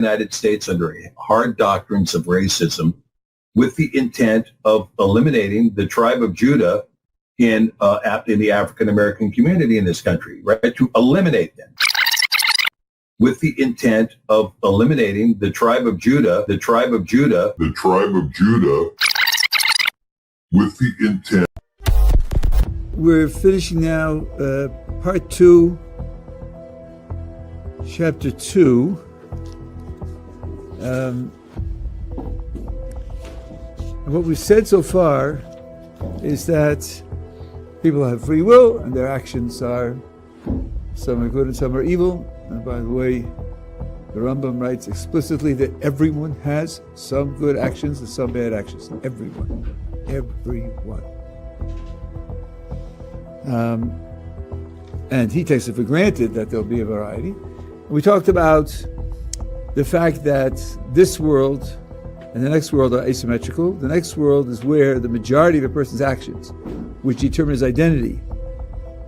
United States under hard doctrines of racism with the intent of eliminating the tribe of Judah in the African-American community in this country, right? To eliminate them with the intent of eliminating the tribe of Judah, with the intent. We're finishing now part 2, chapter 2. And what we've said so far is that people have free will and their actions are, some are good and some are evil. And by the way, the Rambam writes explicitly that everyone has some good actions and some bad actions. Everyone. And he takes it for granted that there'll be a variety. And we talked about the fact that this world and the next world are asymmetrical. The next world is where the majority of a person's actions, which determine his identity,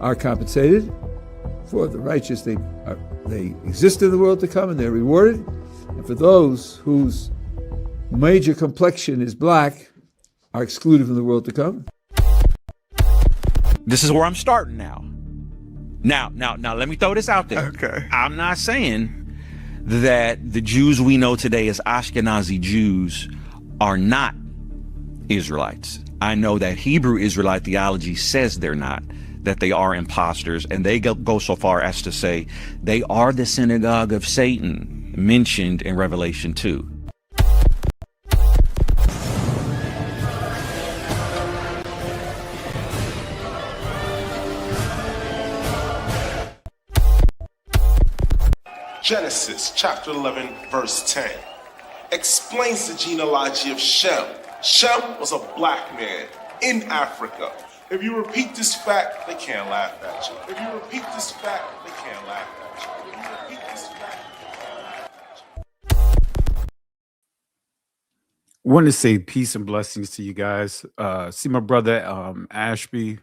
are compensated. For the righteous, they exist in the world to come and they're rewarded. And for those whose major complexion is black, are excluded from the world to come. This is where I'm starting now. Now, let me throw this out there. Okay. I'm not saying that the Jews we know today as Ashkenazi Jews are not Israelites. I know that Hebrew Israelite theology says they're not, that they are imposters, and they go so far as to say they are the synagogue of Satan mentioned in Revelation 2. Genesis chapter 11 verse 10 explains the genealogy of Shem. Shem was a black man in Africa. If you repeat this fact, they can't laugh at you. If you repeat this fact, they can't laugh at you. If you repeat this fact, they can't laugh at you. Want to say peace and blessings to you guys. See my brother Ashby,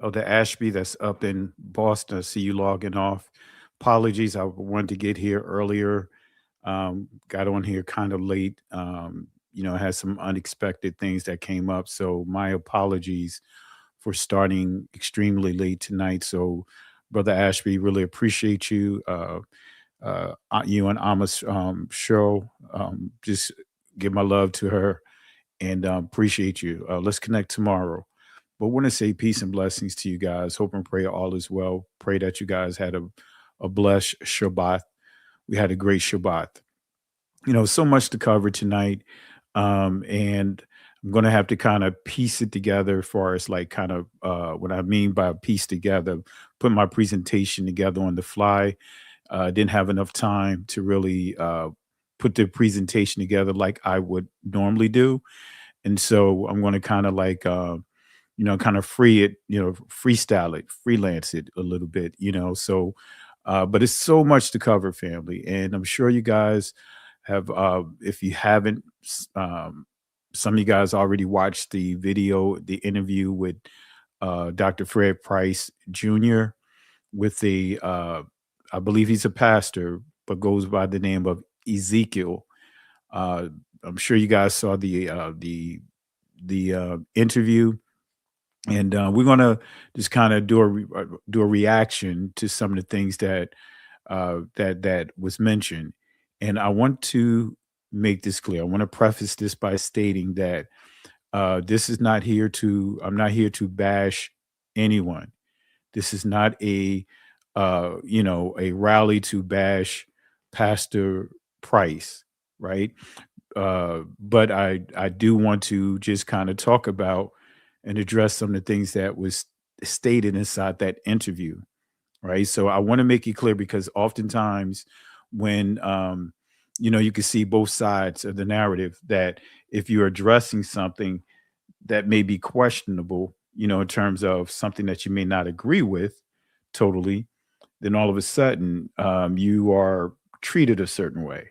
Elder Ashby, that's up in Boston. I see you logging off. Apologies, I wanted to get here earlier. Got on here kind of late. Had some unexpected things that came up. So my apologies for starting extremely late tonight. So Brother Ashby, really appreciate you. You and Amos show. Just give my love to her and appreciate you. Let's connect tomorrow. But want to say peace and blessings to you guys. Hope and pray all is well. Pray that you guys had a blessed Shabbat. We had a great Shabbat. So much to cover tonight. And I'm going to have to kind of piece it together as far as like kind of what I mean by piece together, put my presentation together on the fly. Didn't have enough time to really put the presentation together like I would normally do. And so I'm going to kind of like, kind of freestyle it, freelance it a little bit, so, but it's so much to cover, family. And I'm sure you guys have, if you haven't, some of you guys already watched the video, the interview with Dr. Fred Price Jr. with I believe he's a pastor, but goes by the name of Ezekiel. I'm sure you guys saw the interview, and we're gonna just kind of do a reaction to some of the things that was mentioned. And I want to make this clear. I want to preface this by stating that this is not here to. I'm not here to bash anyone. This is not a rally to bash Pastor Price, right? But I do want to just kind of talk about and address some of the things that was stated inside that interview, right? So I want to make it clear, because oftentimes when you can see both sides of the narrative, that if you're addressing something that may be questionable, in terms of something that you may not agree with totally, then all of a sudden you are treated a certain way.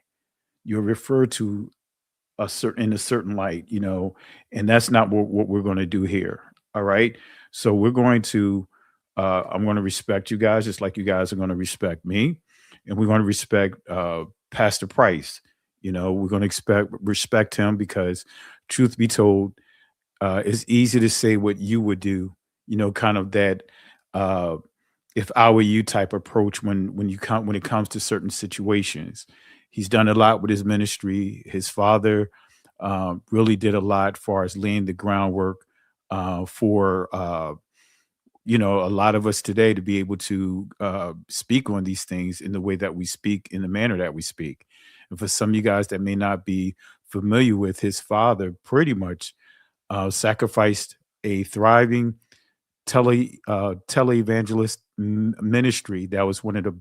You're referred to in a certain light, and that's not what we're going to do here. All right. So we're going to, I'm going to respect you guys just like you guys are going to respect me. And we're going to respect Pastor Price We're going to respect him because, truth be told, it's easy to say what you would do, kind of that if I were you type approach when it comes to certain situations. He's done a lot with his ministry. His father really did a lot as far as laying the groundwork for a lot of us today to be able to speak on these things in the way that we speak, in the manner that we speak. And for some of you guys that may not be familiar with, his father pretty much sacrificed a thriving televangelist ministry that was one of the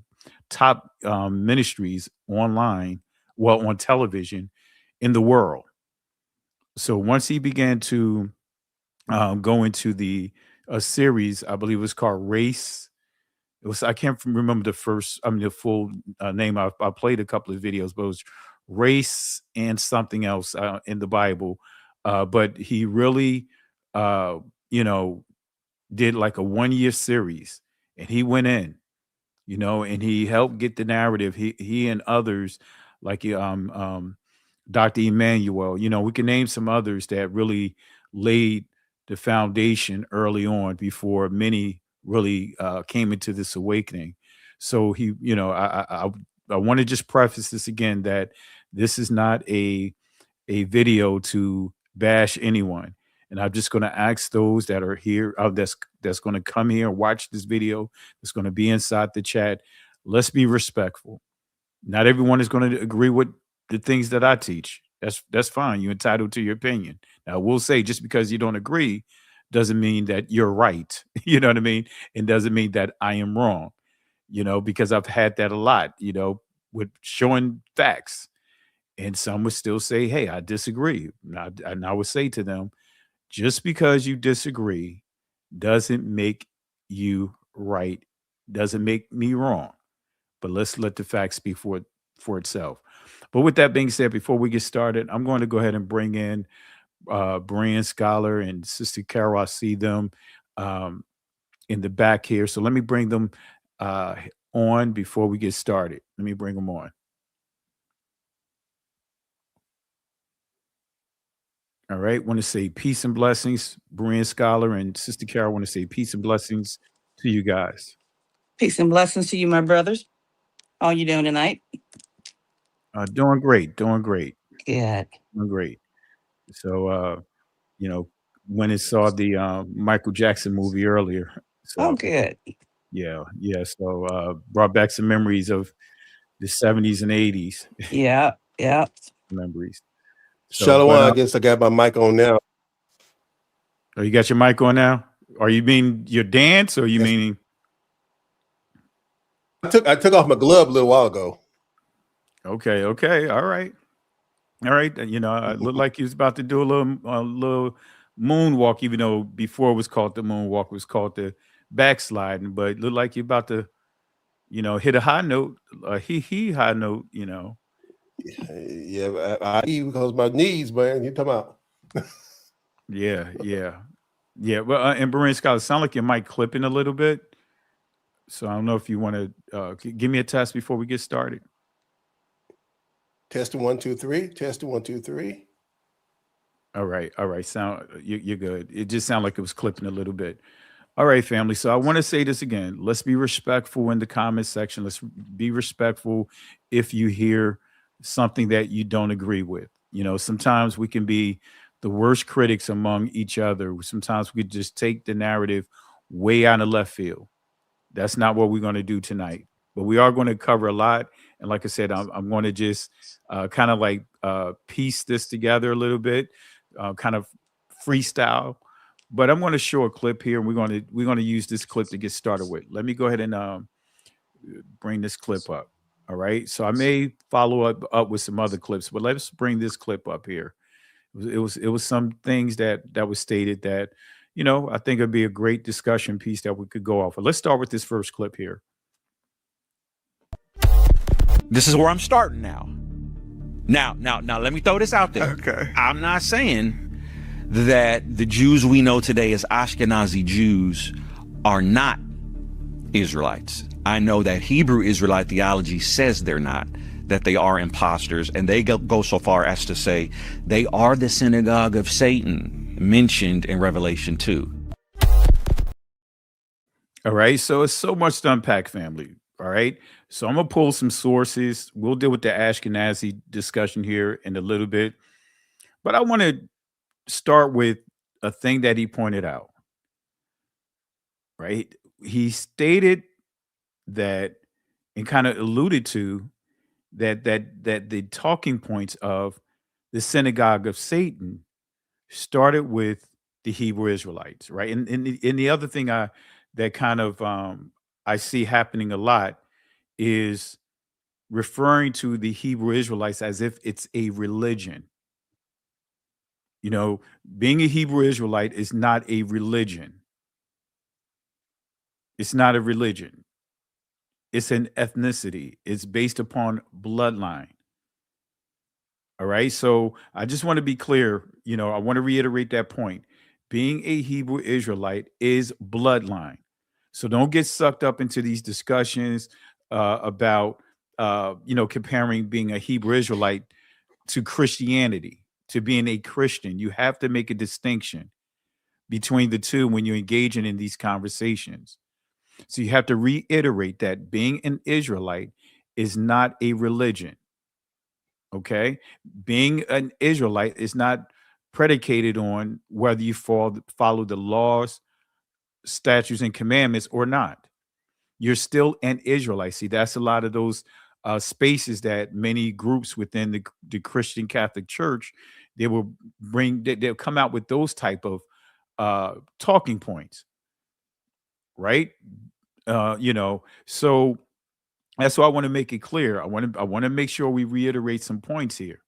top ministries online, on television in the world. So once he began to go into a series, I believe it was called Race. I can't remember the full name. I played a couple of videos, but it was Race and something else in the Bible. But he really, did like a 1-year series, and he went in, and he helped get the narrative. He and others like Dr. Emmanuel, we can name some others that really laid the foundation early on before many really came into this awakening. So he, I want to just preface this again, that this is not a video to bash anyone. And I'm just going to ask those that are here, that's going to come here and watch this video, that's going to be inside the chat. Let's be respectful. Not everyone is going to agree with the things that I teach. That's fine. You're entitled to your opinion. Now, we'll say just because you don't agree doesn't mean that you're right. You know what I mean? It doesn't mean that I am wrong, because I've had that a lot, with showing facts. And some would still say, hey, I disagree. And I would say to them, just because you disagree doesn't make you right, doesn't make me wrong. But let's let the facts speak for itself. But with that being said, before we get started, I'm going to go ahead and bring in Brian Scholar and Sister Carol. I see them in the back here. So let me bring them on before we get started. Let me bring them on. All right. Want to say peace and blessings, Brian Scholar and Sister Carol. Want to say peace and blessings to you guys. Peace and blessings to you, my brothers. How are you doing tonight? Doing great. Doing great. Good. Doing great. So, when I saw the Michael Jackson movie earlier. So, good. Yeah. So brought back some memories of the 70s and 80s. Yeah. Memories. Shalom, I guess I got my mic on now. Oh, you got your mic on now? Are you mean your dance, or you meaning? I took off my glove a little while ago. Okay. All right. It looked like you was about to do a little moonwalk, even though before it was called the moonwalk, it was called the backsliding. But it looked like you're about to, hit a high note, a high note, Yeah, I because my knees, man. You talking about? Yeah. Well, and Brian Scott, it sound like your mic clipping a little bit. So I don't know if you want to give me a test before we get started. Testing 1 2 3. Testing 1 2 3. All right. Sound you're good. It just sounded like it was clipping a little bit. All right, family. So I want to say this again. Let's be respectful in the comment section. Let's be respectful if you hear something that you don't agree with. Sometimes we can be the worst critics among each other. Sometimes we just take the narrative way out of left field. That's not what we're going to do tonight. But we are going to cover a lot. And like I said, I'm going to just kind of like piece this together a little bit, kind of freestyle. But I'm going to show a clip here, and we're going to use this clip to get started with. Let me go ahead and bring this clip up. All right. So I may follow up with some other clips, but let's bring this clip up here. It was some things that was stated that, I think it'd be a great discussion piece that we could go off of. Let's start with this first clip here. This is where I'm starting now. Now, let me throw this out there. Okay. I'm not saying that the Jews we know today as Ashkenazi Jews are not Israelites. I know that Hebrew Israelite theology says they're not. that they are imposters, and they go so far as to say they are the synagogue of Satan mentioned in Revelation 2. All right. So it's so much to unpack, family. All right. So I'm going to pull some sources. We'll deal with the Ashkenazi discussion here in a little bit. But I want to start with a thing that he pointed out. Right. He stated that and kind of alluded to that the talking points of the synagogue of Satan started with the Hebrew Israelites, right? And the other thing that kind of I see happening a lot is referring to the Hebrew Israelites as if it's a religion. You know, being a Hebrew Israelite is not a religion. It's not a religion. It's an ethnicity. It's based upon bloodline. All right. So I just want to be clear. You know, I want to reiterate that point. Being a Hebrew Israelite is bloodline. So don't get sucked up into these discussions about, comparing being a Hebrew Israelite to Christianity, to being a Christian. You have to make a distinction between the two when you're engaging in these conversations. So you have to reiterate that being an Israelite is not a religion. Okay. Being an Israelite is not predicated on whether you follow the laws, statutes, and commandments or not. You're still an Israelite. See, that's a lot of those spaces that many groups within the Christian Catholic Church, they will they'll come out with those type of talking points, right? So that's why I want to make it clear. I want to make sure we reiterate some points here.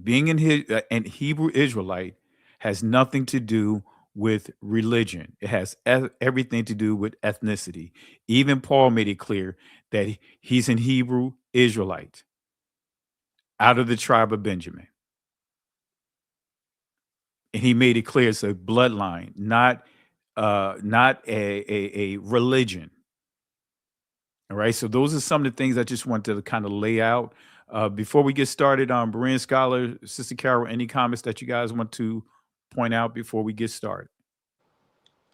Being an Hebrew Israelite has nothing to do with religion. It has everything to do with ethnicity. Even Paul made it clear that he's an Hebrew Israelite out of the tribe of Benjamin. And he made it clear it's a bloodline, not a religion. All right. So those are some of the things I just wanted to kind of lay out. Before we get started, Berean Scholar, Sister Carol, any comments that you guys want to point out before we get started?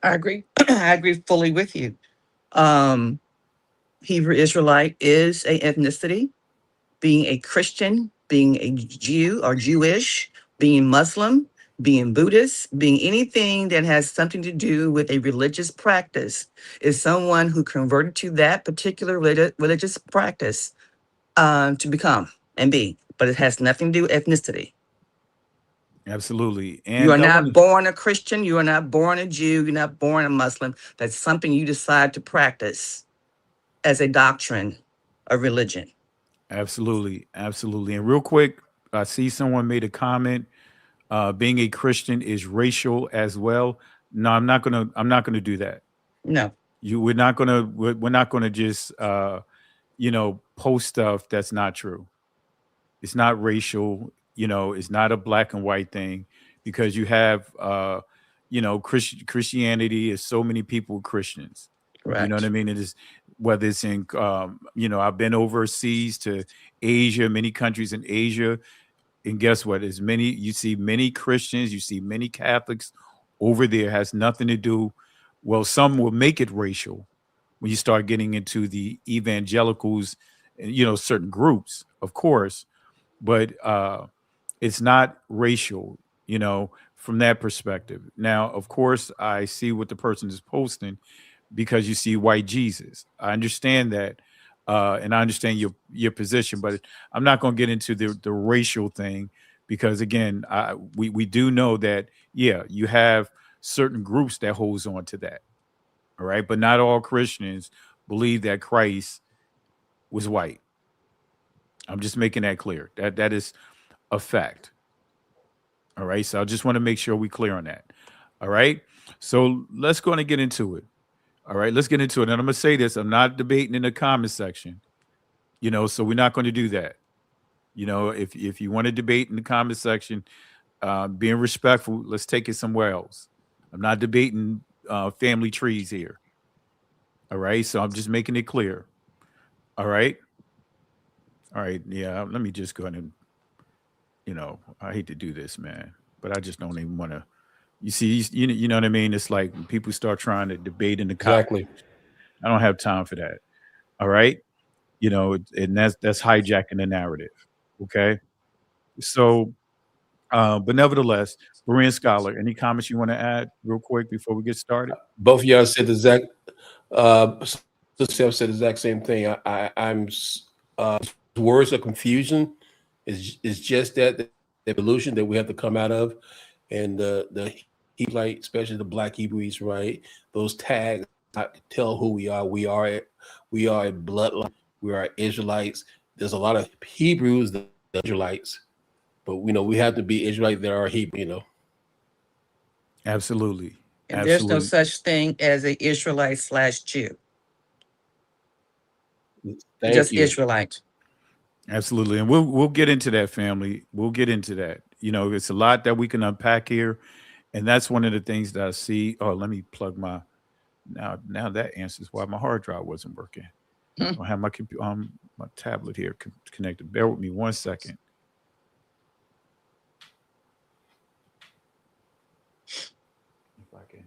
I agree. I agree fully with you. Hebrew Israelite is a ethnicity. Being a Christian, being a Jew or Jewish, being Muslim, being Buddhist, being anything that has something to do with a religious practice is someone who converted to that particular religious practice to become and be. But it has nothing to do with ethnicity. Absolutely. You are And not born a Christian. You are not born a Jew. You're not born a Muslim. That's something you decide to practice as a doctrine of religion. Absolutely. Absolutely. And real quick, I see someone made a comment. Being a Christian is racial as well. No, I'm not gonna do that. No. We're not gonna just post stuff that's not true. It's not racial, it's not a black and white thing, because you have Christianity is so many people Christians. Correct. You know what I mean? It is, whether it's in I've been overseas to Asia, many countries in Asia, and guess what? You see many Christians, you see many Catholics over there. It has nothing to do. Well, some will make it racial when you start getting into the evangelicals, certain groups, of course, but it's not racial, from that perspective. Now, of course, I see what the person is posting, because you see white Jesus. I understand that. And I understand your position, but I'm not going to get into the racial thing, because again, we do know that, yeah, you have certain groups that holds on to that. All right. But not all Christians believe that Christ was white. I'm just making that clear. That is a fact. All right. So I just want to make sure we're clear on that. All right. So let's go and get into it. All right, let's get into it. And I'm going to say this. I'm not debating in the comment section, so we're not going to do that. If you want to debate in the comment section, being respectful, let's take it somewhere else. I'm not debating family trees here. All right, so I'm just making it clear. All right. All right. Yeah. Let me just go ahead and, I hate to do this, man, but I just don't even want to. You see, you know what I mean? It's like when people start trying to debate in the comments. Exactly. I don't have time for that. All right. And that's hijacking the narrative. Okay. So, but nevertheless, Berean Scholar, any comments you want to add real quick before we get started? Both of y'all said the exact. Sister said the exact same thing. I'm words of confusion is just that the illusion that we have to come out of, and the Hebrewite, especially the Black Hebrew Israelite, those tags tell who we are. We are a bloodline. We are Israelites. There's a lot of Hebrews that are Israelites, but we have to be Israelite. There are Hebrew. Absolutely. And there's no such thing as a Israelite/Jew. Just Israelite. Absolutely. And we'll get into that, family. We'll get into that. It's a lot that we can unpack here. And that's one of the things that I see. Oh, let me plug my now that answers why my hard drive wasn't working. I have my tablet here connected. Bear with me 1 second. If I can.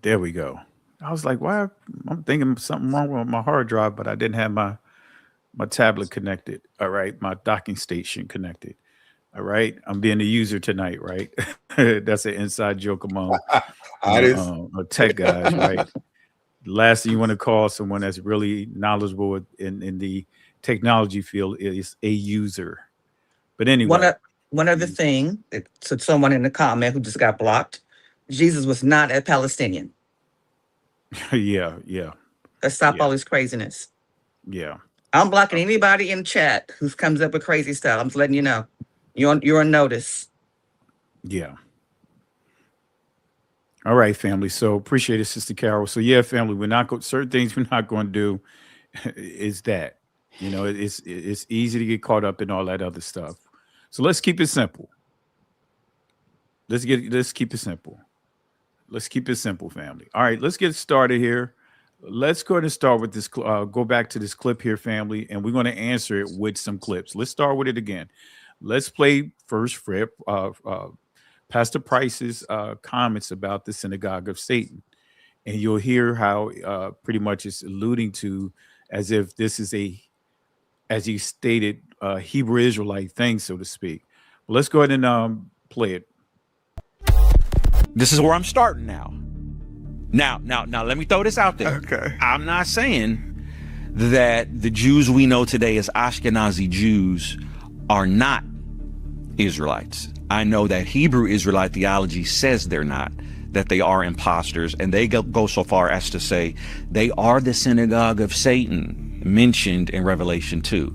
There we go. I was like, why? I'm thinking something wrong with my hard drive, but I didn't have my tablet connected. All right. My docking station connected. All right. I'm being a user tonight, right? That's an inside joke among tech guys, right? The last thing you want to call someone that's really knowledgeable in the technology field is a user. But anyway. One other thing, to someone in the comment who just got blocked, Jesus was not a Palestinian. Yeah. Let's stop all this craziness. Yeah. I'm blocking anybody in chat who comes up with crazy stuff. I'm just letting you know. You're on notice. Yeah. All right, family. So appreciate it, Sister Carol. So yeah, family, certain things we're not going to do is that, it's easy to get caught up in all that other stuff. So let's keep it simple. Let's keep it simple. Let's keep it simple, family. All right, let's get started here. Let's go ahead and start with this. Go back to this clip here, family, and we're going to answer it with some clips. Let's start with it again. Let's play first Pastor Price's comments about the synagogue of Satan, and you'll hear how pretty much it's alluding to as if this is as he stated, Hebrew Israelite thing, so to speak. Well, let's go ahead and play it. This is where I'm starting now. Now, let me throw this out there. Okay. I'm not saying that the Jews we know today as Ashkenazi Jews are not Israelites. I know that Hebrew Israelite theology says they're not, that they are imposters, and they go so far as to say they are the synagogue of Satan mentioned in Revelation 2.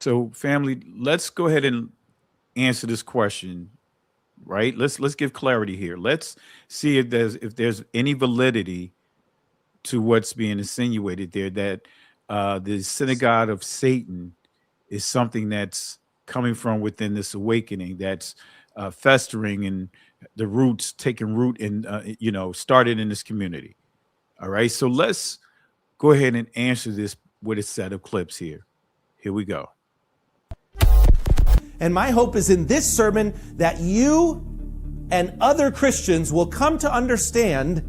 So, family, let's go ahead and answer this question. Right. Let's give clarity here. Let's see if there's any validity to what's being insinuated there, that the synagogue of Satan is something that's coming from within this awakening, that's festering and the roots taking root and started in this community. All right. So let's go ahead and answer this with a set of clips here. Here we go. And my hope is in this sermon that you and other Christians will come to understand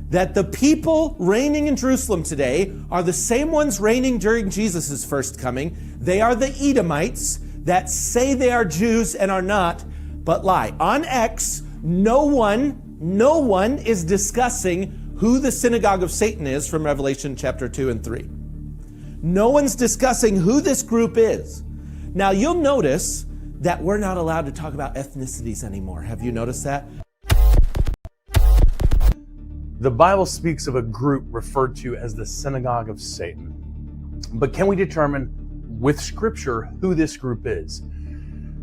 that the people reigning in Jerusalem today are the same ones reigning during Jesus' first coming. They are the Edomites that say they are Jews and are not, but lie. On X, no one is discussing who the synagogue of Satan is from Revelation chapter 2 and 3. No one's discussing who this group is. Now, you'll notice that we're not allowed to talk about ethnicities anymore. Have you noticed that? The Bible speaks of a group referred to as the synagogue of Satan. But can we determine with Scripture who this group is?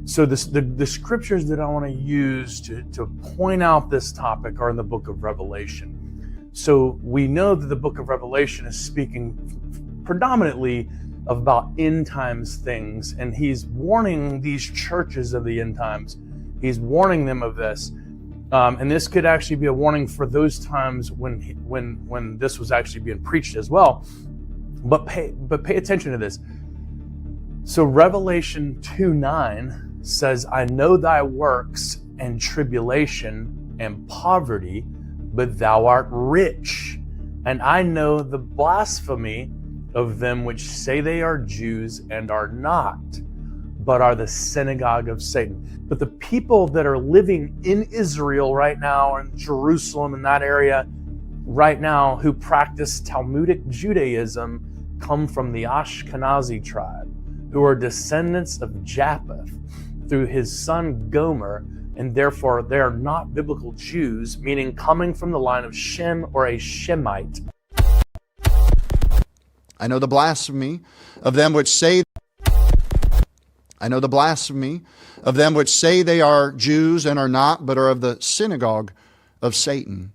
So the scriptures that I want to use to point out this topic are in the book of Revelation. So we know that the book of Revelation is speaking predominantly about end times things, and he's warning these churches of the end times. He's warning them of this. And this could actually be a warning for those times when this was actually being preached as well. But pay attention to this. So Revelation 2:9 says, I know thy works and tribulation and poverty, but thou art rich. And I know the blasphemy of them which say they are Jews and are not, but are the synagogue of Satan. But the people that are living in Israel right now, or in Jerusalem, in that area right now, who practice Talmudic Judaism, come from the Ashkenazi tribe, who are descendants of Japheth through his son Gomer, and therefore they are not biblical Jews, meaning coming from the line of Shem or a Shemite. I know the blasphemy of them which say they are Jews and are not, but are of the synagogue of Satan.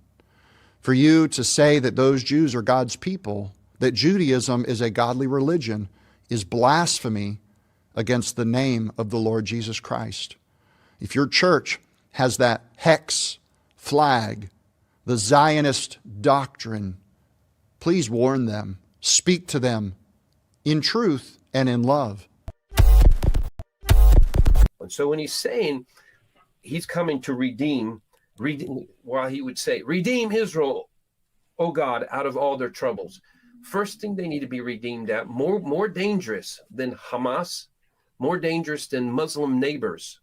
For you to say that those Jews are God's people, that Judaism is a godly religion, is blasphemy against the name of the Lord Jesus Christ. If your church has that hex flag, the Zionist doctrine, please warn them, speak to them in truth and in love. And so when he's saying he's coming to redeem, while he would say, redeem Israel, O God, out of all their troubles. First thing they need to be redeemed at, more dangerous than Hamas, more dangerous than Muslim neighbors,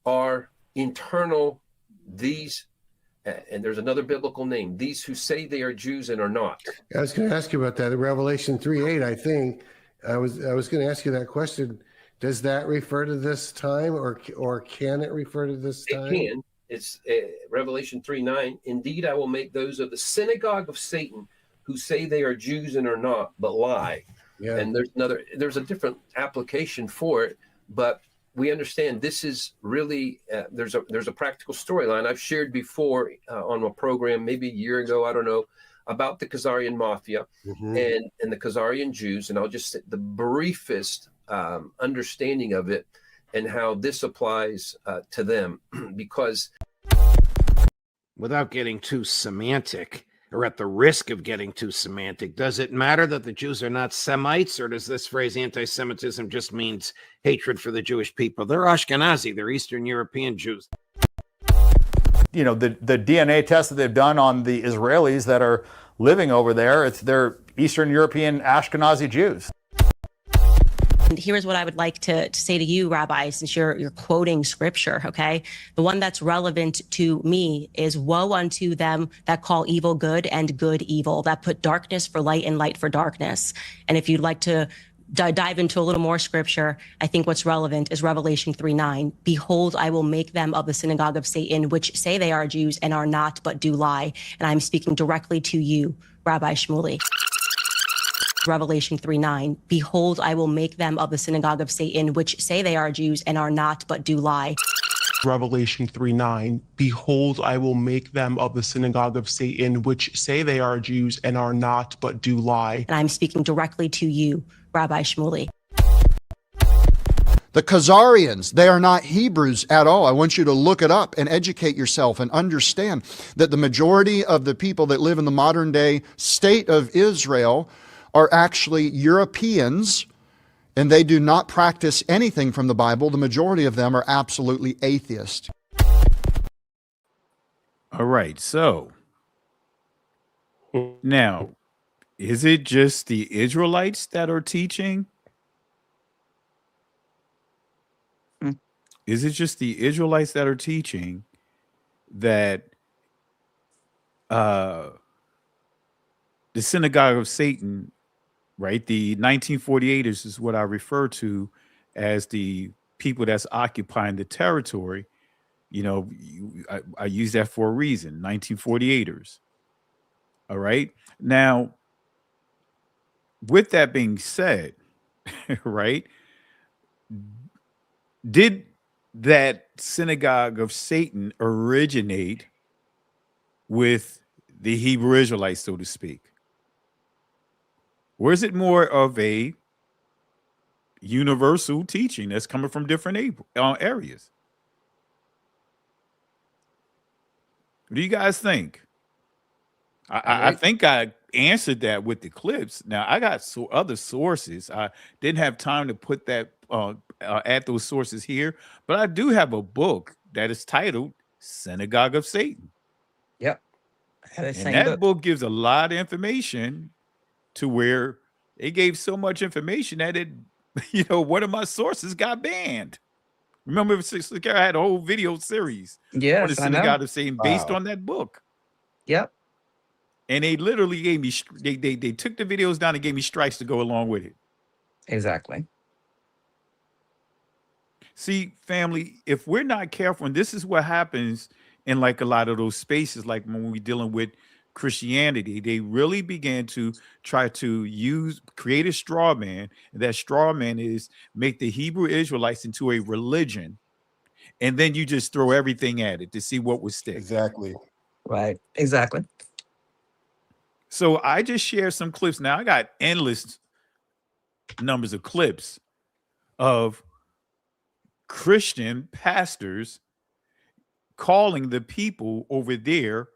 are internal these, and there's another biblical name, these who say they are Jews and are not. I was going to ask you about that. In Revelation 3:8, I think, I was going to ask you that question. Does that refer to this time, or can it refer to this time? It can. It's Revelation 3:9. Indeed, I will make those of the synagogue of Satan who say they are Jews and are not, but lie. Yeah. And there's a different application for it, but we understand this is really there's a practical storyline I've shared before on a program maybe a year ago, I don't know, about the Khazarian mafia and the Khazarian Jews, and I'll just say the briefest understanding of it and how this applies to them, because without getting too semantic, or at the risk of getting too semantic, does it matter that the Jews are not Semites, or does this phrase anti-Semitism just means hatred for the Jewish people? They're Ashkenazi, they're Eastern European Jews. You know, the DNA test that they've done on the Israelis that are living over there, they're Eastern European Ashkenazi Jews. And here's what I would like to say to you, Rabbi, since you're quoting scripture, okay? The one that's relevant to me is, woe unto them that call evil good and good evil, that put darkness for light and light for darkness. And if you'd like to dive into a little more scripture, I think what's relevant is Revelation 3:9. Behold, I will make them of the synagogue of Satan, which say they are Jews and are not, but do lie. And I'm speaking directly to you, Rabbi Shmuley. Revelation 3:9. Behold, I will make them of the synagogue of Satan, which say they are Jews and are not, but do lie. Revelation 3:9. Behold, I will make them of the synagogue of Satan, which say they are Jews and are not, but do lie. And I'm speaking directly to you, Rabbi Shmuley. The Khazarians, they are not Hebrews at all. I want you to look it up and educate yourself and understand that the majority of the people that live in the modern day state of Israel are actually Europeans, and they do not practice anything from the Bible. The majority of them are absolutely atheists. All right, so now, is it just the Israelites that are teaching? Is it just the Israelites that are teaching that the synagogue of Satan, right? The 1948ers is what I refer to as the people that's occupying the territory. You know, I use that for a reason, 1948ers. All right. Now, with that being said, right, did that synagogue of Satan originate with the Hebrew Israelites, so to speak? Or is it more of a universal teaching that's coming from different areas? What do you guys think? I think I answered that with the clips. Now I got other sources. I didn't have time to put that add those sources here, but I do have a book that is titled "Synagogue of Satan." Yep. I have the And same that book. book gives a lot of information to where it gave so much information that it, one of my sources got banned. Remember, Sister Kara had a whole video series on the Yes, I know. Synagogue of Satan based Wow. on that book. Yep. And they literally gave me, they took the videos down and gave me strikes to go along with it. Exactly. See, family, if we're not careful, and this is what happens in like a lot of those spaces, like when we're dealing with Christianity, they really began to try to create a straw man. And that straw man is make the Hebrew Israelites into a religion. And then you just throw everything at it to see what would stick. Exactly. Right. Exactly. So I just shared some clips. Now I got endless numbers of clips of Christian pastors calling the people over there,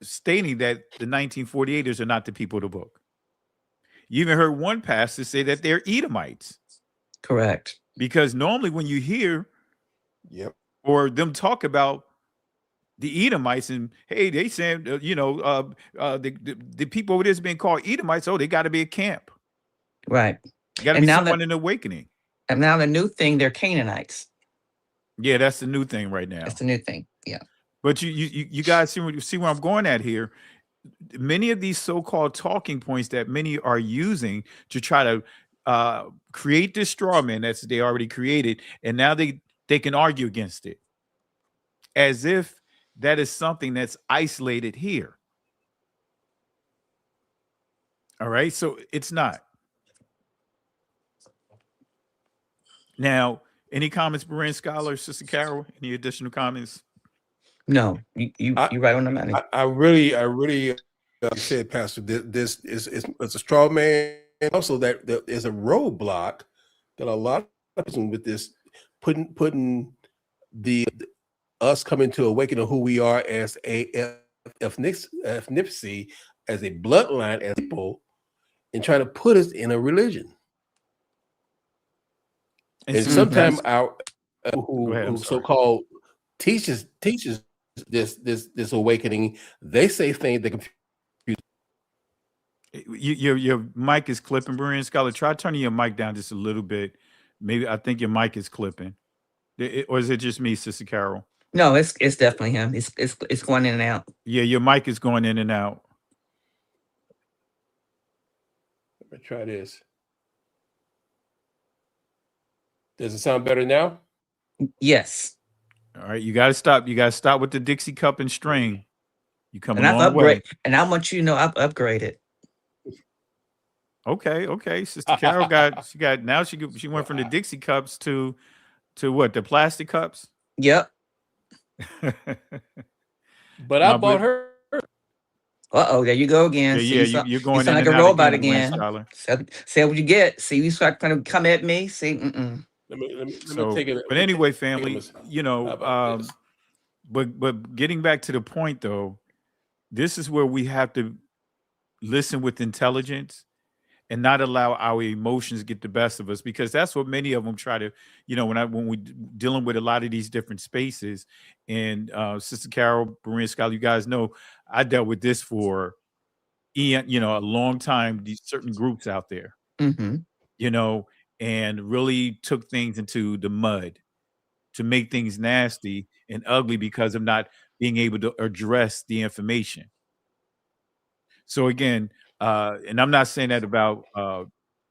stating that the 1948ers are not the people of the book. You even heard one pastor say that they're Edomites. Correct. Because normally when you hear or them talk about the Edomites and hey, they saying, the people over there is being called Edomites. Oh, they got to be a camp. Right. Got to be someone in awakening. And now the new thing, they're Canaanites. Yeah, that's the new thing right now. That's the new thing. Yeah. But you guys see where I'm going at here. Many of these so-called talking points that many are using to try to create this straw man that's they already created, and now they can argue against it as if that is something that's isolated here. All right, so it's not. Now, any comments, Berean Scholar, Sister Carol? Any additional comments? No, you right on the money. I really said, Pastor, this is it's a straw man. Also, that there's a roadblock that a lot of people with this putting the us coming to awaken of who we are as a ethnicity, as a bloodline, as people, and trying to put us in a religion. And sometimes our who so-called teaches this awakening, they say things that confuse. Your mic is clipping, Berean Scholar. Try turning your mic down just a little bit. Maybe I think your mic is clipping. Or is it just me, Sister Carol? No, it's definitely him. It's going in and out. Yeah, your mic is going in and out. Let me try this. Does it sound better now? Yes. All right, you got to stop. You got to stop with the Dixie cup and string. You come And a long way. And I want you to know I've upgraded. Okay. Sister Carol now she went from the Dixie cups to what? The plastic cups? Yep. But I bought her. There you go again. Yeah, you're going you sound in like and a out robot again. Say what you get. See, you start kind of come at me. See, Let me take it. But anyway, family, but getting back to the point though, this is where we have to listen with intelligence and not allow our emotions get the best of us, because that's what many of them try to, when we dealing with a lot of these different spaces. And Sister Carol, Berean Scholar, you guys know I dealt with this for a long time, these certain groups out there, and really took things into the mud to make things nasty and ugly because of not being able to address the information. So again, and I'm not saying that about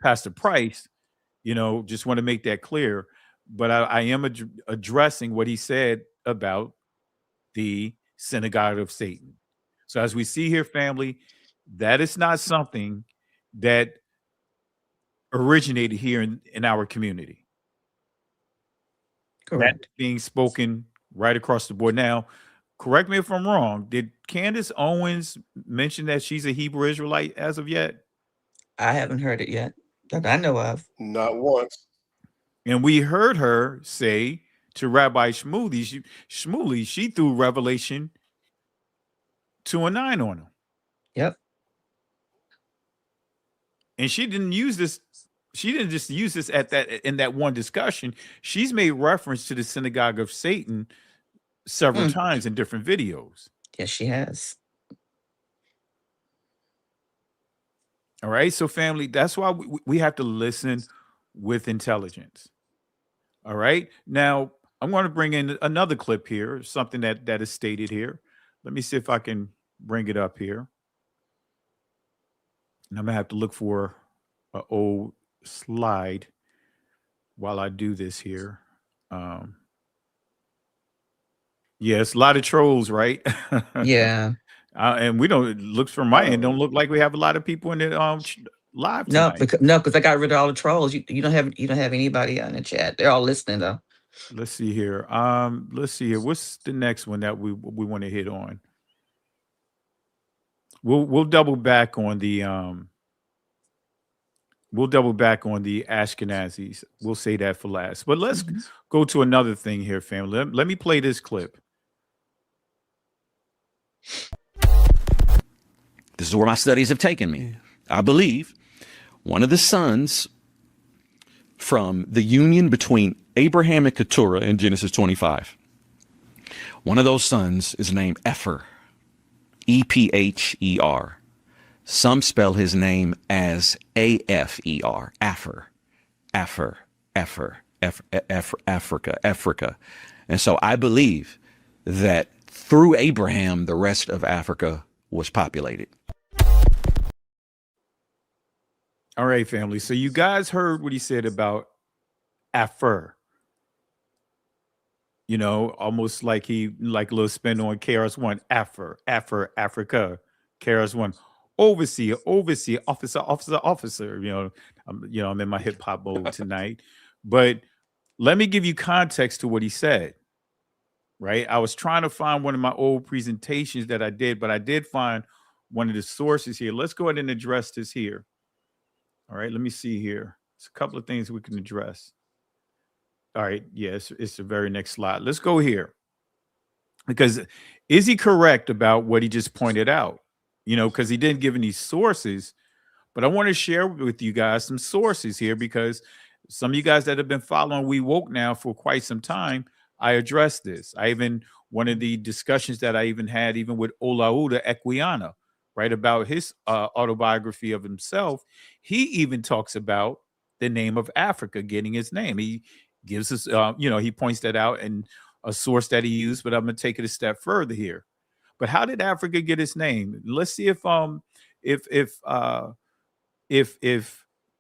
Pastor Price, just want to make that clear, but I am addressing what he said about the synagogue of Satan. So as we see here, family, that is not something that originated here in our community. Correct. That's being spoken right across the board. Now, correct me if I'm wrong. Did Candace Owens mention that she's a Hebrew Israelite as of yet? I haven't heard it yet that I know of. Not once. And we heard her say to Rabbi Shmuley, she threw Revelation 2 and 9 on him. Yep. And she didn't use this. She didn't just use this in that one discussion. She's made reference to the synagogue of Satan several times in different videos. Yes, she has. All right. So family, that's why we have to listen with intelligence. All right. Now I'm going to bring in another clip here, something that is stated here. Let me see if I can bring it up here. And I'm gonna have to look for an old slide while I do this here. Yes, a lot of trolls, right? Yeah. And we don't. It looks from my end, don't look like we have a lot of people in the live No, tonight. because I got rid of all the trolls. You don't have anybody on the chat. They're all listening though. Let's see here. Let's see here. What's the next one that we want to hit on? We'll double back on the Ashkenazis. We'll say that for last. But let's go to another thing here, family. Let me play this clip. This is where my studies have taken me. I believe one of the sons from the union between Abraham and Keturah in Genesis 25. One of those sons is named Epher, E-P-H-E-R. Some spell his name as A-F-E-R, Africa. And so I believe that through Abraham, the rest of Africa was populated. All right, family. So you guys heard what he said about Afer. You know, almost like a little spin on KRS-One. Africa. KRS-One. Overseer, officer. I'm in my hip hop mode tonight. But let me give you context to what he said. Right? I was trying to find one of my old presentations that I did, but I did find one of the sources here. Let's go ahead and address this here. All right, let me see here. It's a couple of things we can address. All right, yes, it's the very next slide. Let's go here. Because is he correct about what he just pointed out? You know, because he didn't give any sources, but I want to share with you guys some sources here because some of you guys that have been following We Woke now for quite some time, I addressed this. One of the discussions that I even had even with Olaudah Equiana, right, about his autobiography of himself, he even talks about the name of Africa getting its name. He gives us, he points that out in a source that he used, but I'm going to take it a step further here. But how did Africa get its name? Let's see if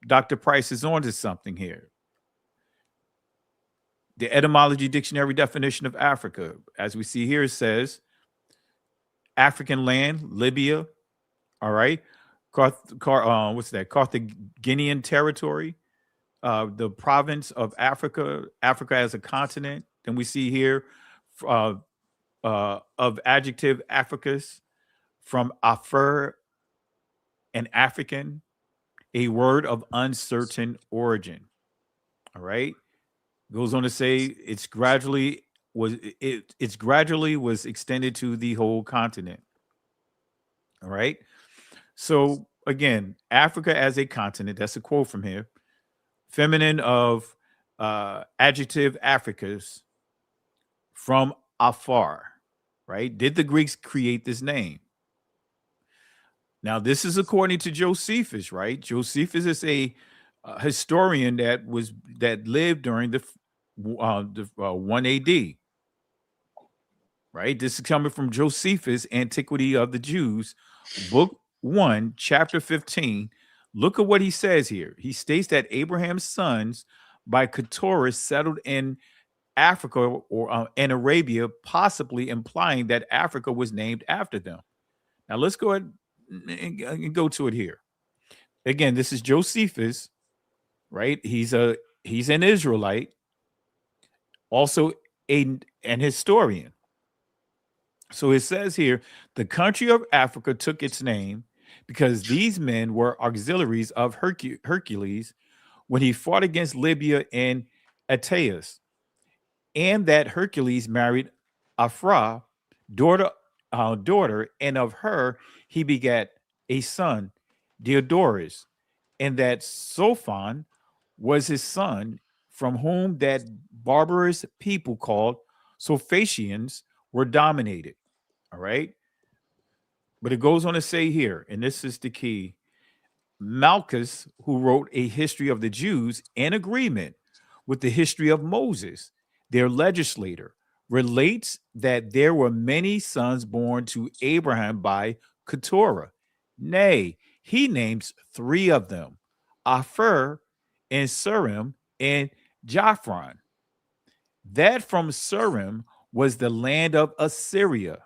Dr. Price is onto something here. The Etymology Dictionary definition of Africa, as we see here, says African land, Libya. All right, what's that? Carthaginian territory, the province of Africa, Africa as a continent. Then we see here of adjective Africus, from Afer, an African, a word of uncertain origin. All right, goes on to say it's gradually was extended to the whole continent. All right. So again, Africa as a continent, that's a quote from here. Feminine of adjective Africus, from afar, right? Did the Greeks create this name? Now, this is according to Josephus, right? Josephus is a historian that lived during the 1 AD, right? This is coming from Josephus, Antiquity of the Jews, book 1, chapter 15. Look at what he says here. He states that Abraham's sons by Keturah settled in Africa or in Arabia, possibly implying that Africa was named after them. Now let's go ahead and go to it here. Again, this is Josephus, right? He's an Israelite, also an historian. So it says here, the country of Africa took its name because these men were auxiliaries of Hercules when he fought against Libya and Ateas, and that Hercules married Afra, daughter daughter, and of her he begat a son, Diodorus, and that Sophon was his son, from whom that barbarous people called Sophacians were dominated. All right. But it goes on to say here, and this is the key: Malchus, who wrote a history of the Jews in agreement with the history of Moses, their legislator, relates that there were many sons born to Abraham by Keturah. Nay, he names three of them: Aphir and Surim and Japhron. That from Surim was the land of Assyria,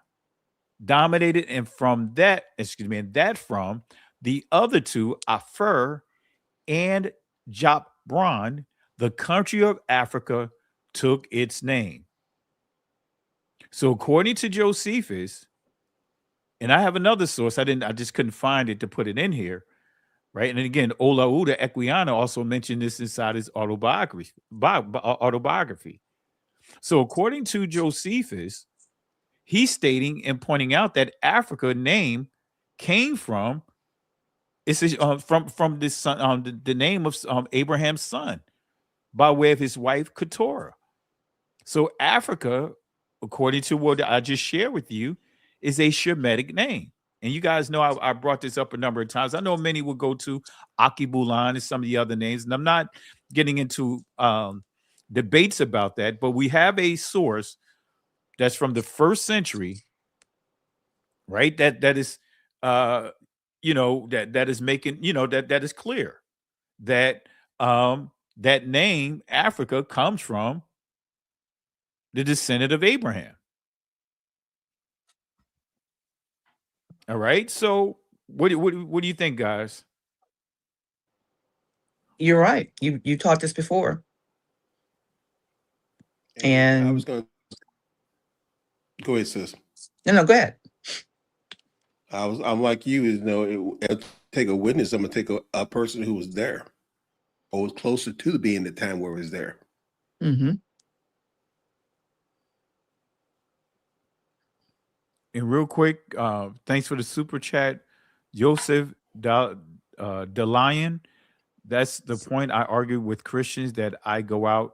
dominated, and from that, and that from the other two, Aphir and Japron, the country of Africa took its name. So according to Josephus, and I have another source, I just couldn't find it to put it in here, right? And again, Olaudah Equiano also mentioned this inside his autobiography. So according to Josephus, he's stating and pointing out that Africa name came from from this son, the name of Abraham's son, by way of his wife Keturah. So Africa, according to what I just shared with you, is a Shemitic name. And you guys know I brought this up a number of times. I know many will go to Akibulan and some of the other names, and I'm not getting into debates about that, but we have a source that's from the 1st century, right? That is that is making, that is clear that that name Africa comes from the descendant of Abraham. All right. So what do you think, guys? You're right. You taught this before. And I was And going to go ahead, sis. no, go ahead. I'm like you, it'll take a witness. I'm gonna take a person who was there or was closer to being the time where it was there. Mm-hmm. And real quick, thanks for the super chat, Joseph DeLion. That's the point I argue with Christians that I go out,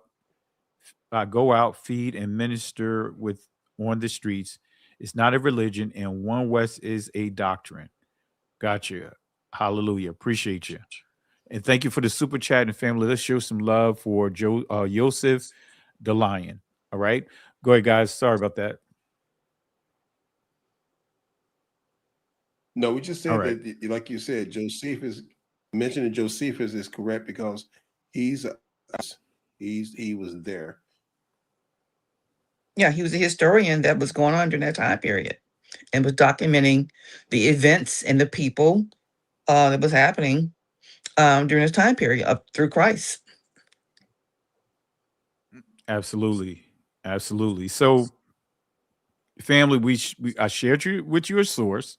feed, and minister with on the streets. It's not a religion, and One West is a doctrine. Gotcha. Hallelujah. Appreciate you. And thank you for the super chat, and family. Let's show some love for Joseph DeLion. All right. Go ahead, guys. Sorry about that. No, we just said right. that, like you said, mentioning Josephus is correct because he was there. Yeah, he was a historian that was going on during that time period and was documenting the events and the people that was happening during this time period up through Christ. Absolutely. So, family, I shared with you a source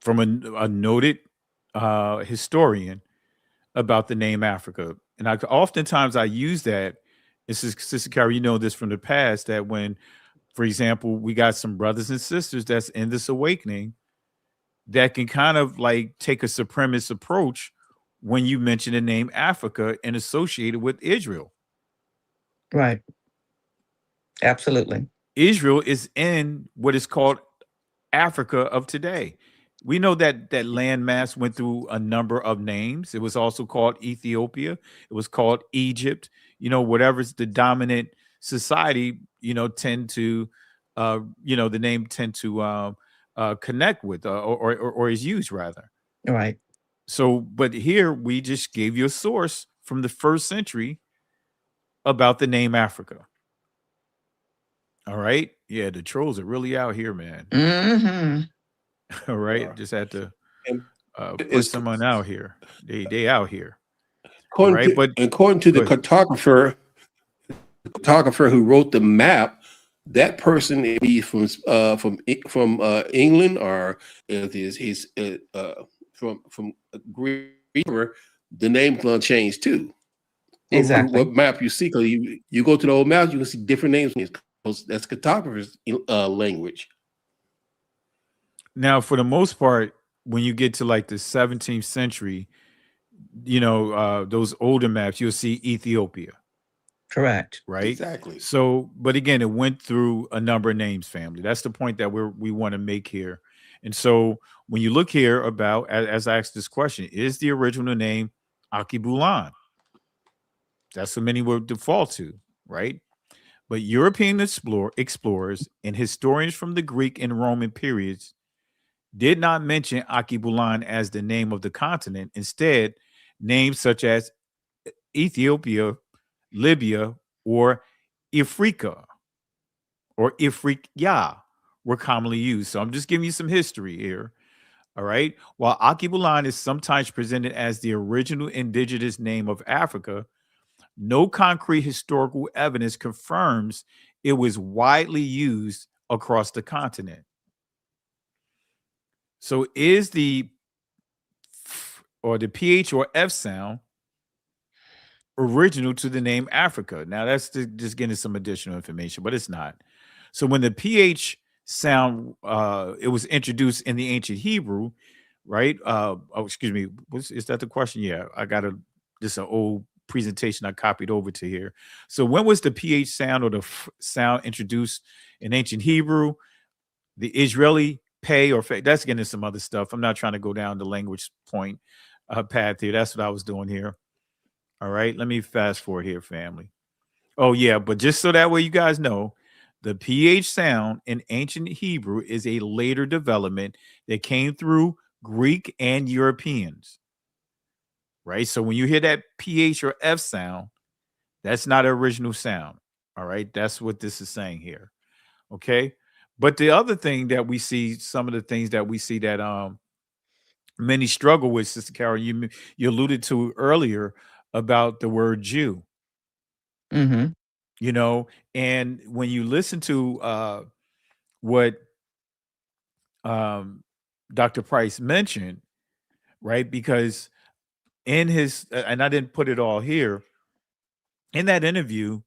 from a noted historian about the name Africa, and oftentimes I use that. Sister Carrie, you know this from the past, that when, for example, we got some brothers and sisters that's in this awakening that can kind of like take a supremacist approach when you mention the name Africa and associate it with Israel. Right. Absolutely. Israel is in what is called Africa of today. We know that landmass went through a number of names. It was also called Ethiopia. It was called Egypt. Whatever's the dominant society, tend to, the name tend to connect with or is used rather. Right. So, but here we just gave you a source from the 1st century about the name Africa. All right. Yeah, the trolls are really out here, man. Mm-hmm. All right. Just had to put someone out here. They out here. According to the cartographer who wrote the map, that person may be from England, or if he's from Greece, the name's gonna change too. Exactly. What map you see? Because you go to the old maps, you can see different names. That's cartographer's language. Now, for the most part, when you get to like the 17th century, those older maps, you'll see Ethiopia, Correct. right? Exactly. So, but again, it went through a number of names, family. That's the point that we want to make here. And so when you look here about, as I asked this question, is the original name Akibulan? That's what many would default to, right? But European explorers and historians from the Greek and Roman periods did not mention Akibulan as the name of the continent. Instead, names such as Ethiopia, Libya, or Ifriqa or Ifriqiya were commonly used. So I'm just giving you some history here. All right. While Akibulan is sometimes presented as the original indigenous name of Africa, no concrete historical evidence confirms it was widely used across the continent. So is the PH or F sound original to the name Africa? Now that's just getting some additional information, but it's not. So when the PH sound, it was introduced in the ancient Hebrew, right? Excuse me. Is that the question? Yeah, I got this an old presentation I copied over to here. So when was the PH sound or the sound introduced in ancient Hebrew? The Israeli pay or that's getting some other stuff. I'm not trying to go down the language point path here. That's what I was doing here. All right, let me fast forward here, family. Oh yeah, but just so that way you guys know, the PH sound in ancient Hebrew is a later development that came through Greek and Europeans. Right? So when you hear that PH or F sound, that's not an original sound. All right? That's what this is saying here. Okay? But the other thing that we see, some of the things that we see that many struggle with, Sister Carol, you alluded to earlier about the word Jew. Mm-hmm. And when you listen to what Dr. Price mentioned, right? Because in his, and I didn't put it all here, in that interview,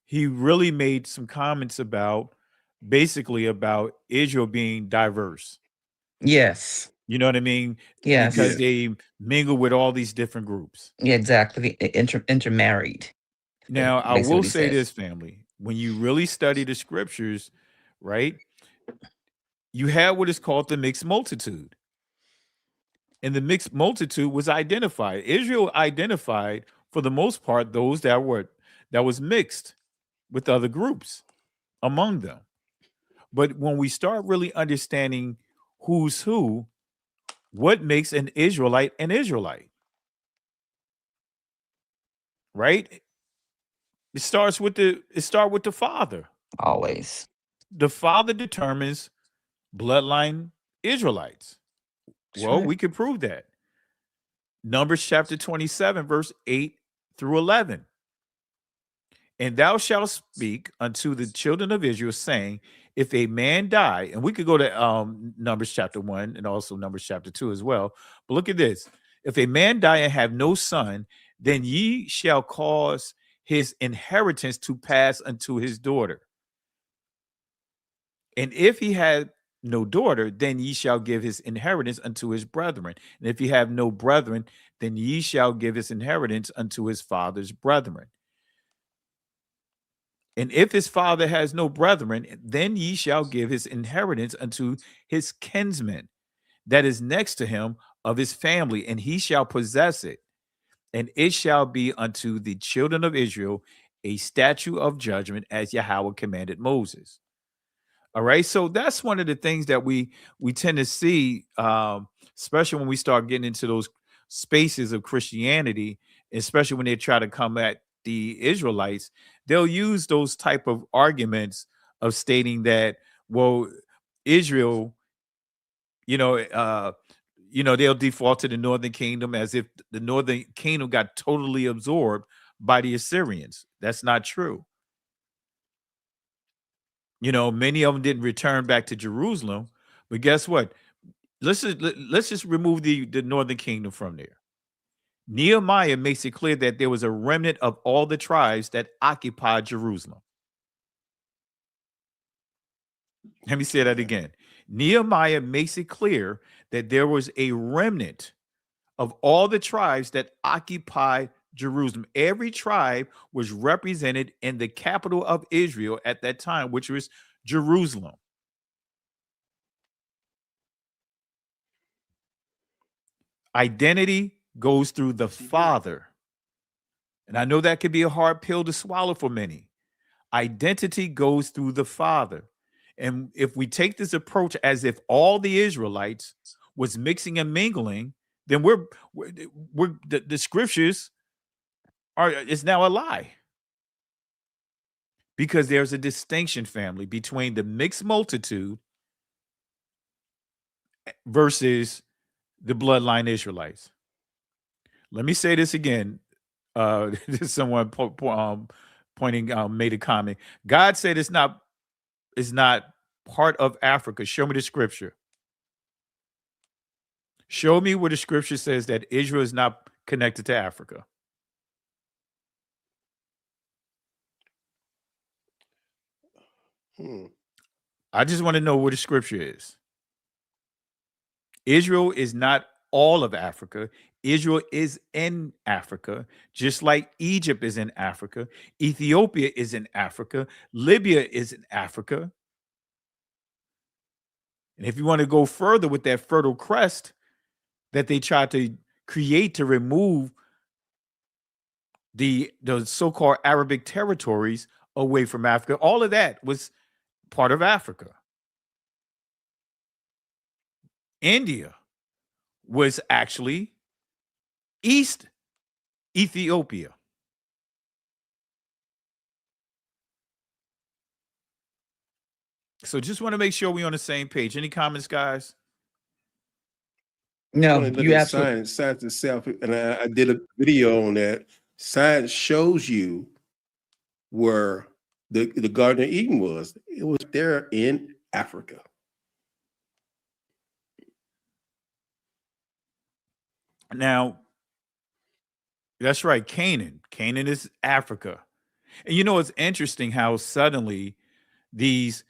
he really made some comments about Israel being diverse. Yes. You know what I mean? Yes. Because they mingle with all these different groups. Yeah, exactly. Intermarried. Now, I Basically will what he say says. this, family. When you really study the scriptures, right, you have what is called the mixed multitude. And the mixed multitude was identified. Israel identified, for the most part, those that was mixed with other groups among them. But when we start really understanding who's who, what makes an Israelite, right? It starts with the father. Always. The father determines bloodline Israelites. Well, we could prove that. Numbers chapter 27, verse 8 through 11. And thou shalt speak unto the children of Israel, saying, if a man die, and we could go to Numbers chapter 1 and also Numbers chapter 2 as well. But look at this. If a man die and have no son, then ye shall cause his inheritance to pass unto his daughter. And if he had no daughter, then ye shall give his inheritance unto his brethren. And if he have no brethren, then ye shall give his inheritance unto his father's brethren. And if his father has no brethren, then ye shall give his inheritance unto his kinsman that is next to him of his family, and he shall possess it. And it shall be unto the children of Israel a statute of judgment, as Yahweh commanded Moses. All right, so that's one of the things that we tend to see, especially when we start getting into those spaces of Christianity, especially when they try to come at the Israelites. They'll use those type of arguments of stating that, well, Israel, they'll default to the northern kingdom as if the northern kingdom got totally absorbed by the Assyrians. That's not true. Many of them didn't return back to Jerusalem, but guess what? Let's just remove the northern kingdom from there. Nehemiah makes it clear that there was a remnant of all the tribes that occupied Jerusalem. Let me say that again. Nehemiah makes it clear that there was a remnant of all the tribes that occupied Jerusalem. Every tribe was represented in the capital of Israel at that time, which was Jerusalem. Identity goes through the Father. And I know that could be a hard pill to swallow for many. Identity goes through the Father. And if we take this approach as if all the Israelites was mixing and mingling, then the scriptures is now a lie. Because there's a distinction, family, between the mixed multitude versus the bloodline Israelites. Let me say this again. Someone pointing made a comment. God said it's not part of Africa. Show me the scripture. Show me where the scripture says that Israel is not connected to Africa. I just want to know where the scripture is. Israel is not all of Africa. Israel is in Africa, just like Egypt is in Africa. Ethiopia is in Africa. Libya is in Africa. And if you want to go further with that Fertile Crest that they tried to create to remove the so-called Arabic territories away from Africa, all of that was part of Africa. India was actually East Ethiopia. So just want to make sure we're on the same page. Any comments, guys? No, you absolutely. Science itself, and I did a video on that. Science shows you where the Garden of Eden was. It was there in Africa. Now, that's right, Canaan. Canaan is Africa. And you know, it's interesting how suddenly these,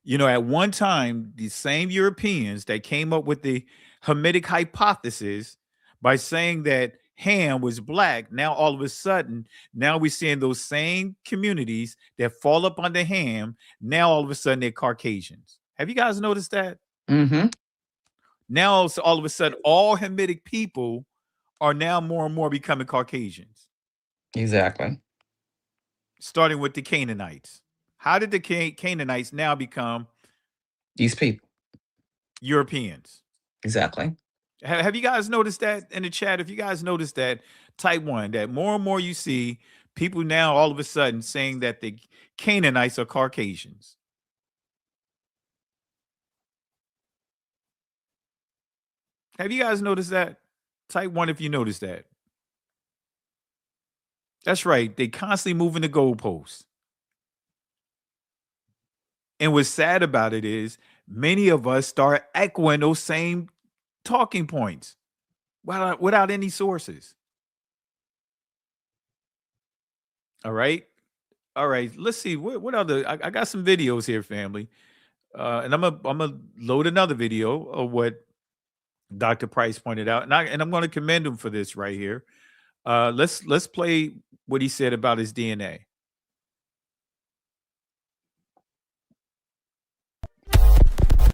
at one time, these same Europeans that came up with the Hamitic hypothesis by saying that Ham was black, now all of a sudden, now we're seeing those same communities that fall up under Ham, now all of a sudden they're Caucasians. Have you guys noticed that? Mm-hmm. Now, so all of a sudden, all Hamitic people are now more and more becoming Caucasians. Exactly. Starting with the Canaanites. How did the Canaanites now become these people? Europeans. Exactly. Have you guys noticed that in the chat? If you guys noticed that, type 1, that more and more you see people now all of a sudden saying that the Canaanites are Caucasians. Have you guys noticed that? Type 1 if you noticed that. That's right. They constantly moving the goalposts. And what's sad about it is many of us start echoing those same talking points without any sources. All right. Let's see. What other? I got some videos here, family. And I'm gonna load another video of what Dr. Price pointed out, and I'm going to commend him for this right here. Let's play what he said about his DNA.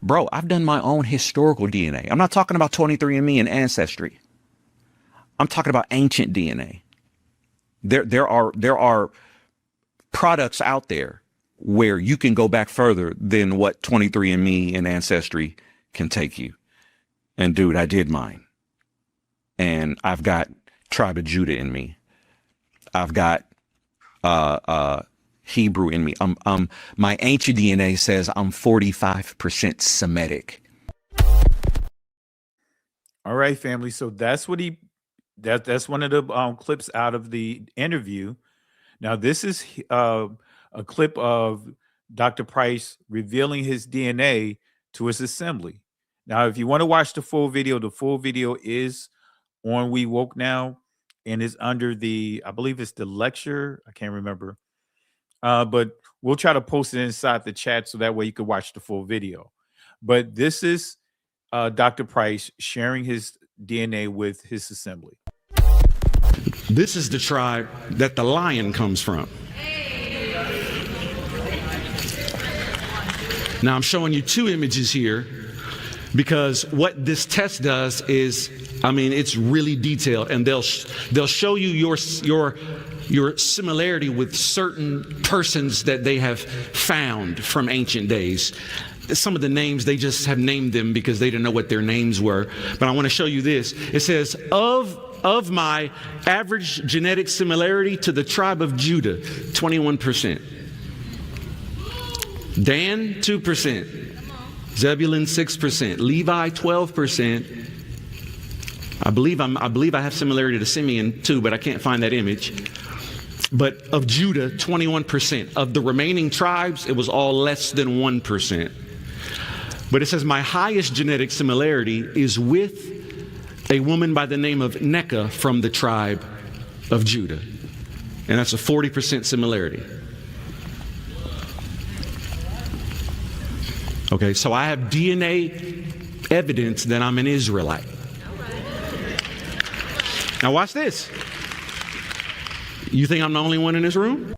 Bro, I've done my own historical DNA. I'm not talking about 23andMe and Ancestry. I'm talking about ancient DNA. There are products out there where you can go back further than what 23andMe and Ancestry can take you. And dude, I did mine. And I've got Tribe of Judah in me. I've got Hewbrew in me. My ancient DNA says I'm 45% Semitic. All right, family. So that's what that's one of the clips out of the interview. Now, this is a clip of Dr. Price revealing his DNA to his assembly. Now, if you want to watch the full video is on We Woke Now and is under I believe it's the lecture. I can't remember. But we'll try to post it inside the chat so that way you can watch the full video. But this is Dr. Price sharing his DNA with his assembly. This is the tribe that the lion comes from. Now I'm showing you two images here because what this test does is, it's really detailed, and they'll show you your similarity with certain persons that they have found from ancient days. Some of the names, they just have named them because they didn't know what their names were. But I want to show you this. It says, of my average genetic similarity to the tribe of Judah, 21%. Dan, 2%. Zebulun, 6%. Levi, 12%. I believe I have similarity to Simeon too, but I can't find that image. But of Judah, 21%. Of the remaining tribes, it was all less than 1%. But it says my highest genetic similarity is with a woman by the name of Neka from the tribe of Judah. And that's a 40% similarity. Okay, so I have DNA evidence that I'm an Israelite. Now watch this. You think I'm the only one in this room?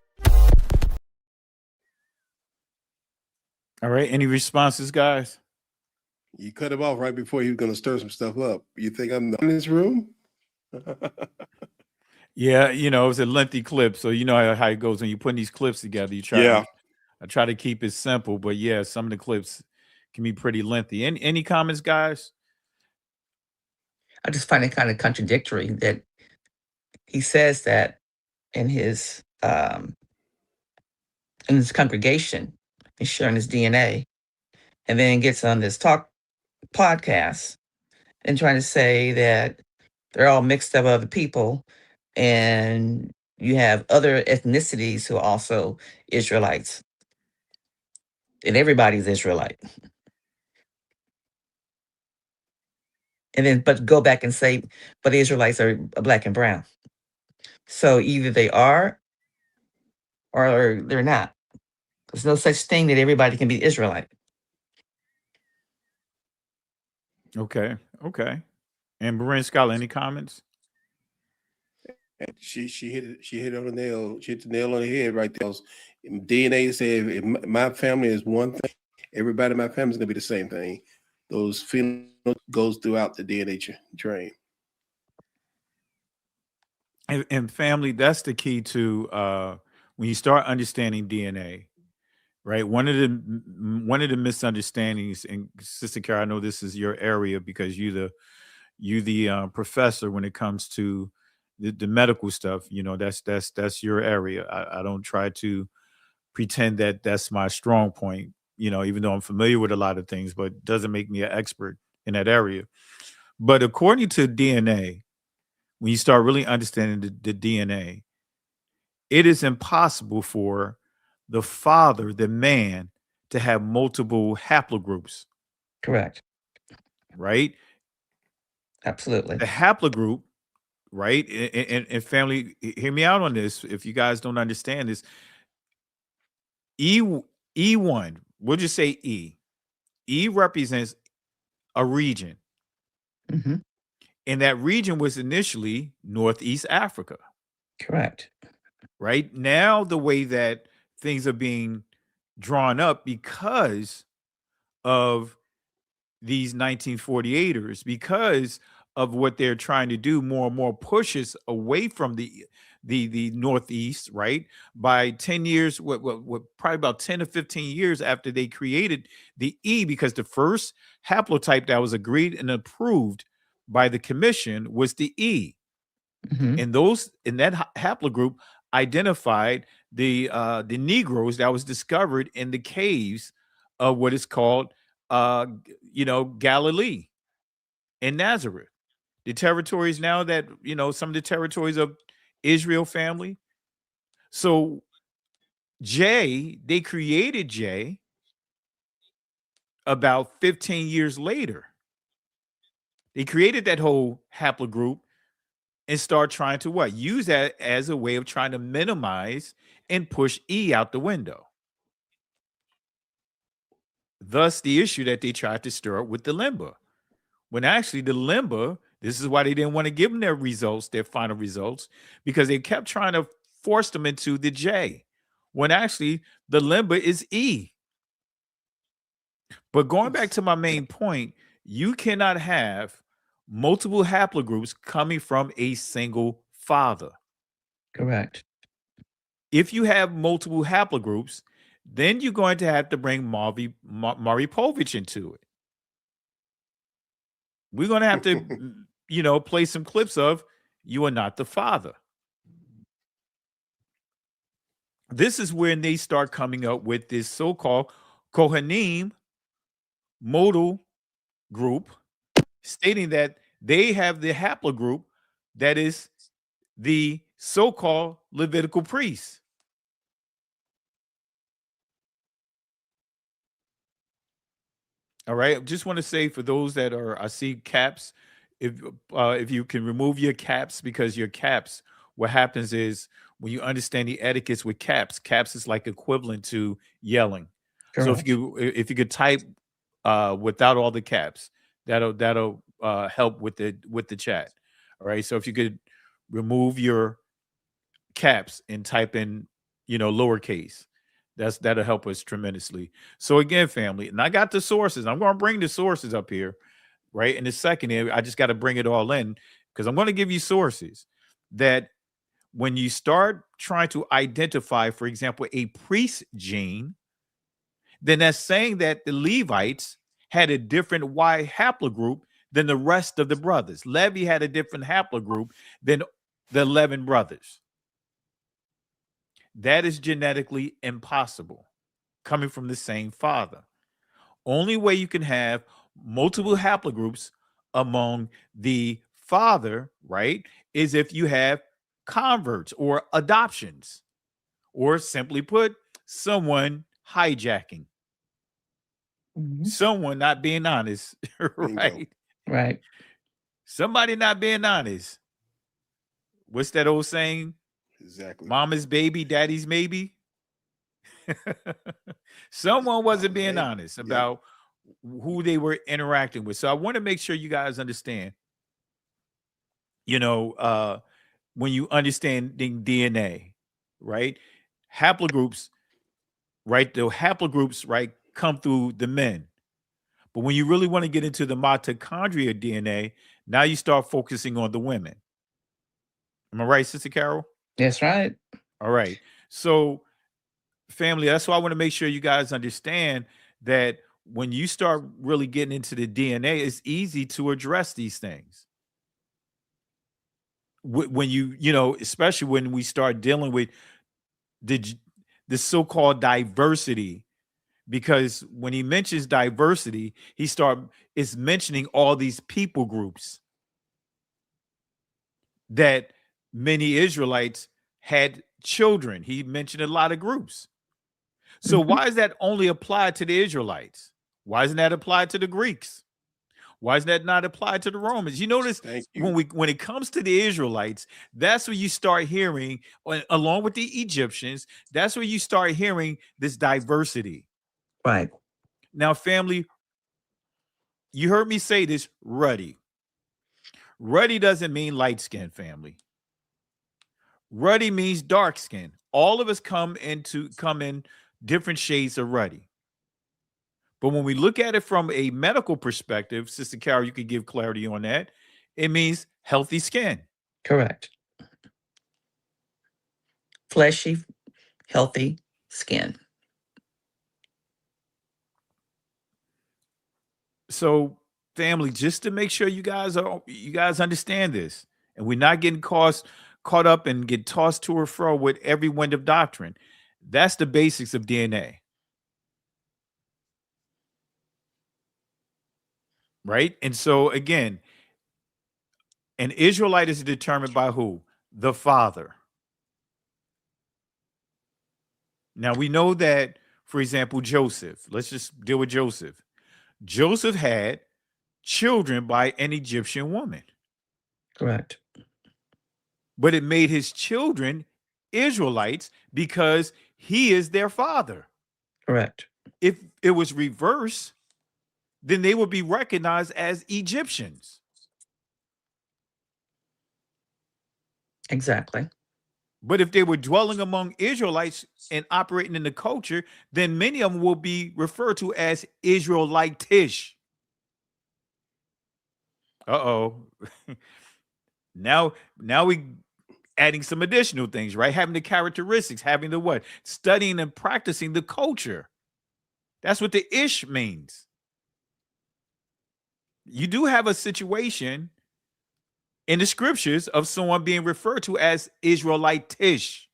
All right, any responses, guys? You cut him off right before he was going to stir some stuff up. You think I'm in this room? Yeah, it was a lengthy clip, so you know how it goes when you put these clips together. I try to keep it simple, but yeah, some of the clips can be pretty lengthy. Any comments, guys? I just find it kind of contradictory that he says that in his congregation, he's sharing his DNA, and then gets on this podcast and trying to say that they're all mixed up other people, and you have other ethnicities who are also Israelites, and everybody's Israelite. And then, but go back and say, but the Israelites are black and brown. So either they are or they're not. There's no such thing that everybody can be Israelite. Okay. And Berin Scholar, any comments? She hit on the nail. She hit the nail on the head right there. DNA said if my family is one thing, everybody in my family is gonna be the same thing. Those phenotypes goes throughout the DNA train. And family, that's the key to when you start understanding DNA, right? One of the misunderstandings, and Sister Kara, I know this is your area because you the professor when it comes to the medical stuff. That's your area. I don't try to pretend that that's my strong point. Even though I'm familiar with a lot of things, but it doesn't make me an expert in that area. But according to DNA, when you start really understanding the DNA, it is impossible for the father, the man, to have multiple haplogroups. Correct. Right? Absolutely. The haplogroup, right? And family, hear me out on this. If you guys don't understand this, E1, we'll just say E. E represents a region. Mm-hmm. And that region was initially Northeast Africa. Correct. Right? Now, the way that things are being drawn up because of these 1948ers, because of what they're trying to do, more and more pushes away from the Northeast, right? By 10 years, probably about 10 to 15 years after they created the E, because the first haplotype that was agreed and approved by the commission was the E. Mm-hmm. And in that haplogroup identified the Negroes that was discovered in the caves of what is called Galilee and Nazareth. The territories now that, some of the territories of Israel family. So they created J about 15 years later. They created that whole haplogroup and start trying to what? Use that as a way of trying to minimize and push E out the window. Thus, the issue that they tried to stir up with the limba. When actually the limba, this is why they didn't want to give them their results, their final results, because they kept trying to force them into the J, when actually the limba is E. But going back to my main point, you cannot have multiple haplogroups coming from a single father. Correct. If you have multiple haplogroups, then you're going to have to bring Maury Povich into it. We're going to have to, play some clips of "You Are Not the Father." This is when they start coming up with this so-called Kohanim modal group, stating that they have the haplogroup that is the so-called Levitical priests. All right. Just want to say, for those that I see caps, if you can remove your caps, because your caps, what happens is when you understand the etiquettes with caps is like equivalent to yelling. So if you could type without all the caps, that'll help with the chat. All right. So if you could remove your caps and type in, lowercase, that'll help us tremendously. So again, family, and I got the sources. I'm going to bring the sources up here, right? In a second here, I just got to bring it all in, because I'm going to give you sources that when you start trying to identify, for example, a priest gene, then that's saying that the Levites had a different Y haplogroup than the rest of the brothers. Levi had a different haplogroup than the 11 brothers. That is genetically impossible, coming from the same father. Only way you can have multiple haplogroups among the father, right, is if you have converts or adoptions, or simply put, someone hijacking, someone not being honest, right? Right. Somebody not being honest. What's that old saying? Exactly. Mama's baby, daddy's maybe. Someone wasn't being honest about who they were interacting with. So I want to make sure you guys understand, when you understanding DNA, right? Haplogroups, right? The haplogroups, right, come through the men. But when you really want to get into the mitochondria DNA, now you start focusing on the women. Am I right, Sister Carol? That's right. All right. So, family, that's why I want to make sure you guys understand that when you start really getting into the DNA, it's easy to address these things. When especially when we start dealing with the so-called diversity, because when he mentions diversity, is mentioning all these people groups that many Israelites had children. He mentioned a lot of groups. So why is that only applied to the Israelites? Why isn't that applied to the Greeks? Why is that not applied to the Romans? You notice when it comes to the Israelites, that's where you start hearing, along with the Egyptians, that's where you start hearing this diversity. Right. Now, family, you heard me say this, ruddy. Ruddy doesn't mean light skin, family. Ruddy means dark skin. All of us come in different shades of ruddy. But when we look at it from a medical perspective, Sister Carol, you could give clarity on that. It means healthy skin. Correct. Fleshy, healthy skin. So, family, just to make sure you guys understand this, and we're not getting caught up and get tossed to or fro with every wind of doctrine. That's the basics of DNA. Right? And so again, an Israelite is determined by who? The father. Now we know that, for example, Joseph, let's just deal with Joseph. Joseph had children by an Egyptian woman. Correct. But it made his children Israelites because he is their father. Correct. if it was reversed, then they would be recognized as Egyptians. Exactly. But if they were dwelling among Israelites and operating in the culture, then many of them will be referred to as Israelitish. Uh-oh. now we adding some additional things, right? Having the characteristics, having the what? Studying and practicing the culture. That's what the ish means. You do have a situation in the scriptures of someone being referred to as Israelitish,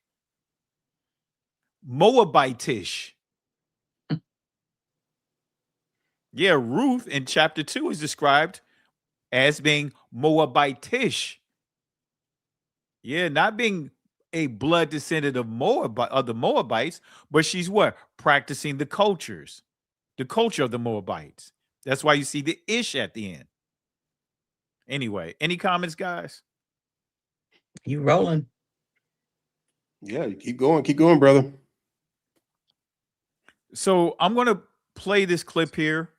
Moabitish. Yeah, Ruth in chapter 2 is described as being Moabitish. Yeah, not being a blood descendant of the Moabites, but she's what? Practicing the culture of the Moabites. That's why you see the ish at the end. Anyway, any comments, guys? You rolling. Yeah, keep going, brother. So I'm gonna play this clip here.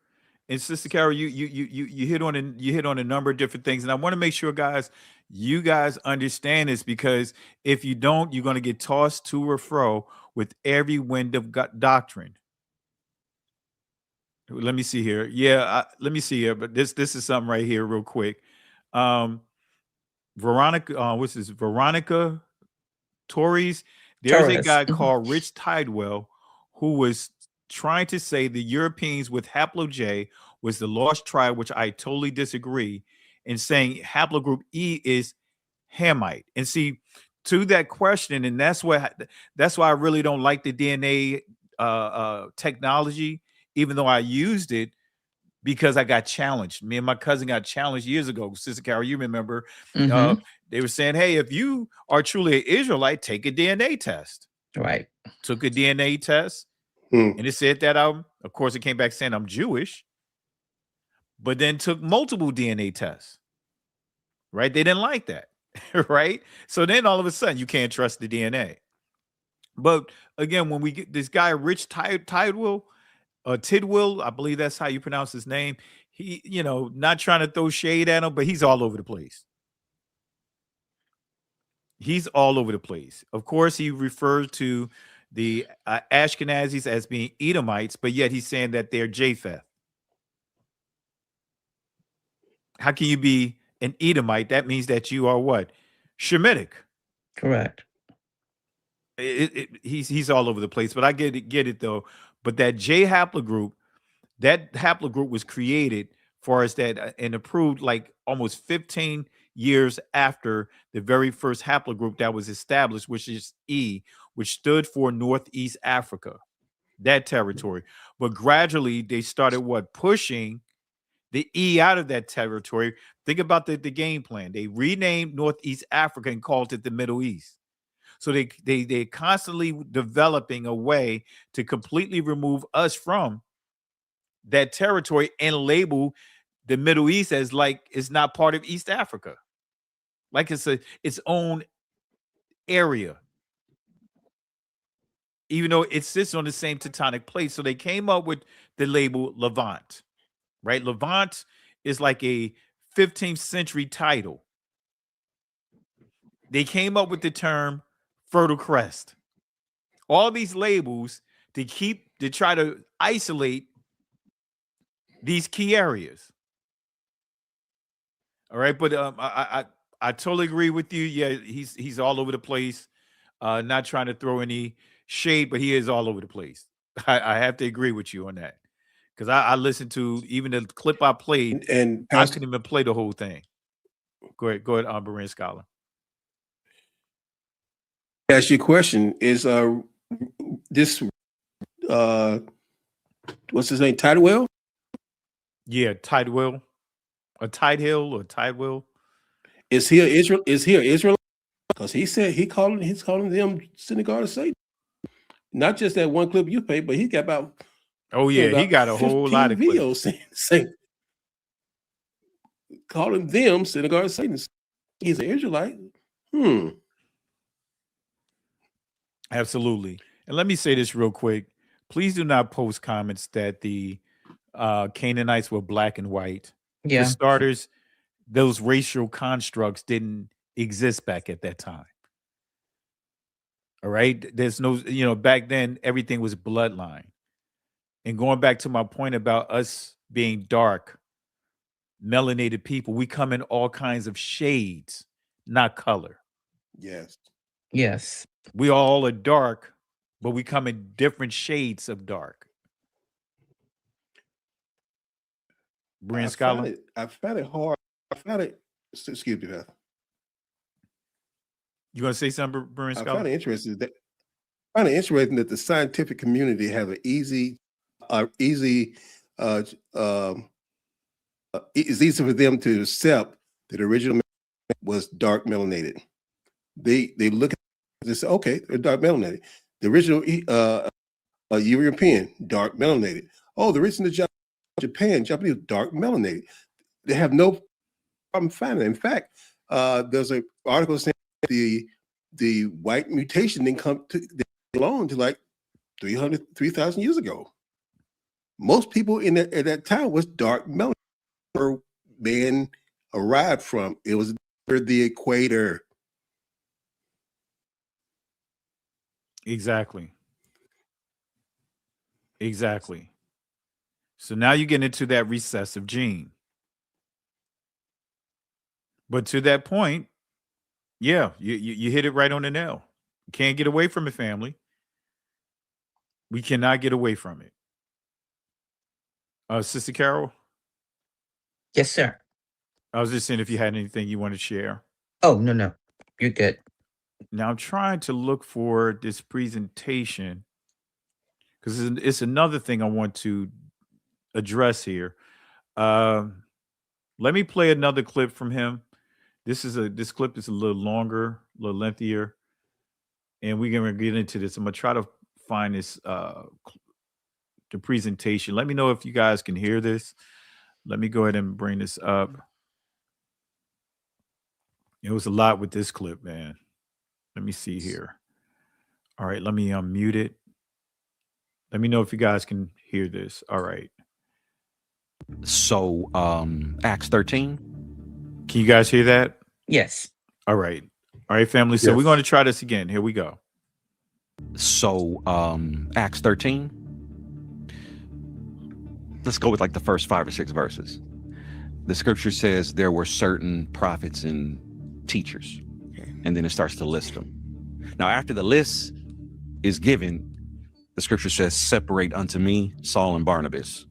And Sister Carol, you hit on a number of different things, and I want to make sure, guys, you guys understand this, because if you don't, you're going to get tossed to or fro with every wind of doctrine. Let me see here. Yeah, let me see here. But this is something right here, real quick. Veronica, what's this? Veronica Torres. There's a guy called Rich Tidewell who was trying to say the Europeans with haplo J was the lost tribe, which I totally disagree, in saying haplogroup E is Hamite. And see, to that question, and that's why I really don't like the DNA technology, even though I used it, because I got challenged. Me and my cousin got challenged years ago. Sister Carol, you remember, they were saying, hey, if you are truly an Israelite, take a DNA test. Right. Took a DNA test. And it said that of course, it came back saying I'm Jewish, but then took multiple DNA tests. Right? They didn't like that. Right? So then all of a sudden you can't trust the DNA. But again, when we get this guy, Rich Tidewell, I believe that's how you pronounce his name. He, not trying to throw shade at him, but he's all over the place. He's all over the place. Of course, he refers to the Ashkenazis as being Edomites, but yet he's saying that they're Japheth. How can you be an Edomite? That means that you are what? Shemitic. Correct. He's all over the place, but I get it though. But that J haplogroup, was created for us and approved like almost 15 years after the very first haplogroup that was established, which is E, which stood for Northeast Africa, that territory. But gradually they started pushing the E out of that territory. Think about the game plan. They renamed Northeast Africa and called it the Middle East. So they're constantly developing a way to completely remove us from that territory and label the Middle East as like it's not part of East Africa, like it's its own area, even though it sits on the same tectonic plate. So they came up with the label Levant, right? Levant is like a 15th century title. They came up with the term Fertile Crest. All these labels to try to isolate these key areas. All right, but I totally agree with you. Yeah, he's all over the place. Not trying to throw any shade, but he is all over the place. I have to agree with you on that, because I listened to even the clip I played, and I couldn't even play the whole thing. Go ahead, Berean Scholar. Ask you a question: is this what's his name? Tidewell? Yeah, Tidewell, a Tidehill or Tidewell. Is he Israel? Is he an Israelite? Because he's calling them synagogue of Satan. Not just that one clip you played, but he got about. Oh yeah, he got a whole lot of videos saying calling them synagogue of Satan. He's an Israelite. Absolutely. And let me say this real quick. please do not post comments that the Canaanites were black and white. Yeah. For starters, those racial constructs didn't exist back at that time. All right. There's no, back then everything was bloodline. And going back to my point about us being dark, melanated people, we come in all kinds of shades, not color. Yes. Yes. We all are dark, but we come in different shades of dark. Brian Scholar? I found it hard. Excuse me, Beth. You want to say something, Brian I Scholar? find it interesting that the scientific community have an it's easy for them to accept that the original man was dark melanated. They look at it and say, okay, they're dark melanated. The original European, dark melanated. Oh, the original Japanese, dark melanated. They have no problem finding it. In fact, there's an article saying the white mutation didn't come along to like 3,000 years ago. Most people at that time was dark melanated. Where man arrived from, it was the equator. Exactly. So now you get into that recessive gene. But to that point, yeah, you hit it right on the nail. You can't get away from it, family. We cannot get away from it. Sister Carol? Yes, sir. I was just saying if you had anything you want to share. Oh, no. You're good. Now I'm trying to look for this presentation because it's another thing I want to address here. Let me play another clip from him. This clip is a little longer, a little lengthier, and we're gonna get into this. I'm gonna try to find this the presentation. Let me know if you guys can hear this. Let me go ahead and bring this up. It was a lot with this clip, man. Let me see here. All right, let me unmute it. Let me know if you guys can hear this. All right. So, Acts 13. Can you guys hear that? Yes. All right, family. So we're going to try this again. Here we go. So, Acts 13. Let's go with like the first 5 or 6 verses. The scripture says there were certain prophets and teachers, and then it starts to list them. Now, after the list is given, the scripture says, separate unto me Saul and Barnabas.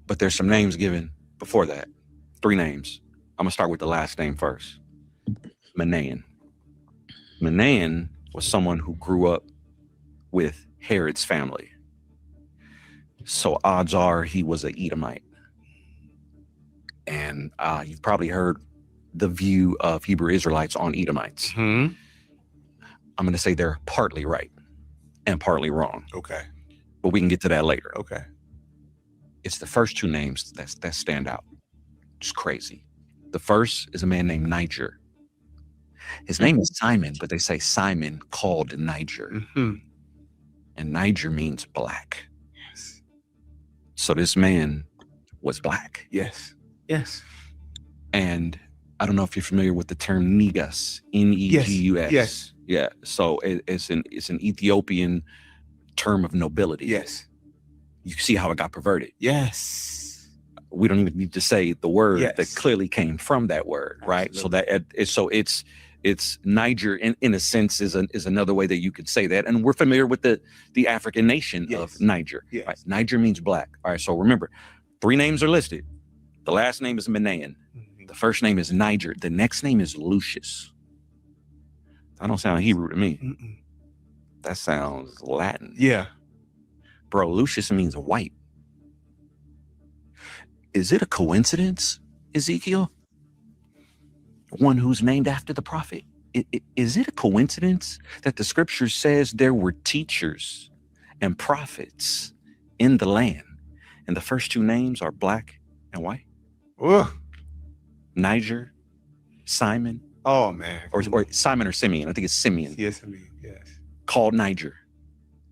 But there's some names given before that. 3 names. I'm gonna start with the last name first. Manaen. Manaen was someone who grew up with Herod's family. So odds are he was an Edomite. And you've probably heard the view of Hebrew Israelites on Edomites. I'm going to say they're partly right and partly wrong. Okay. But we can get to that later. Okay. It's the first 2 names that stand out. It's crazy. The first is a man named Niger. His name is Simon, but they say Simon called Niger. And Niger means black. Yes. So this man was black. Yes. And I don't know if you're familiar with the term negus, Negus. Yes. Yeah. So it's an Ethiopian term of nobility. Yes. You see how it got perverted. Yes. We don't even need to say the word Yes. that clearly came from that word, right? So it's Niger in a sense is another way that you could say that. And we're familiar with the African nation of Niger. Yes. Right? Niger means black. All right. So remember, 3 names are listed. The last name is Manaen. The first name is Niger. The next name is Lucius. That don't sound Hebrew to me. That sounds Latin. Yeah. Bro, Lucius means white. Is it a coincidence, Ezekiel? One who's named after the prophet. Is it a coincidence that the scripture says there were teachers and prophets in the land, and the first 2 names are black and white? Ugh. Niger, Simon. Oh man. Or Simon or Simeon. I think it's Simeon. Yes, I mean, yes. Called Niger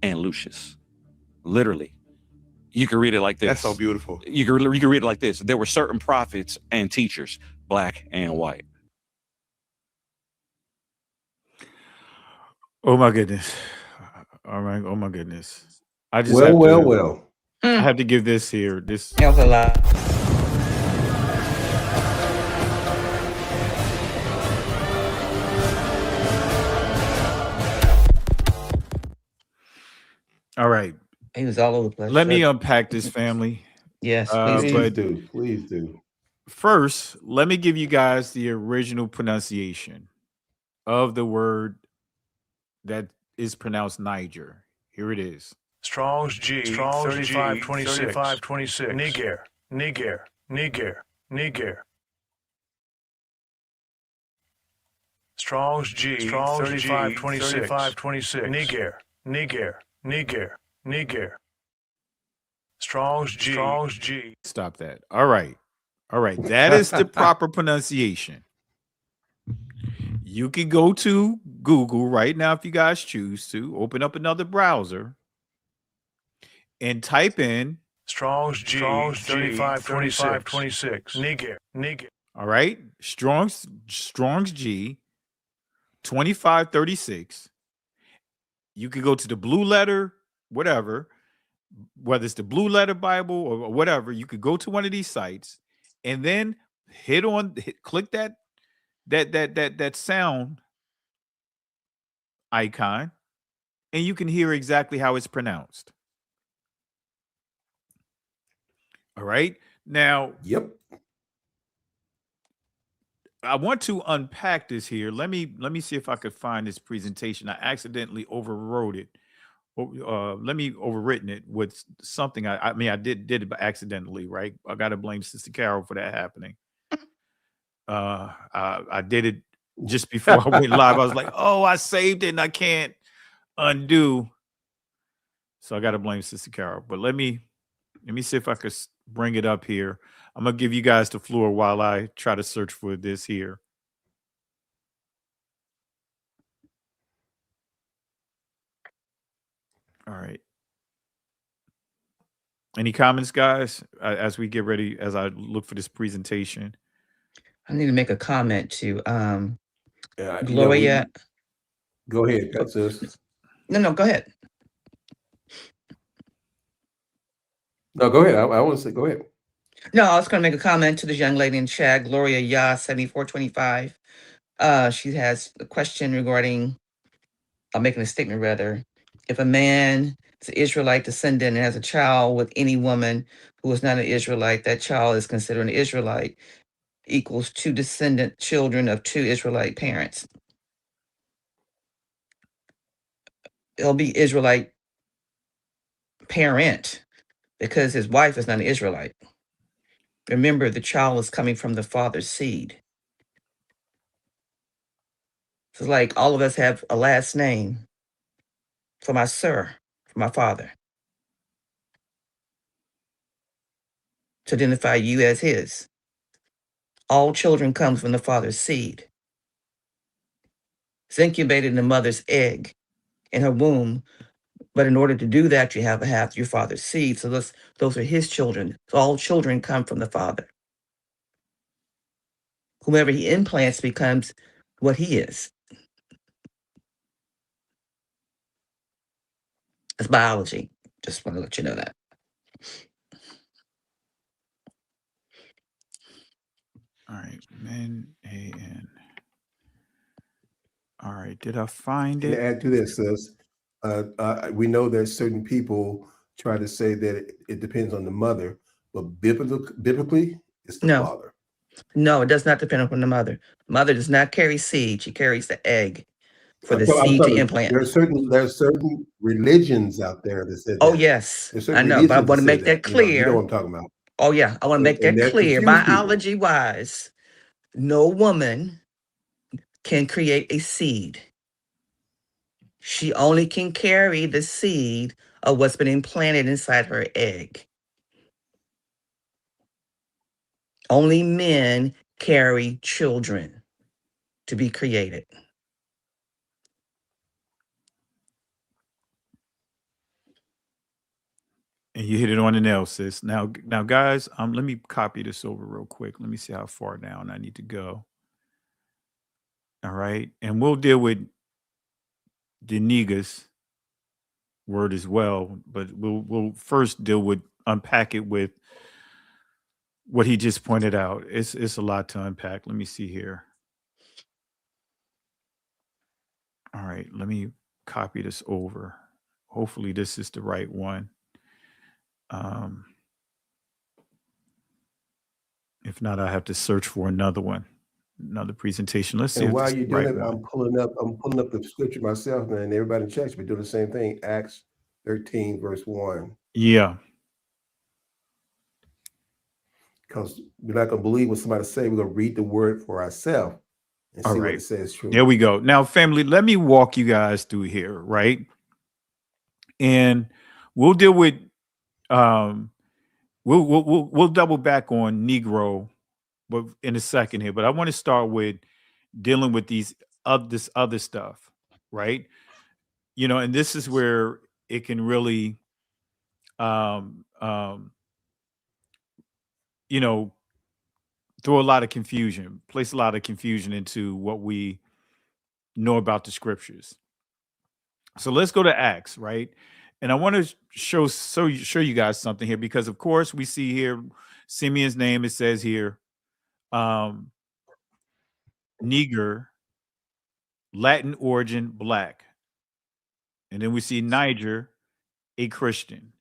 and Lucius. Literally. You can read it like this. That's so beautiful. You can read it like this. There were certain prophets and teachers, black and white. Oh my goodness. All right. Oh my goodness. I just Well. I have to give this here. This That was a lot. all right. He was all over the place. Let me unpack this, family. Yes, please Please do. do. Please do. First, let me give you guys the original pronunciation of the word that is pronounced Niger. Here it is. Strong's G, 3526. Niger. Strong's G, 3526. Niger. Strong's G. Stop that. All right. That is the proper pronunciation. You can go to Google right now if you guys choose to. Open up another browser and type in Strong's G, 3526. Niger. All right. Strong's G 2536. You can go to the Blue Letter, whatever, whether it's the Blue Letter Bible or whatever. You could go to one of these sites and then click that sound icon, and you can hear exactly how it's pronounced. All right. Now, Yep. I want to unpack this here. Let me see if I could find this presentation. I accidentally overwrote it. Let me overwritten it with something. I mean, I did it accidentally, right? I got to blame Sister Carol for that happening. I did it just before I went live. I was like, oh, I saved it and I can't undo. So I got to blame Sister Carol. But let me see if I could bring it up here. I'm going to give you guys the floor while I try to search for this here. All right. Any comments, guys, as we get ready, as I look for this presentation? I need to make a comment to Yeah, Gloria. Go ahead, sis. No, go ahead. No, go ahead. I want to say, go ahead. No, I was going to make a comment to this young lady in chat, Gloria Ya 7425. She has a question regarding, I'm making a statement rather. If a man is an Israelite descendant and has a child with any woman who is not an Israelite, that child is considered an Israelite, equals two descendant children of two Israelite parents. It'll be Israelite parent because his wife is not an Israelite. Remember, the child is coming from the father's seed. So it's like all of us have a last name for my father, to identify you as his. All children come from the father's seed. It's incubated in the mother's egg in her womb. But in order to do that, you have to have your father's seed. So those are his children. So all children come from the father. Whomever he implants becomes what he is. It's biology. Just want to let you know that. All right, men. All right, did I find it? To add to this, sis, we know that certain people try to say that it depends on the mother, but biblically, it's the father. No, it does not depend upon the mother. Mother does not carry seed. She carries the egg for the seed to implant. There are certain religions out there that said that. Oh, yes. I know, but I want to make that clear. You know what I'm talking about. Oh, yeah. I want to make that clear. Biology-wise, no woman can create a seed. She only can carry the seed of what's been implanted inside her egg. Only men carry children to be created. And you hit it on the nail, sis. Now, guys, let me copy this over real quick. Let me see how far down I need to go. All right. And we'll deal with the Negus word as well, but we'll first unpack it with what he just pointed out. It's a lot to unpack. Let me see here. All right, let me copy this over. Hopefully this is the right one. If not, I have to search for another one, another presentation. Let's see. And if while this is you're the doing right it, one. I'm pulling up the scripture myself, man. Everybody in church be doing the same thing. Acts 13, verse 1. Yeah. Because we're not gonna believe what somebody say. We're gonna read the word for ourselves and All see what right. it says true. There we go. Now, family, let me walk you guys through here, right? And we'll deal with we'll double back on Negro, but in a second here. But I want to start with dealing with this other stuff, right? And this is where it can really throw a lot of confusion, place a lot of confusion into what we know about the scriptures. So let's go to Acts, right? And I want to show you guys something here, because of course we see here Simeon's name. It says here, Niger, Latin origin, black. And then we see Niger, a Christian,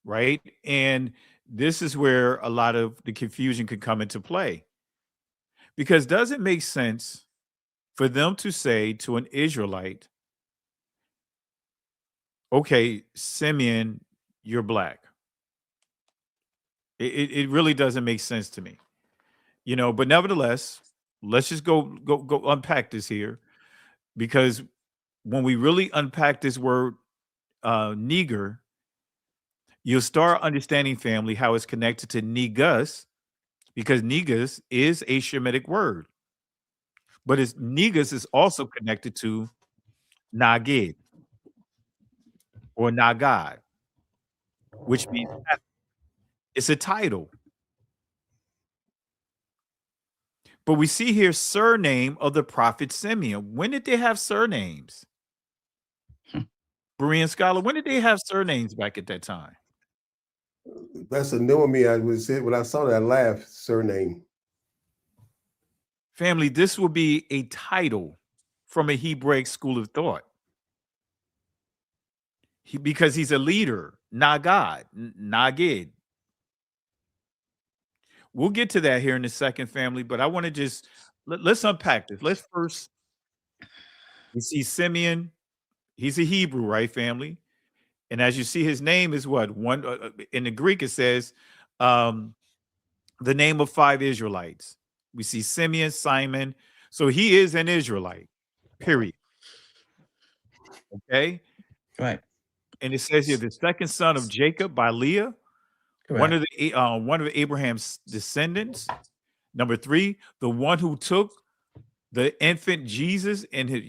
right? And this is where a lot of the confusion could come into play. Because does it make sense for them to say to an Israelite, okay, Simeon, you're black? It really doesn't make sense to me. But nevertheless, let's just go unpack this here, because when we really unpack this word Niger, you'll start understanding, family, how it's connected to Negus, because Negus is a Shemitic word, but Negus is also connected to Nagid or Nagad, which means it's a title. But we see here surname of the prophet Simeon. When did they have surnames? Berean scholar, when did they have surnames back at that time? That's a new one. Me, I was it when I saw that, I laughed. Surname. Family, this will be a title from a Hebraic school of thought. Because he's a leader, Nagad, Nagid. We'll get to that here in a second, family, but I want to just let's unpack this. Let's first, we see Simeon. He's a Hebrew, right, family? And as you see, his name is what? One in the Greek, it says the name of 5 Israelites. We see Simeon, Simon. So he is an Israelite, period. Okay? Right. And it says here, the second son of Jacob by Leah, one of Abraham's descendants. Number 3, the one who took the infant Jesus in his,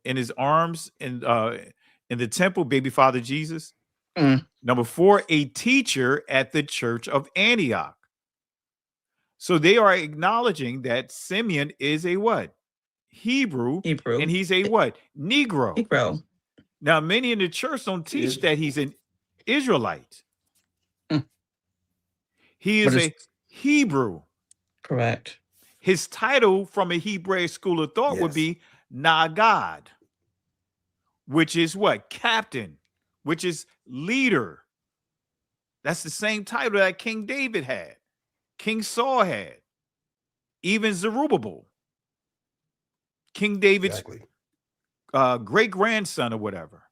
in his arms in the temple, baby father Jesus. Number 4, a teacher at the church of Antioch. So they are acknowledging that Simeon is a what? Hebrew. And he's a what? Negro. Now, many in the church don't teach that he's an Israelite. He is a Hebrew. Correct. His title from a Hebraic school of thought would be Nagad, which is what? Captain, which is leader. That's the same title that King David had, King Saul had, even Zerubbabel, King David's great-grandson or whatever.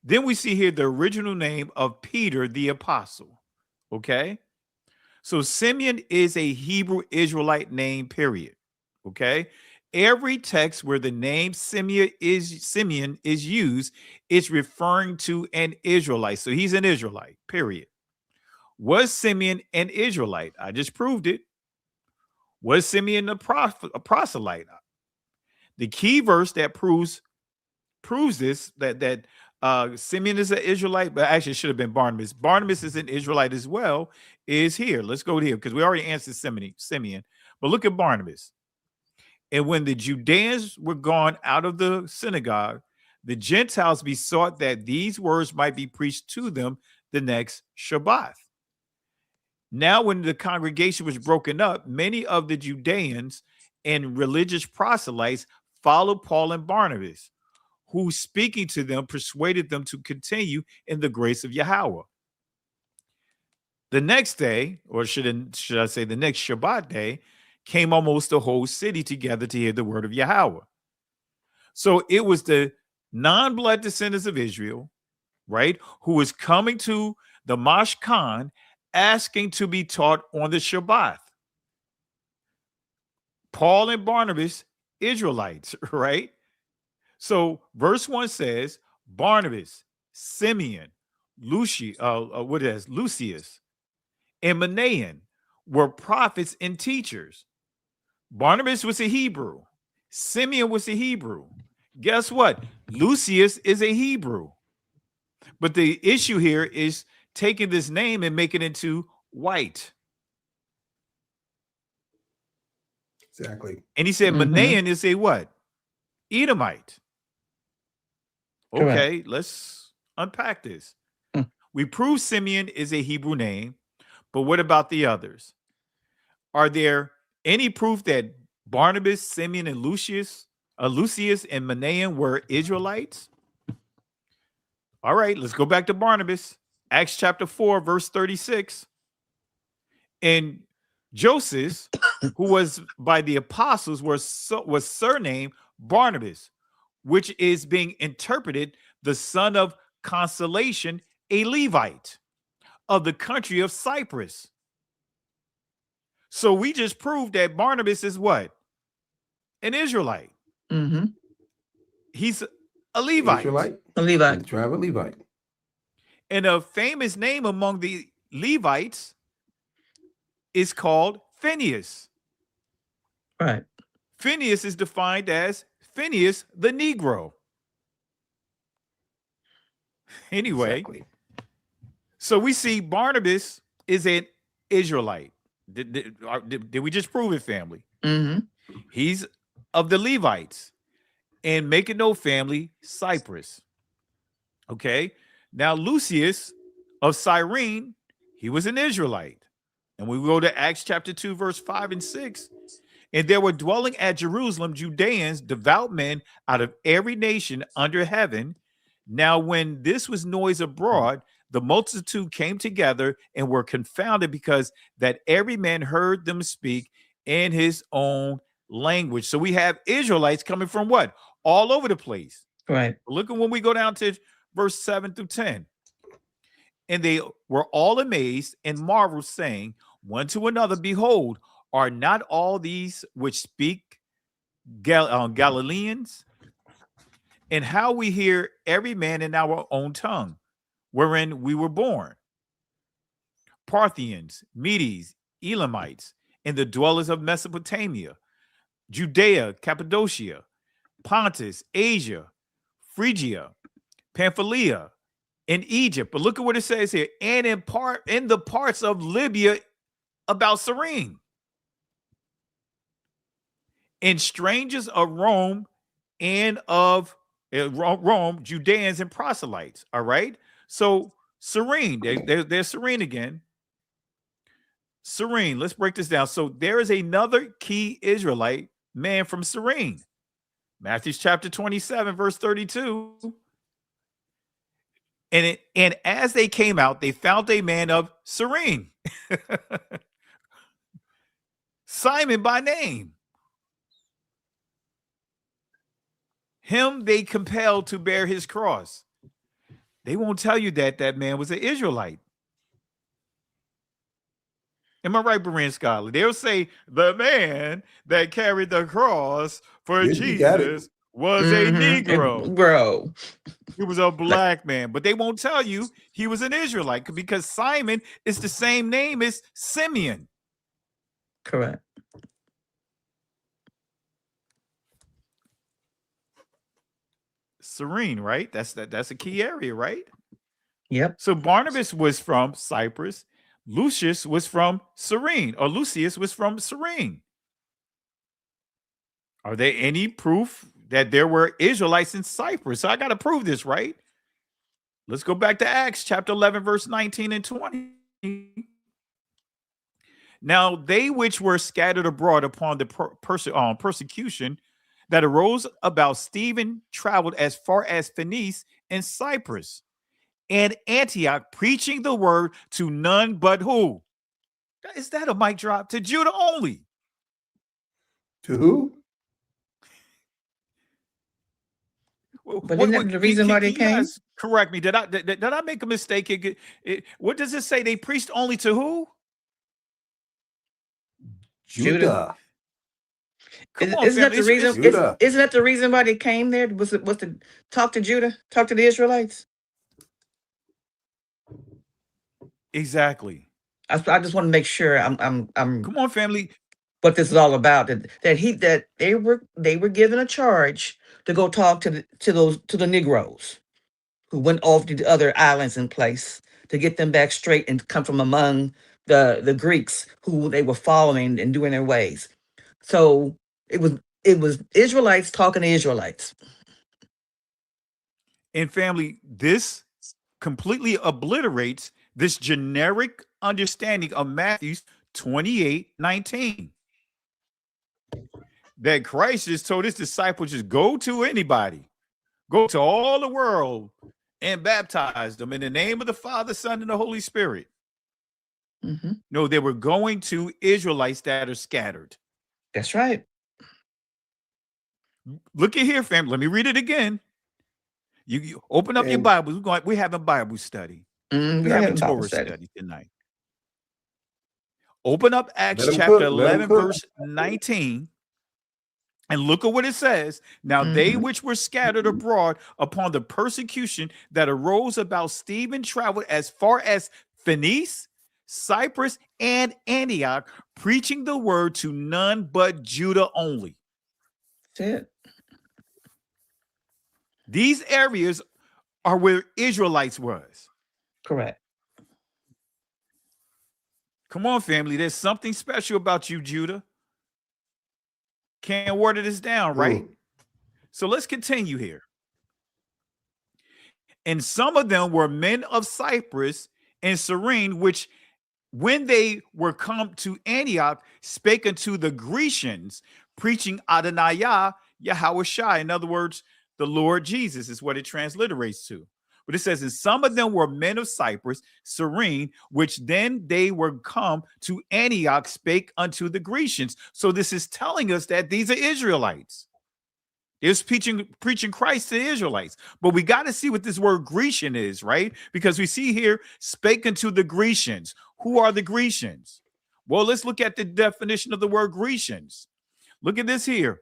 Then we see here the original name of Peter the Apostle, okay? So Simeon is a Hebrew Israelite name, period, okay? Every text where the name Simeon is used, it's referring to an Israelite. So he's an Israelite, period. Was Simeon an Israelite? I just proved it. Was Simeon a proselyte? The key verse that proves this, that Simeon is an Israelite, but actually it should have been Barnabas. Barnabas is an Israelite as well, is here. Let's go to here because we already answered Simeon. But look at Barnabas. And when the Judeans were gone out of the synagogue, the Gentiles besought that these words might be preached to them the next Shabbat. Now, when the congregation was broken up, many of the Judeans and religious proselytes followed Paul and Barnabas, who, speaking to them, persuaded them to continue in the grace of Yahweh. The next day, or should I say the next Shabbat day, came almost the whole city together to hear the word of Yahweh. So it was the non-blood descendants of Israel, right, who was coming to the Mashkan asking to be taught on the Shabbat. Paul and Barnabas, Israelites, right? So verse 1 says, Barnabas, Simeon, Lucius, and Manaen were prophets and teachers. Barnabas was a Hebrew. Simeon was a Hebrew. Guess what? Lucius is a Hebrew. But the issue here is taking this name and making it into white. Exactly. And he said Manaen is a what? Edomite. Okay, let's unpack this. We prove Simeon is a Hebrew name, but what about the others? Are there any proof that Barnabas, Simeon, and Lucius and Manaen were Israelites? All right, let's go back to Barnabas. Acts chapter 4, verse 36. And Joseph, who was by the apostles, was surnamed Barnabas, which is being interpreted the son of consolation, a Levite of the country of Cyprus. So we just proved that Barnabas is what? An Israelite. He's a Levite. Israelite. A Levite. The tribe of Levite. And a famous name among the Levites is called Phineas. Right. Phineas is defined as Phineas the Negro. Anyway, so we see Barnabas is an Israelite. Did we just prove it, family? He's of the Levites and making no family, Cyprus. Okay. Now, Lucius of Cyrene, he was an Israelite. And we go to Acts chapter 2, verse 5 and 6. And there were dwelling at Jerusalem Judeans, devout men out of every nation under heaven. Now, when this was noise abroad, the multitude came together and were confounded because that every man heard them speak in his own language. So we have Israelites coming from what? All over the place. Right. Look at when we go down to verse 7 through 10. And they were all amazed and marveled, saying one to another, behold, are not all these which speak Galileans? And how we hear every man in our own tongue, wherein we were born. Parthians, Medes, Elamites, and the dwellers of Mesopotamia, Judea, Cappadocia, Pontus, Asia, Phrygia, Pamphylia, in Egypt. But look at what it says here. And in the parts of Libya about Cyrene. And strangers of Rome and of Rome, Judeans and proselytes. All right. So Cyrene, there's Cyrene again. Cyrene, let's break this down. So there is another key Israelite man from Cyrene. Matthew chapter 27, verse 32. And as they came out, they found a man of Cyrene, Simon by name. Him they compelled to bear his cross. They won't tell you that that man was an Israelite. Am I right, Berean Scholar? They'll say the man that carried the cross for Jesus was a Negro. Bro. He was a black man, but they won't tell you he was an Israelite because Simon is the same name as Simeon. Correct. Cyrene, right? That's a key area, right? Yep. So Barnabas was from Cyprus. Lucius was from Cyrene, or Lucius was from Cyrene. Are there any proof that there were Israelites in Cyprus? So I got to prove this, right? Let's go back to Acts chapter 11, verse 19 and 20. Now, they which were scattered abroad upon the persecution that arose about Stephen traveled as far as Phoenice and Cyprus and Antioch, preaching the word to none but who? Is that a mic drop? To Judah only. To who? But isn't that the reason why they you came? guys correct me? Did I make a mistake? What does it say? They preached only to who? Judah. Come on, Isn't that family. the reason? Isn't that the reason why they came there? Was to talk to Judah, talk to the Israelites? Exactly. I just want to make sure I'm. Come on, family. What this is all about? That they were given a charge to go talk to the Negroes who went off to the other islands in place to get them back straight and come from among the Greeks who they were following and doing their ways. So it was Israelites talking to Israelites. And family, this completely obliterates this generic understanding of Matthew 28:19. That Christ just told his disciples, just go to anybody, go to all the world and baptize them in the name of the Father, Son, and the Holy Spirit. Mm-hmm. No, they were going to Israelites that are scattered. That's right. Look at here, family. Let me read it again. You open up your Bibles. We're having Bible study. We're having Torah study tonight. Open up Acts chapter 11, verse 19. And look at what it says. Now, they which were scattered abroad upon the persecution that arose about Stephen traveled as far as Phoenice, Cyprus, and Antioch, preaching the word to none but Judah only. That's it. These areas are where Israelites was. Correct. Come on, family. There's something special about you, Judah. Can't water this down, right? So let's continue here. And some of them were men of Cyprus and Cyrene, which when they were come to Antioch, spake unto the Grecians, preaching Adonai Yahushua. In other words, the Lord Jesus is what it transliterates to. But it says, and some of them were men of Cyprus, Cyrene, which then they were come to Antioch, spake unto the Grecians. So this is telling us that these are Israelites. It's preaching Christ to the Israelites. But we got to see what this word Grecian is, right? Because we see here, spake unto the Grecians. Who are the Grecians? Well, let's look at the definition of the word Grecians. Look at this here.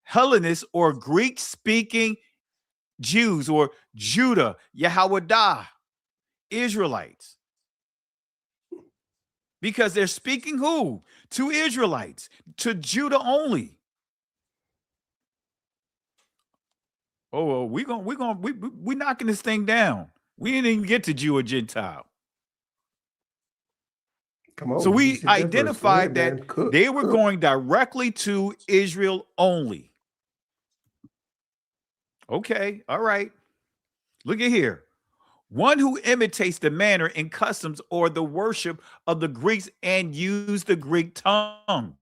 Hellenists or Greek-speaking Jews or Judah, Yahawadah, Israelites. Because they're speaking who? To Israelites, to Judah only. Oh, well, we're knocking this thing down. We didn't even get to Jew or Gentile. Come on. So we identified that they were going directly to Israel only. Okay, all right. Look at here. One who imitates the manner and customs or the worship of the Greeks and use the Greek tongue.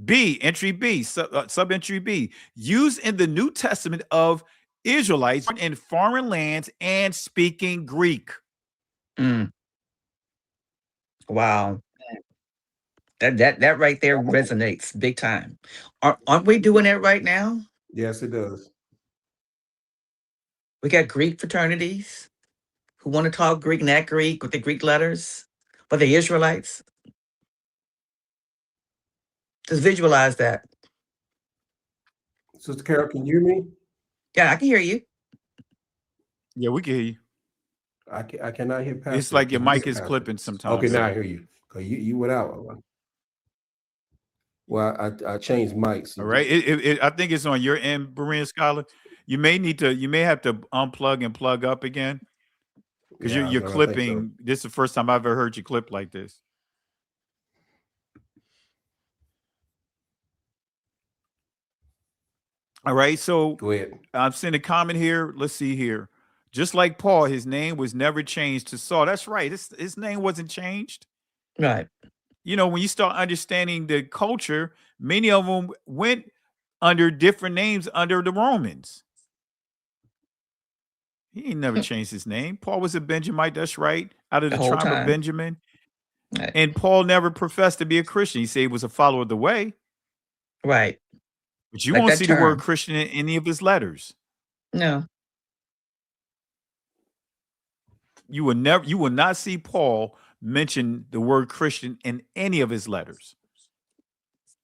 B, entry B, sub-entry B, used in the New Testament of Israelites in foreign lands and speaking Greek. Wow. That right there resonates big time. Aren't we doing that right now? Yes, it does. We got Greek fraternities who want to talk Greek and act Greek with the Greek letters, but the Israelites. Just visualize that. Sister Carol, can you hear me? Yeah, I can hear you. Yeah, we can hear you. I cannot hear Pastor. It's like your mic is clipping sometimes. Okay, now I hear you. You went out. Well, I changed mics. All right. I think it's on your end, Berean Scholar. you may have to unplug and plug up again because Yeah, you're no, I think so. clipping. This is the first time I've ever heard you clip like this. All right, so Go ahead. I'm seeing a comment here. Let's see here. Just like Paul, his name was never changed to Saul. That's right. His name wasn't changed. Right. You know, when you start understanding the culture, many of them went under different names under the Romans. He ain't never changed his name. Paul was a Benjamite. That's right. Out of The the whole tribe of time. Benjamin. Right. And Paul never professed to be a Christian. He said he was a follower of the way. Right. But you Like won't that see the word term. Christian in any of his letters. No. You will not see Paul mention the word Christian in any of his letters.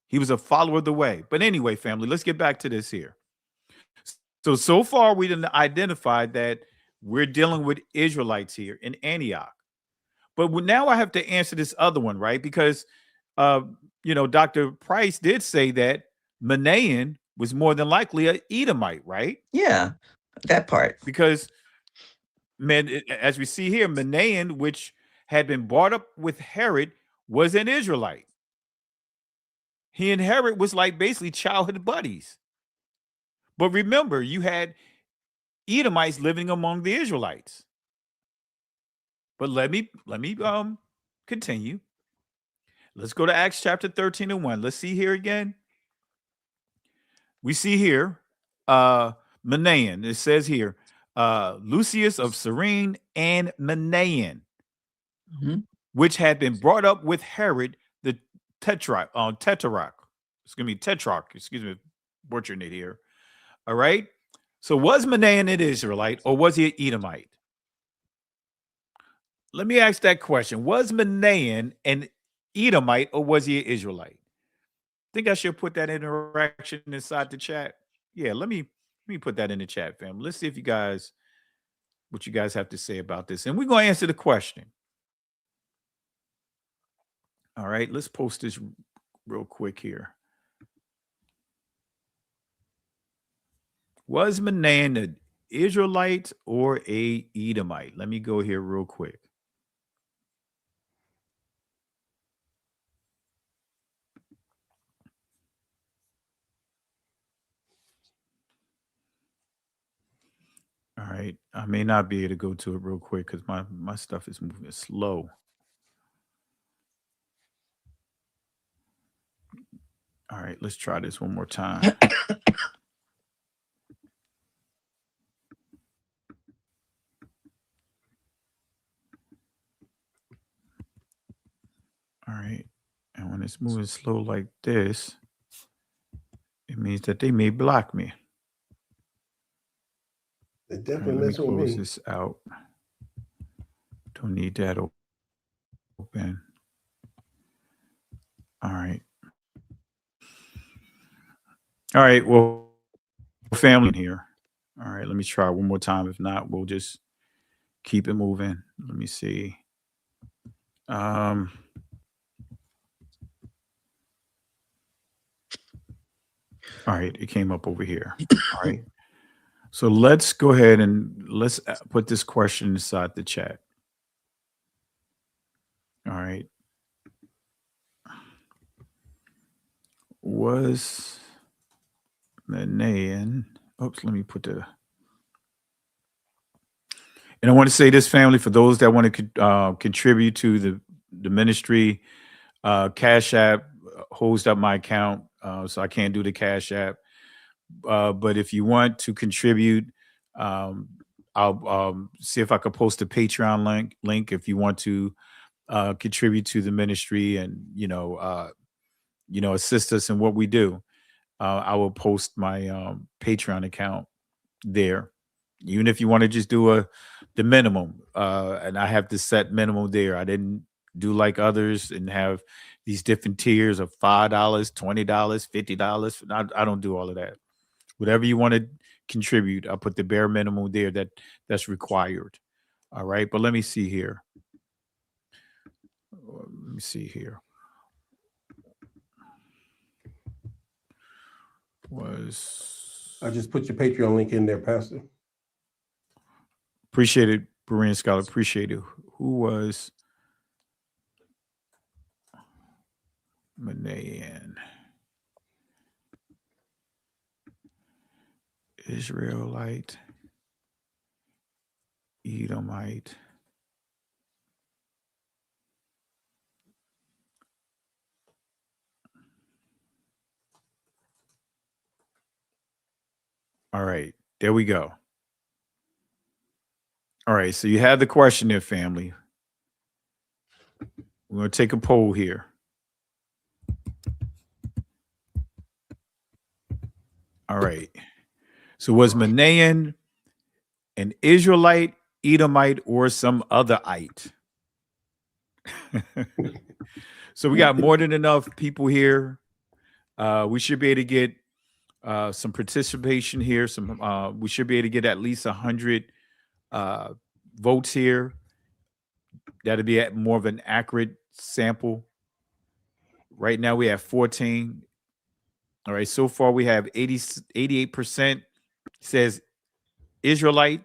He was a follower of the way. But anyway, family, let's get back to this here. So far we didn't identify that we're dealing with Israelites here in Antioch. But now I have to answer this other one, right? Because Dr. Price did say that Manaen was more than likely an Edomite, right? Yeah. That part. Because as we see here, Manaen, which had been brought up with Herod, was an Israelite. He and Herod was like basically childhood buddies. But remember, you had Edomites living among the Israelites. But let me continue. Let's go to Acts chapter 13 and 1. Let's see here again. We see here Manaen. It says here, Lucius of Cyrene and Manaen, which had been brought up with Herod the Tetrarch. Excuse me, butchering it here. All right. So was Manaen an Israelite or was he an Edomite? Let me ask that question. Was Manaen an Edomite or was he an Israelite? I think I should put that interaction inside the chat. Yeah, let me put that in the chat, fam. Let's see what you guys have to say about this. And we're going to answer the question. All right, let's post this real quick here. Was Manaen an Israelite or a Edomite? Let me go here real quick. All right, I may not be able to go to it real quick because my stuff is moving slow. All right, let's try this one more time. All right, and when it's moving slow like this, it means that they may block me. They All definitely right, let me messing with close me. this out. Don't need that open. All right. All right. Well, family in here. All right. Let me try one more time. If not, we'll just keep it moving. Let me see. All right. It came up over here. All right. So let's go ahead and let's put this question inside the chat. All right. Was Manaen? Oops, let me put the. And I want to say this, family, for those that want to contribute to the ministry, Cash App holds up my account, so I can't do the Cash App. But if you want to contribute, I'll see if I could post a Patreon link if you want to contribute to the ministry and assist us in what we do. I will post my Patreon account there. Even if you want to just do the minimum, and I have to set minimum there. I didn't do like others and have these different tiers of $5, $20, $50. I don't do all of that. Whatever you want to contribute, I'll put the bare minimum there that's required. All right, but let me see here. Let me see here. I just put your Patreon link in there, Pastor. Appreciate it, Berean Scholar. Appreciate it. Who was Manaen? Israelite, Edomite. All right, there we go. All right, so you have the question there, family. We're going to take a poll here. All right. So was Manaen an Israelite, Edomite, or some other ite? So we got more than enough people here. We should be able to get some participation here. We should be able to get at least 100 votes here. That'll be at more of an accurate sample. Right now we have 14. All right, so far we have 88% says Israelite,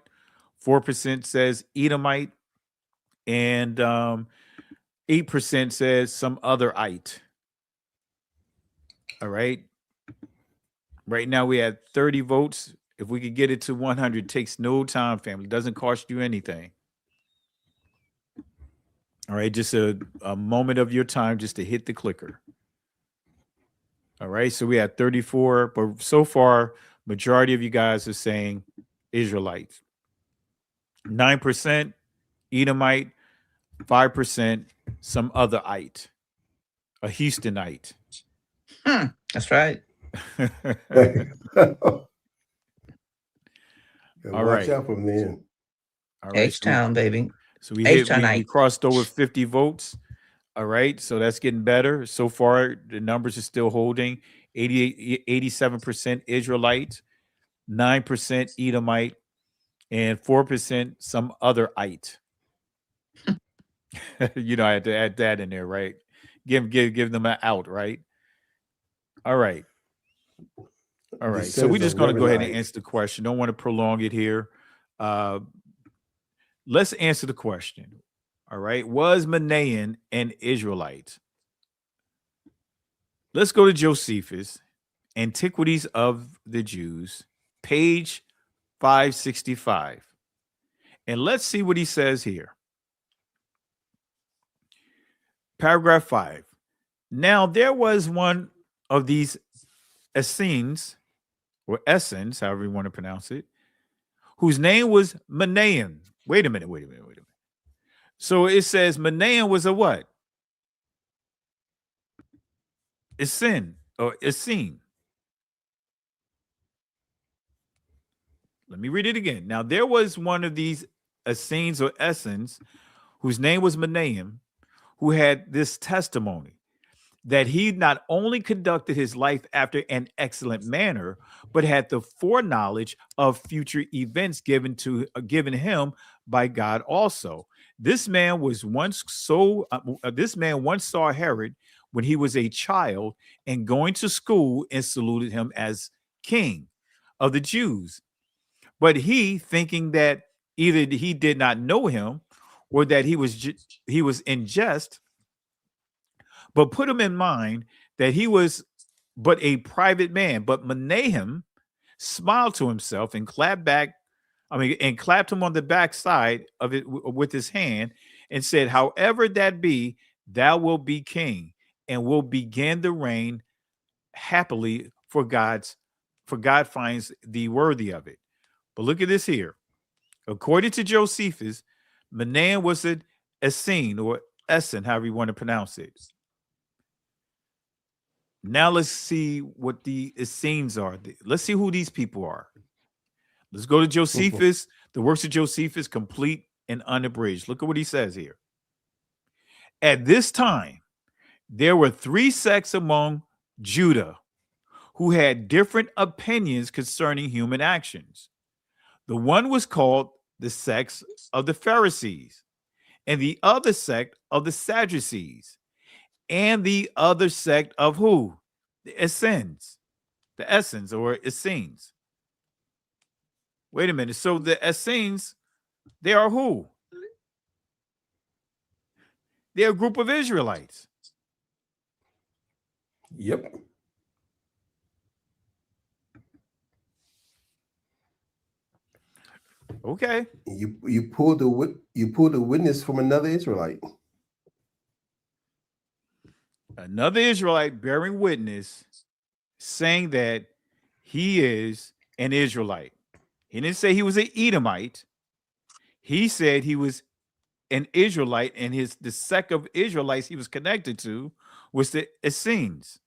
4% says Edomite, and 8% says some other ite. All right. Right now we have 30 votes. If we could get it to 100, it takes no time, family. It doesn't cost you anything. All right, just a moment of your time just to hit the clicker. All right, so we have 34, but so far, majority of you guys are saying Israelites. 9% Edomite, 5% some other ite, a Houstonite. That's right. All watch right. out from then. All right. H-Town, baby. So we H-Townite. crossed over 50 votes. All right. So that's getting better. So far, the numbers are still holding. 87% Israelite, 9% Edomite, and 4% some other ite. You know, I had to add that in there, right? Give them an out, right? All right. All right. So we're just going to go ahead and answer the question. Don't want to prolong it here. Let's answer the question. All right. Was Manaen an Israelite? Let's go to Josephus, Antiquities of the Jews, page 565. And let's see what he says here. Paragraph 5. Now there was one of these Essenes, or Essenes, however you want to pronounce it, whose name was Manaen. Wait a minute. So it says Manaen was a what? Essene, or Essene. Let me read it again. Now there was one of these Essenes or Essenes whose name was Manaen, who had this testimony that he not only conducted his life after an excellent manner, but had the foreknowledge of future events given him by God also. This man once saw Herod when he was a child and going to school and saluted him as king of the Jews. But he, thinking that either he did not know him or that he was in jest, but put him in mind that he was but a private man. But Manaen smiled to himself and clapped him on the backside of it with his hand and said, however that be, thou wilt be king and will begin the reign happily, for God finds thee worthy of it. But look at this here. According to Josephus, Manaen was an Essene, or Essen, however you want to pronounce it. Now let's see what the Essenes are. Let's see who these people are. Let's go to Josephus. The works of Josephus, complete and unabridged. Look at what he says here. At this time, there were 3 sects among Judah who had different opinions concerning human actions. The one was called the sect of the Pharisees, and the other sect of the Sadducees, and the other sect of who? The Essenes, or Essenes. Wait a minute. So the Essenes, they are who? They're a group of Israelites. Yep. Okay. You pulled the witness from another Israelite. Another Israelite bearing witness, saying that he is an Israelite. He didn't say he was an Edomite. He said he was an Israelite, and the sect of Israelites he was connected to was the Essenes.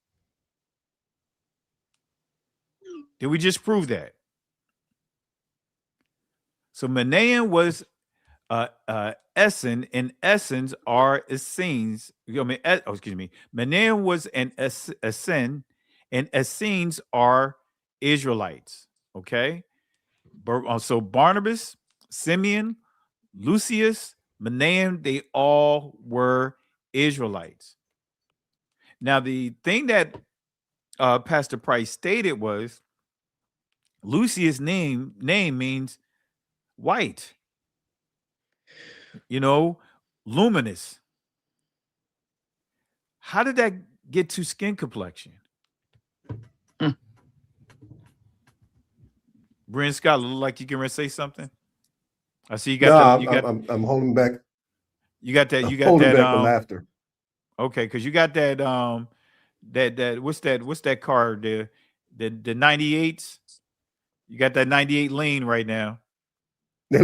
Did we just prove that? So Manaen was Essen, and Essens are Essenes. Excuse me. Manaen was an Essen, and Essenes are Israelites. Okay. So Barnabas, Simeon, Lucius, Manaen, they all were Israelites. Now, the thing that Pastor Price stated was Lucius' name means white, luminous. How did that get to skin complexion? Brent Scott, look like you can say something. I see you got. I'm holding back. You got that. You got holding that. Back the laughter. Okay, because you got that. That what's that car? The 98s. You got that 98 lane right now. Yeah,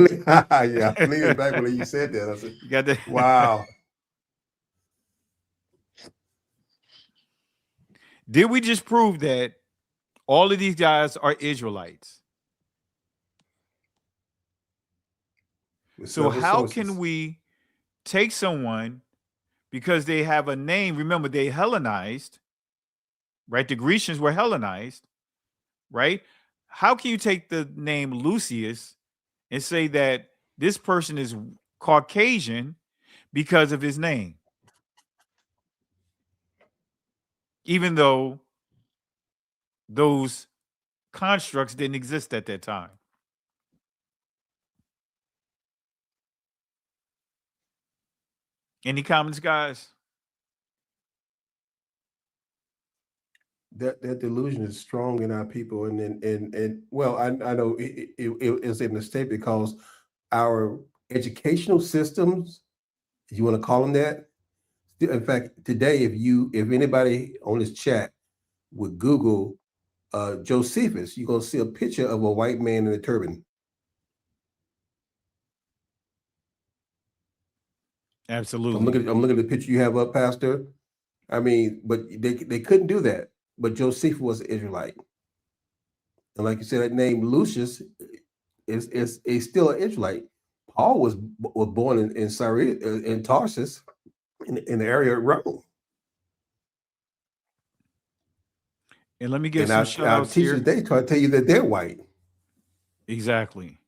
leaning back when you said that. I said, you got that. Wow. Did we just prove that all of these guys are Israelites? So how can we take someone because they have a name? Remember, they Hellenized, right? The Grecians were Hellenized, right? How can you take the name Lucius and say that this person is Caucasian because of his name? Even though those constructs didn't exist at that time. Any comments, guys? That delusion is strong in our people, and well, I know it is a mistake because our educational systems, if you want to call them that. In fact, today, if anybody on this chat would Google Josephus, you're gonna see a picture of a white man in a turban. Absolutely. I'm looking at the picture you have up, Pastor. I mean, but they couldn't do that. But Josephus was an Israelite, and like you said, that name Lucius is still an Israelite. Paul was born in Syria, in Tarsus, in the area of Rome. And let me give some shout outs here. Teachers, they try to tell you that they're white. Exactly.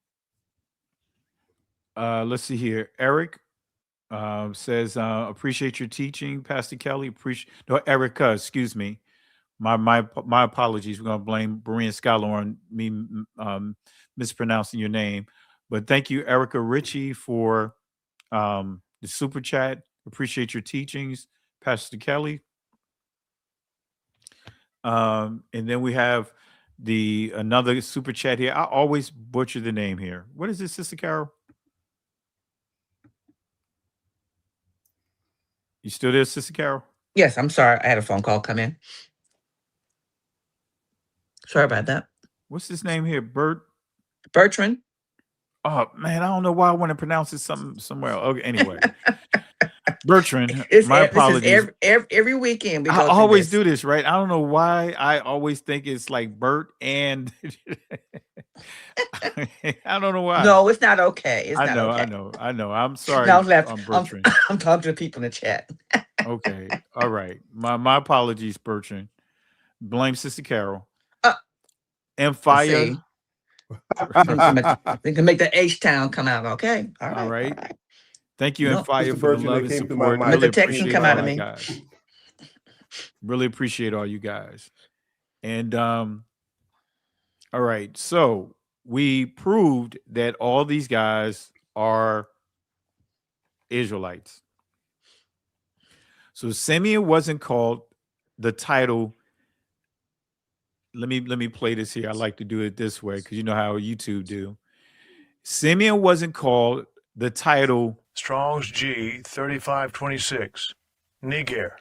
Let's see here. Eric says, appreciate your teaching, Pastor Kelly. Erica, excuse me. My apologies. We're going to blame Berean Scholar on me mispronouncing your name. But thank you, Erica Ritchie, for the super chat. Appreciate your teachings, Pastor Kelly. And then we have another super chat here. I always butcher the name here. What is this, Sister Carol? You still there, Sister Carol? Yes, I'm sorry. I had a phone call come in. Sorry about that. What's his name here? Bertrand. Oh man, I don't know why I want to pronounce it somewhere else. Okay, anyway. Bertrand, my apologies. Every weekend. I always do this, right? I don't know why I always think it's like Bert and I don't know why. No, it's not okay. I know. I'm sorry. No, Bertrand. I'm talking to people in the chat. Okay. All right. My apologies, Bertrand. Blame Sister Carol. And fire. They can make the H-Town come out. Okay. All right. Thank you, and fire for the love and support. Let the Texan come out of me. Guys. Really appreciate all you guys. And all right. So we proved that all these guys are Israelites. So Simeon wasn't called the title. Let me play this here. I like to do it this way because you know how YouTube do. Simeon wasn't called the title Strong's G 3526. Niger.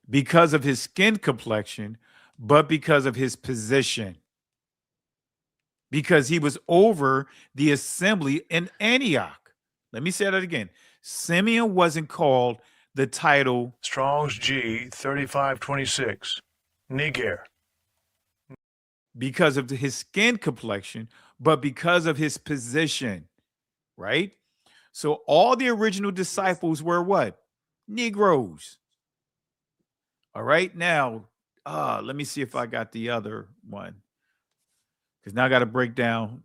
because of his skin complexion, but because of his position. Because he was over the assembly in Antioch. Let me say that again. Simeon wasn't called the title Strong's G 3526. Niger. because of his skin complexion, but because of his position, right? So all the original disciples were what? Negroes. All right. Now, let me see if I got the other one. Because now I got to break down.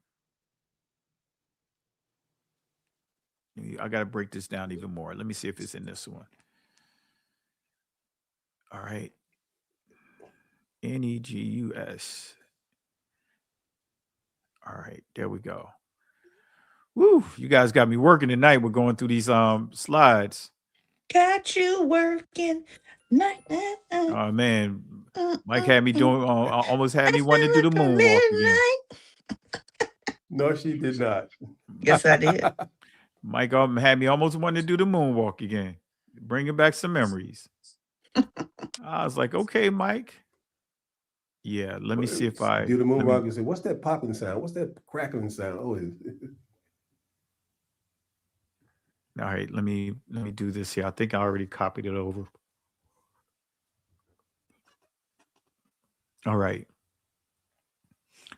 I got to break this down even more. Let me see if it's in this one. All right. Negus. All right. There we go. Woo. You guys got me working tonight. We're going through these slides. Got you working. Oh, man. Mike had me doing, almost had me wanting to do the moonwalk again. No, she did not. Yes, I did. Mike had me almost wanting to do the moonwalk again, bringing back some memories. I was like, okay, Mike. Yeah, let me see if I do the moonwalk and say, what's that popping sound? What's that crackling sound? Oh, all right, let me do this here. I think I already copied it over. All right.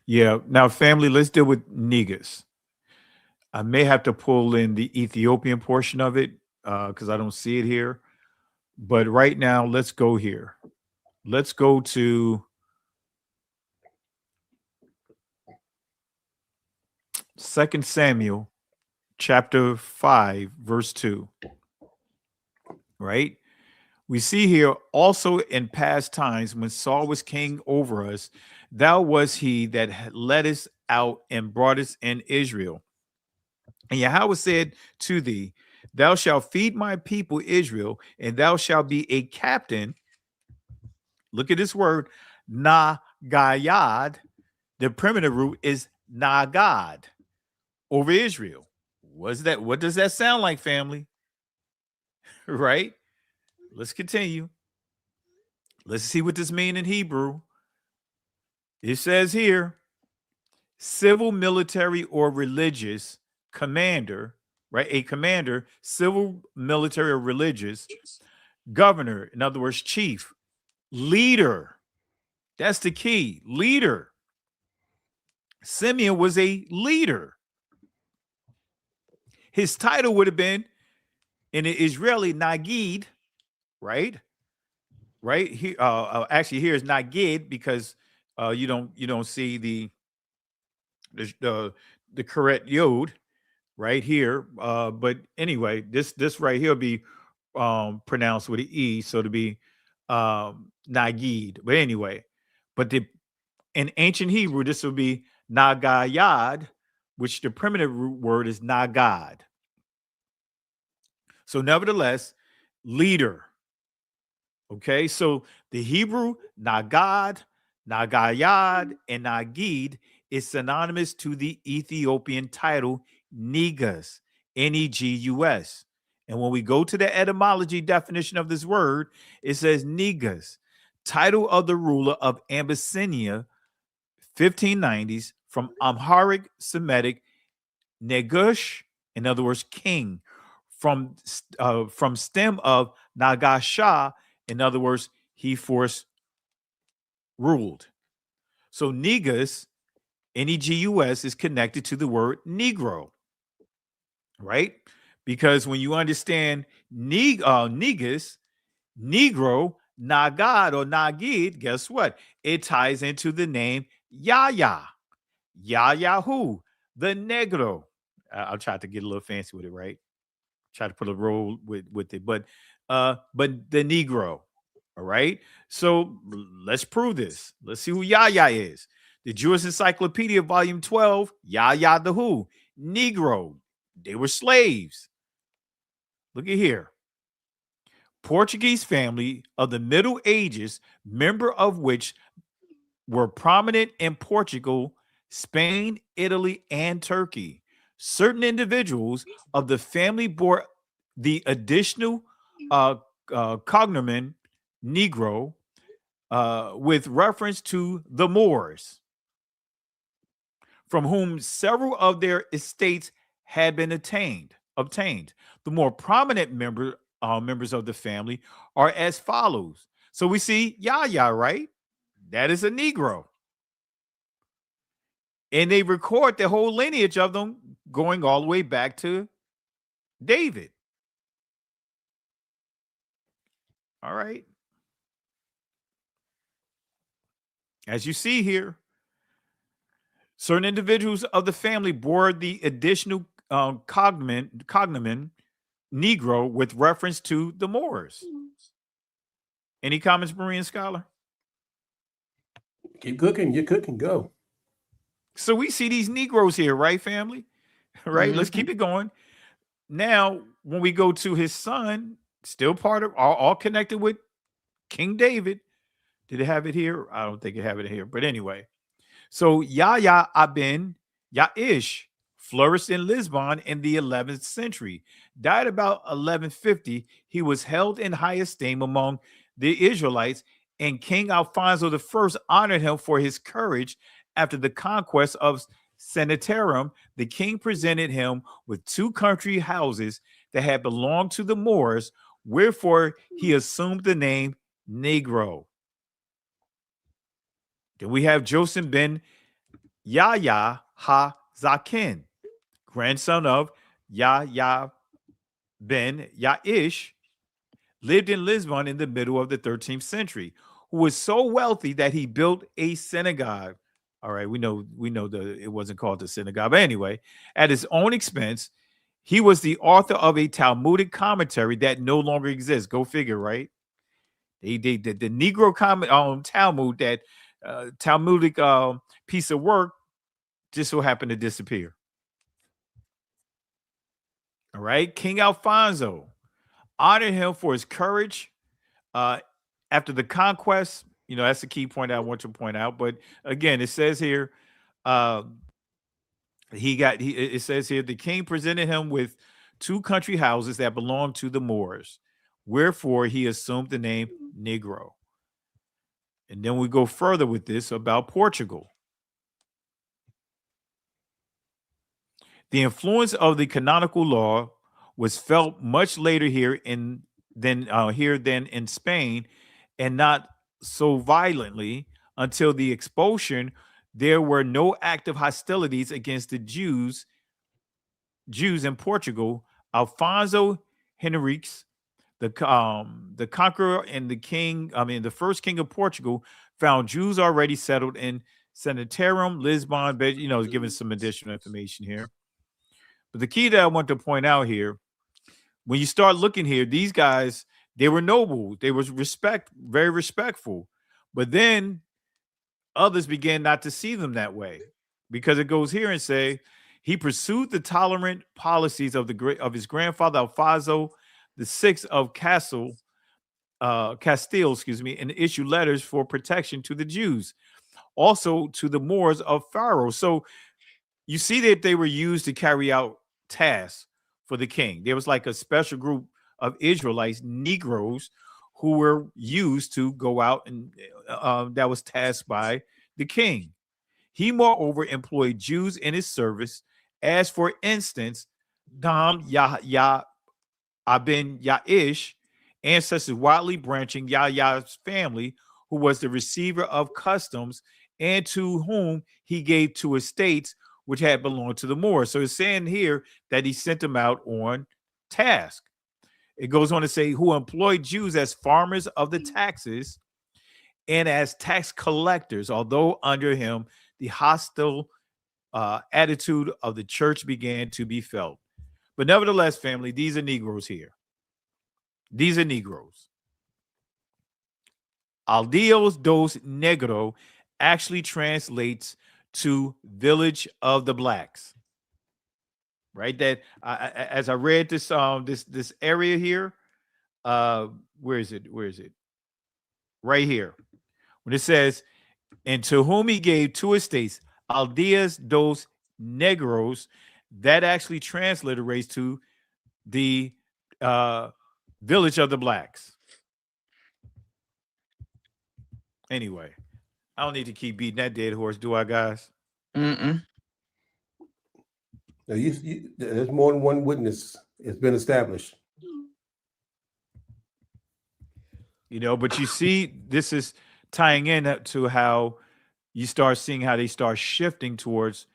Yeah, now family, let's deal with Negus. I may have to pull in the Ethiopian portion of it because I don't see it here. But right now, let's go here. Let's go to 2 Samuel chapter 5, verse 2. Right? We see here also in past times when Saul was king over us, thou was he that had led us out and brought us in Israel. And Yahweh said to thee, thou shalt feed my people Israel, and thou shalt be a captain. Look at this word, Nagayad. The primitive root is Nagad over Israel. What's that? What does that sound like, family? Right? Let's continue. Let's see what this means in Hebrew. It says here, civil, military, or religious commander, right? A commander, civil, military, or religious, governor, in other words, chief, leader. That's the key, leader. Simeon was a leader. His title would have been in the Israeli Nagid, right? Right here, actually, here's Nagid because you don't see the correct yod right here. But anyway, this right here will be pronounced with an E, so to be Nagid. But anyway, but in ancient Hebrew, this would be Nagayad, which the primitive root word is Nagad. So nevertheless, leader. Okay, so the Hebrew Nagad, Nagayad, and Nagid is synonymous to the Ethiopian title Negus, Negus. And when we go to the etymology definition of this word, it says Negus, title of the ruler of Abyssinia, 1590s, from Amharic Semitic Negush, in other words, king, from stem of Nagasha, in other words, he force ruled. So Negus, Negus, is connected to the word Negro, right? Because when you understand Negus, Negro, Nagad or Nagid, guess what? It ties into the name Yahya. Yahya who? The Negro. I'll try to get a little fancy with it, right? Try to put a roll with it, but the Negro. All right. So let's prove this. Let's see who Yahya is. The Jewish Encyclopedia, Volume 12, Yahya the Who, Negro. They were slaves. Look at here. Portuguese family of the Middle Ages, member of which were prominent in Portugal, Spain, Italy, and Turkey. Certain individuals of the family bore the additional cognomen Negro with reference to the Moors, from whom several of their estates had been obtained. The more prominent members of the family are as follows. So we see Yahya, right? That is a Negro. And they record the whole lineage of them going all the way back to David. All right. As you see here, certain individuals of the family bore the additional cognomen Negro with reference to the Moors. Any comments, Berean scholar? Keep cooking. You're cooking. Go. So we see these Negroes here, right, family? Right? Let's keep it going. Now, when we go to his son, still part of, all connected with King David. Did it have it here? I don't think it have it here. But anyway. So Yahya Ibn Ya'ish flourished in Lisbon in the 11th century. Died about 1150. He was held in high esteem among the Israelites, and King Alfonso I honored him for his courage. After the conquest of Sanitarium, the king presented him with 2 country houses that had belonged to the Moors, wherefore he assumed the name Negro. Then we have Joseph ben Yahya ha-Zakin, grandson of Yahya ben Ya'ish, lived in Lisbon in the middle of the 13th century, who was so wealthy that he built a synagogue. All right, we know it wasn't called the synagogue, but anyway, at his own expense. He was the author of a Talmudic commentary that no longer exists. Go figure, right? The Negro Talmud, that Talmudic piece of work, just so happened to disappear. All right, King Alfonso honored him for his courage after the conquest. You know, that's the key point I want to point out. But again, it says here, it says here, the king presented him with 2 country houses that belonged to the Moors, wherefore he assumed the name Negro. And then we go further with this about Portugal. The influence of the canonical law was felt much later here than in Spain, and not so violently until the expulsion. There were no active hostilities against the Jews in Portugal. Alfonso Henriques, the conqueror and the first king of Portugal, found Jews already settled in Sanitarium, Lisbon. But giving some additional information here. But the key that I want to point out here, when you start looking here, these guys, they were noble. They was very respectful. But then others began not to see them that way, because it goes here and say he pursued the tolerant policies of his grandfather Alfonso VI of Castile, and issued letters for protection to the Jews, also to the Moors of Pharaoh. So you see that they were used to carry out tasks for the king. There was like a special group of Israelites, Negroes, who were used to go out, and that was tasked by the king. He moreover employed Jews in his service, as for instance, Dam Yahya Ibn Ya'ish, ancestors widely branching Yahya's family, who was the receiver of customs, and to whom he gave 2 estates which had belonged to the Moors. So it's saying here that he sent them out on task. It goes on to say, who employed Jews as farmers of the taxes and as tax collectors, although under him the hostile attitude of the church began to be felt. But nevertheless, family, these are Negroes here. These are Negroes. Aldeos dos Negro actually translates to village of the blacks. Right? That as I read this this area here, where is it? Where is it? Right here. When it says, and to whom he gave 2 estates, Aldeas dos Negros, that actually transliterates to the village of the blacks. Anyway, I don't need to keep beating that dead horse, do I, guys? Mm-mm. Now, there's more than one witness. It's been established. You know, but you see, this is tying in to how you start seeing how they start shifting towards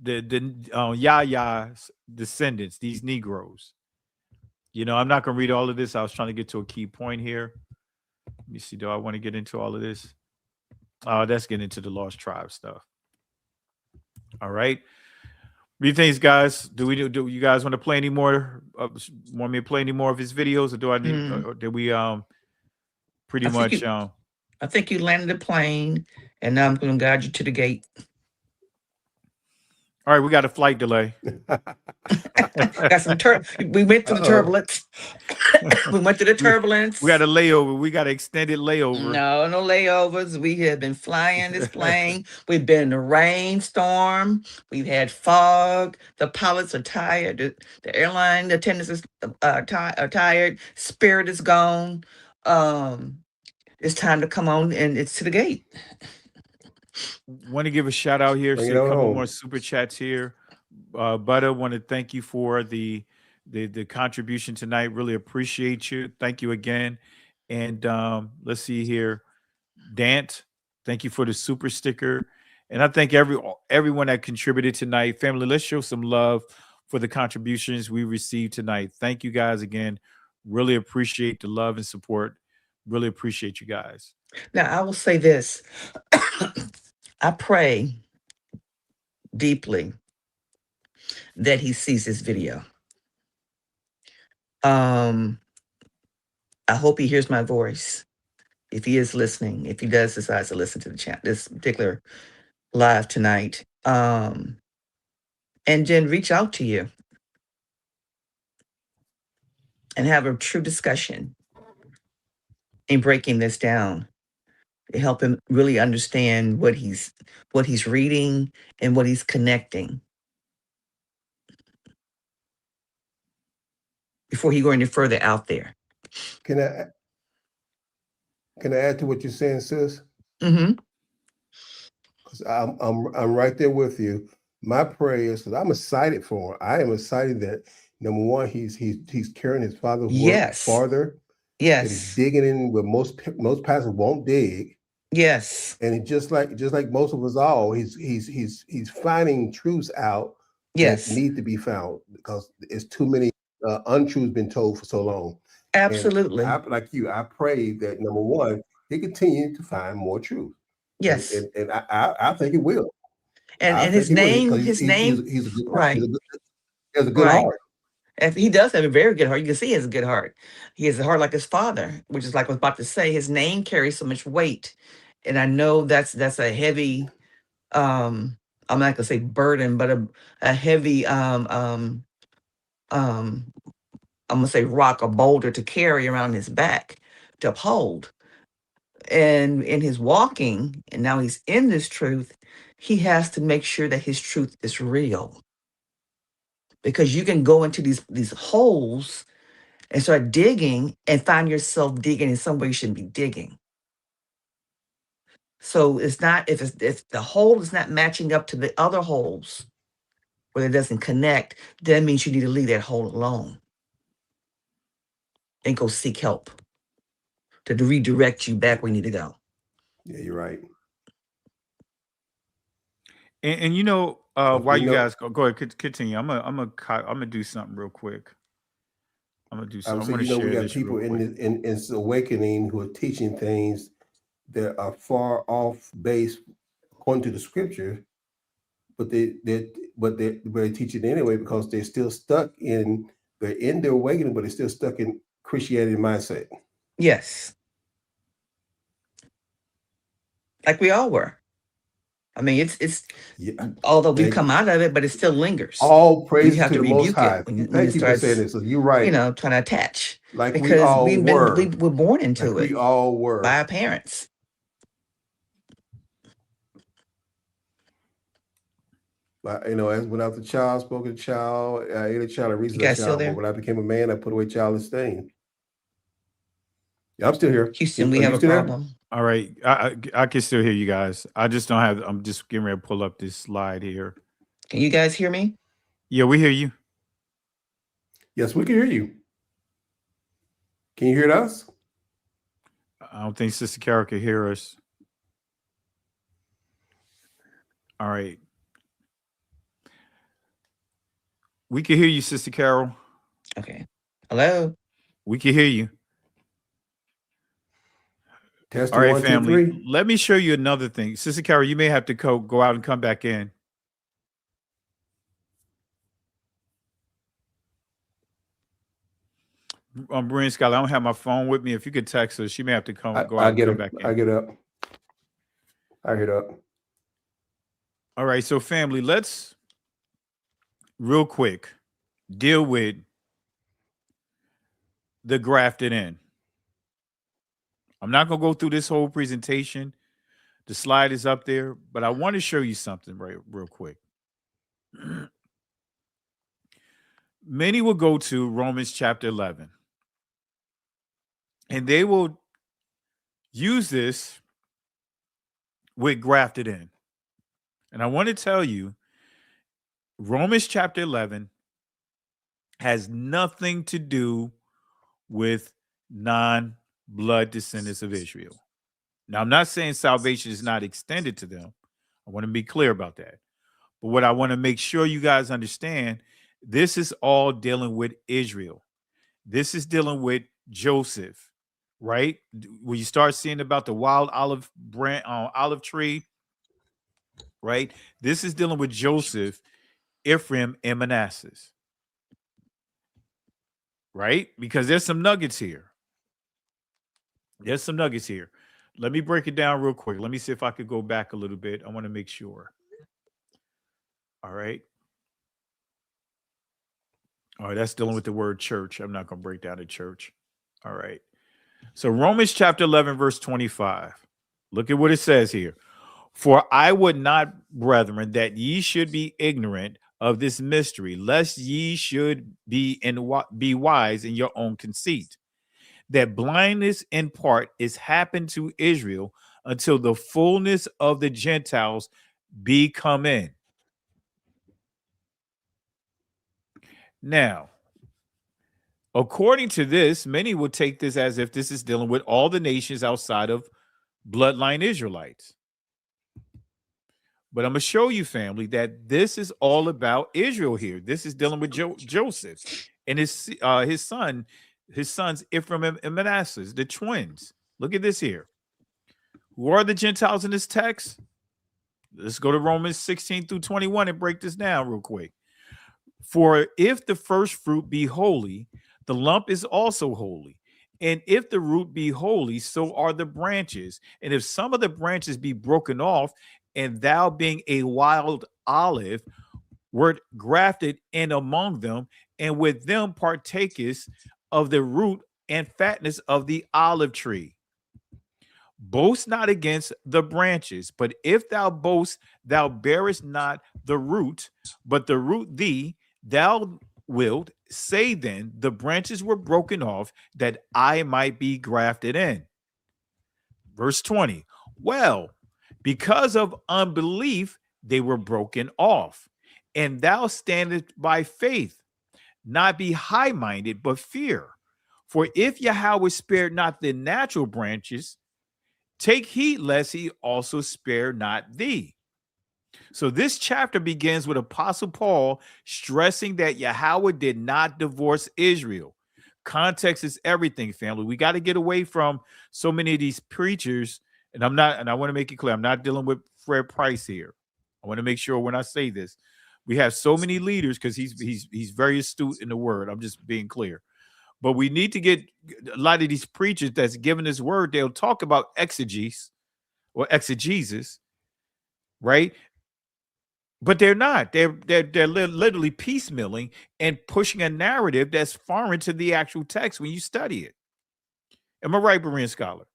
the Yaya's descendants, these Negroes. You know, I'm not going to read all of this. I was trying to get to a key point here. Let me see. Do I want to get into all of this? Oh, that's getting into the lost tribe stuff. All right. What do you think, guys? Do you guys want to play any more? Want me to play any more of his videos, or do I need? Or did we pretty much? I think you landed the plane, and now I'm going to guide you to the gate. All right, we got a flight delay. Got some we went through the turbulence. We went through the turbulence. We got a layover. We got an extended layover. No layovers. We have been flying this plane. We've been in a rainstorm. We've had fog. The pilots are tired. The airline attendants are tired. Spirit is gone. It's time to come on, and it's to the gate. Want to give a shout out here. See a couple more super chats here. Butter, want to thank you for the contribution tonight. Really appreciate you. Thank you again. And let's see here. Dant, thank you for the super sticker. And I thank everyone that contributed tonight. Family, let's show some love for the contributions we received tonight. Thank you guys again. Really appreciate the love and support. Really appreciate you guys. Now, I will say this. I pray deeply that he sees this video. I hope he hears my voice. If he is listening, if he does decide to listen to the chat, this particular live tonight, and then reach out to you and have a true discussion in breaking this down to help him really understand what he's reading and what he's connecting before he go any further out there. Can I add to what you're saying, sis? Mm-hmm. Because I'm right there with you. My prayer is, because I'm excited for him. I am excited that number one, he's carrying his father's work farther. Yes. That he's digging in where most pastors won't dig. Yes. And just like most of us all, he's finding truths out that need to be found, because it's too many untruths been told for so long. Absolutely. And like you, I pray that number one, he continue to find more truth. Yes. And I think it will. And his name, he's a good, right. He has a good heart. If he does have a very good heart, you can see he has a good heart. He has a heart like his father, which is like I was about to say. His name carries so much weight, and I know that's a heavy. I'm not gonna say burden, but a heavy. I'm gonna say rock or boulder to carry around his back to uphold. And in his walking, and now he's in this truth, he has to make sure that his truth is real. Because you can go into these holes and start digging and find yourself digging in some way you shouldn't be digging. So it's not, if the hole is not matching up to the other holes where it doesn't connect, that means you need to leave that hole alone and go seek help to redirect you back where you need to go. Yeah, you're right. And you know, while you guys go ahead, continue. I'm gonna do something real quick. I'm gonna do something. We got people in this awakening who are teaching things that are far off base according to the scripture, but they teach it anyway because they're still stuck in their awakening, but they're still stuck in Christianity mindset. Yes. like we all were. I mean, it's although we've come out of it, but it still lingers. All You praise have to to the Most rebuke High. it when it Thank you for starts, saying this. You're right. trying to attach. Like we Because all we were. were born into Like it we all by were. our parents. But, as without the child, spoken child, any child, a reason You a guys still child. But there? when I became a man, I put away childish thing. Yeah, I'm still here. Houston, we Are have you a still there? problem. All right, I can still hear you guys. I just don't have. I'm just getting ready to pull up this slide here. Can you guys hear me? Yeah, we hear you. Yes, we can hear you. Can you hear us? I don't think Sister Carol can hear us. All right. We can hear you, Sister Carol. Okay. Hello? We can hear you. Test All right, 1, 2, family. 3. Let me show you another thing. Sister Carol, you may have to go out and come back in. Brian Scott, I don't have my phone with me. If you could text her, she may have to go out and come back in. I get up. I get up. All right, so family, let's real quick deal with the grafted in. I'm not going to go through this whole presentation. The slide is up there, but I want to show you something real quick. Many will go to Romans chapter 11, and they will use this with grafted in. And I want to tell you, Romans chapter 11 has nothing to do with non-blood descendants of Israel. Now, I'm not saying salvation is not extended to them. I want to be clear about that. But what I want to make sure you guys understand, this is all dealing with Israel. This is dealing with Joseph, right? When you start seeing about the wild olive tree, right? This is dealing with Joseph, Ephraim, and Manasseh, right? Because there's some nuggets here. There's some nuggets here. Let me break it down real quick. Let me see if I could go back a little bit. I want to make sure. All right. All right, that's dealing with the word church. I'm not going to break down the church. All right. So Romans chapter 11, verse 25. Look at what it says here. For I would not, brethren, that ye should be ignorant of this mystery, lest ye should be wise in your own conceit, that blindness in part is happened to Israel until the fullness of the Gentiles be come in. Now, according to this, many will take this as if this is dealing with all the nations outside of bloodline Israelites. But I'm going to show you, family, that this is all about Israel here. This is dealing with Joseph and his sons Ephraim and Manasseh, the twins. Look at this here. Who are the Gentiles in this text? Let's go to Romans 16 through 21 and break this down real quick. For if the first fruit be holy, the lump is also holy. And if the root be holy, so are the branches. And if some of the branches be broken off, and thou being a wild olive, wert grafted in among them, and with them partakest of the root and fatness of the olive tree. Boast not against the branches, but if thou boast, thou bearest not the root, but the root thee, thou wilt say then, the branches were broken off that I might be grafted in. Verse 20. Well, because of unbelief, they were broken off. And thou standest by faith, not be high-minded, but fear. For if Yahweh spared not the natural branches, take heed lest he also spare not thee. So this chapter begins with Apostle Paul stressing that Yahweh did not divorce Israel. Context is everything, family. We got to get away from so many of these preachers. And I want to make it clear, I'm not dealing with Fred Price here. I want to make sure when I say this, we have so many leaders because he's very astute in the word. I'm just being clear. But we need to get a lot of these preachers that's giving this word. They'll talk about exegesis, or exegesis, right? But they're not. They're literally piecemealing and pushing a narrative that's foreign to the actual text when you study it. Am I right, Berean scholar?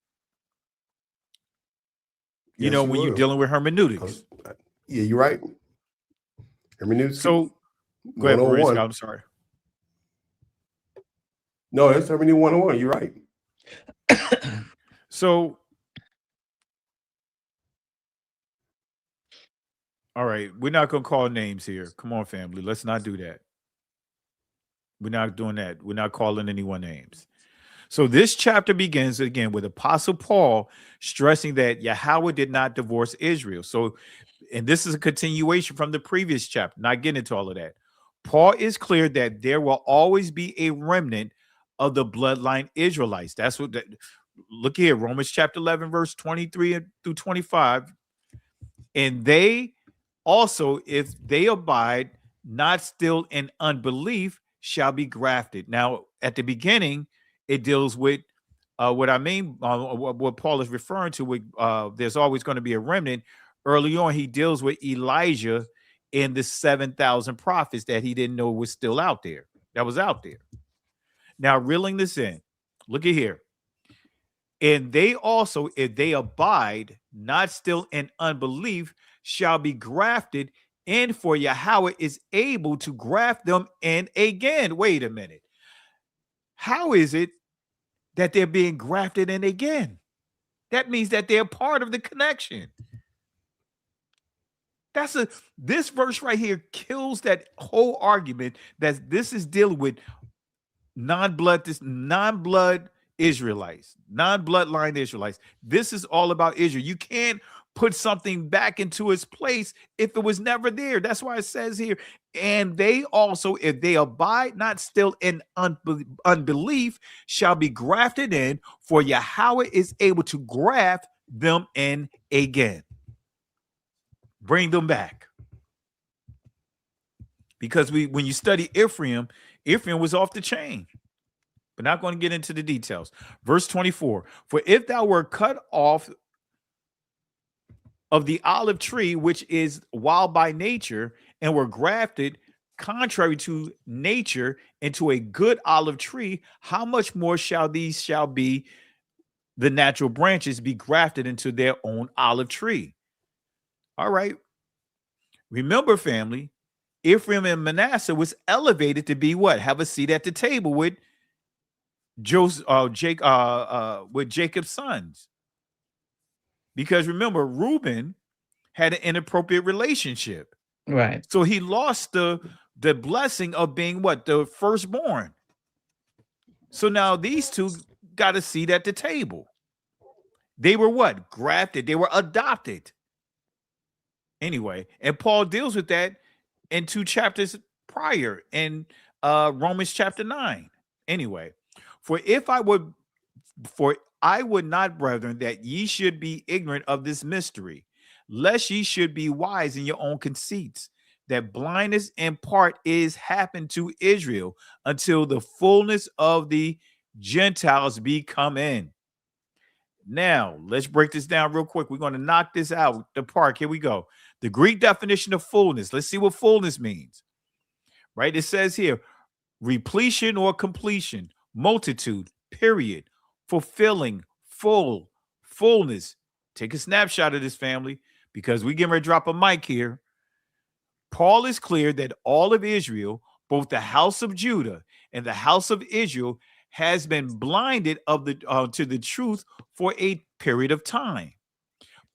You know, when you're dealing with hermeneutics. Yeah, you're right. Hermeneutics. So go ahead, Berean 101. scholar. I'm sorry. No, that's hermeneutics 101. You're right. So, all right, we're not going to call names here. Come on, family. Let's not do that. We're not doing that. We're not calling anyone names. So this chapter begins again with Apostle Paul stressing that Yahweh did not divorce Israel. So, and this is a continuation from the previous chapter, not getting into all of that. Paul is clear that there will always be a remnant of the bloodline Israelites. That's what, look here, Romans chapter 11, verse 23 through 25. And they also, if they abide not still in unbelief, shall be grafted. Now, at the beginning, it deals with what I mean, what Paul is referring to with there's always going to be a remnant. Early on, he deals with Elijah and the 7,000 prophets that he didn't know was still out there, that was out there. Now, reeling this in, look at here. And they also, if they abide not still in unbelief, shall be grafted in, for Yahweh is able to graft them in again. Wait a minute. How is it that they're being grafted in again? That means that they're part of the connection. This verse right here kills that whole argument that this is dealing with non-blood Israelites, non-bloodline Israelites. This is all about Israel. You can't put something back into its place if it was never there. That's why it says here, and they also, if they abide not still in unbelief, shall be grafted in, for Yahweh is able to graft them in again. Bring them back. Because when you study Ephraim was off the chain. But not going to get into the details. Verse 24, for if thou were cut off of the olive tree, which is wild by nature, and were grafted contrary to nature into a good olive tree, how much more shall be the natural branches be grafted into their own olive tree? All right. Remember, family, Ephraim and Manasseh was elevated to be what? Have a seat at the table with with Jacob's sons. Because remember, Reuben had an inappropriate relationship. Right. So he lost the blessing of being what? The firstborn. So now these two got a seat at the table. They were what? Grafted. They were adopted. Anyway, and Paul deals with that in 2 chapters prior in Romans chapter 9. Anyway, for I would not, brethren, that ye should be ignorant of this mystery, lest ye should be wise in your own conceits, that blindness in part is happened to Israel until the fullness of the Gentiles be come in. Now, let's break this down real quick. We're going to knock this out the park. Here we go. The Greek definition of fullness. Let's see what fullness means. Right? It says here, repletion or completion, multitude, period, fulfilling, full, fullness. Take a snapshot of this, family, because we getting ready to drop a mic here. Paul is clear that all of Israel, both the house of Judah and the house of Israel, has been blinded to the truth for a period of time.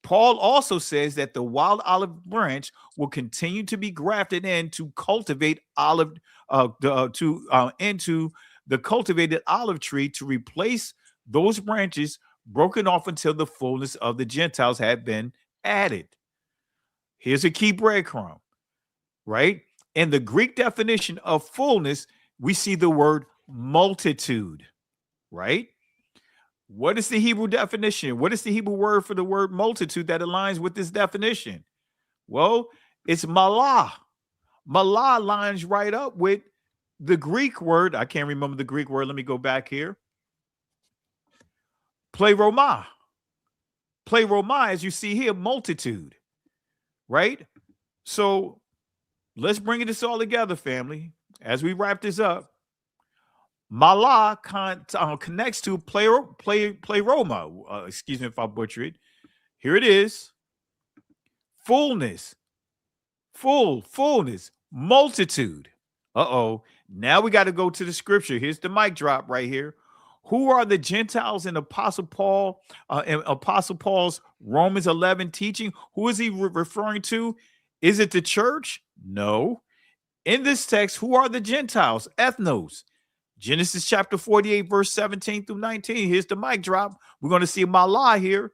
Paul also says that the wild olive branch will continue to be grafted in to cultivate into the cultivated olive tree to replace those branches broken off until the fullness of the Gentiles had been added. Here's a key breadcrumb, right? In the Greek definition of fullness, we see the word multitude, right? What is the Hebrew definition? What is the Hebrew word for the word multitude that aligns with this definition? Well, it's malah. Malah lines right up with the Greek word. I can't remember the Greek word. Let me go back here. Pleroma. Pleroma, as you see here, multitude, right? So let's bring this all together, family. As we wrap this up, Mala connects to pleroma. Excuse me if I butcher it. Here it is. Fullness, fullness, multitude. Uh-oh. Now we got to go to the scripture. Here's the mic drop right here. Who are the Gentiles in Apostle Paul's Romans 11 teaching? Who is he referring to? Is it the church? No. In this text, who are the Gentiles? Ethnos. Genesis chapter 48, verse 17 through 19. Here's the mic drop. We're going to see Mala here.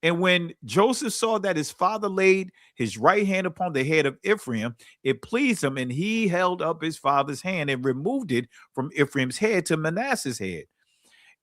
And when Joseph saw that his father laid his right hand upon the head of Ephraim, it pleased him, and he held up his father's hand and removed it from Ephraim's head to Manasseh's head.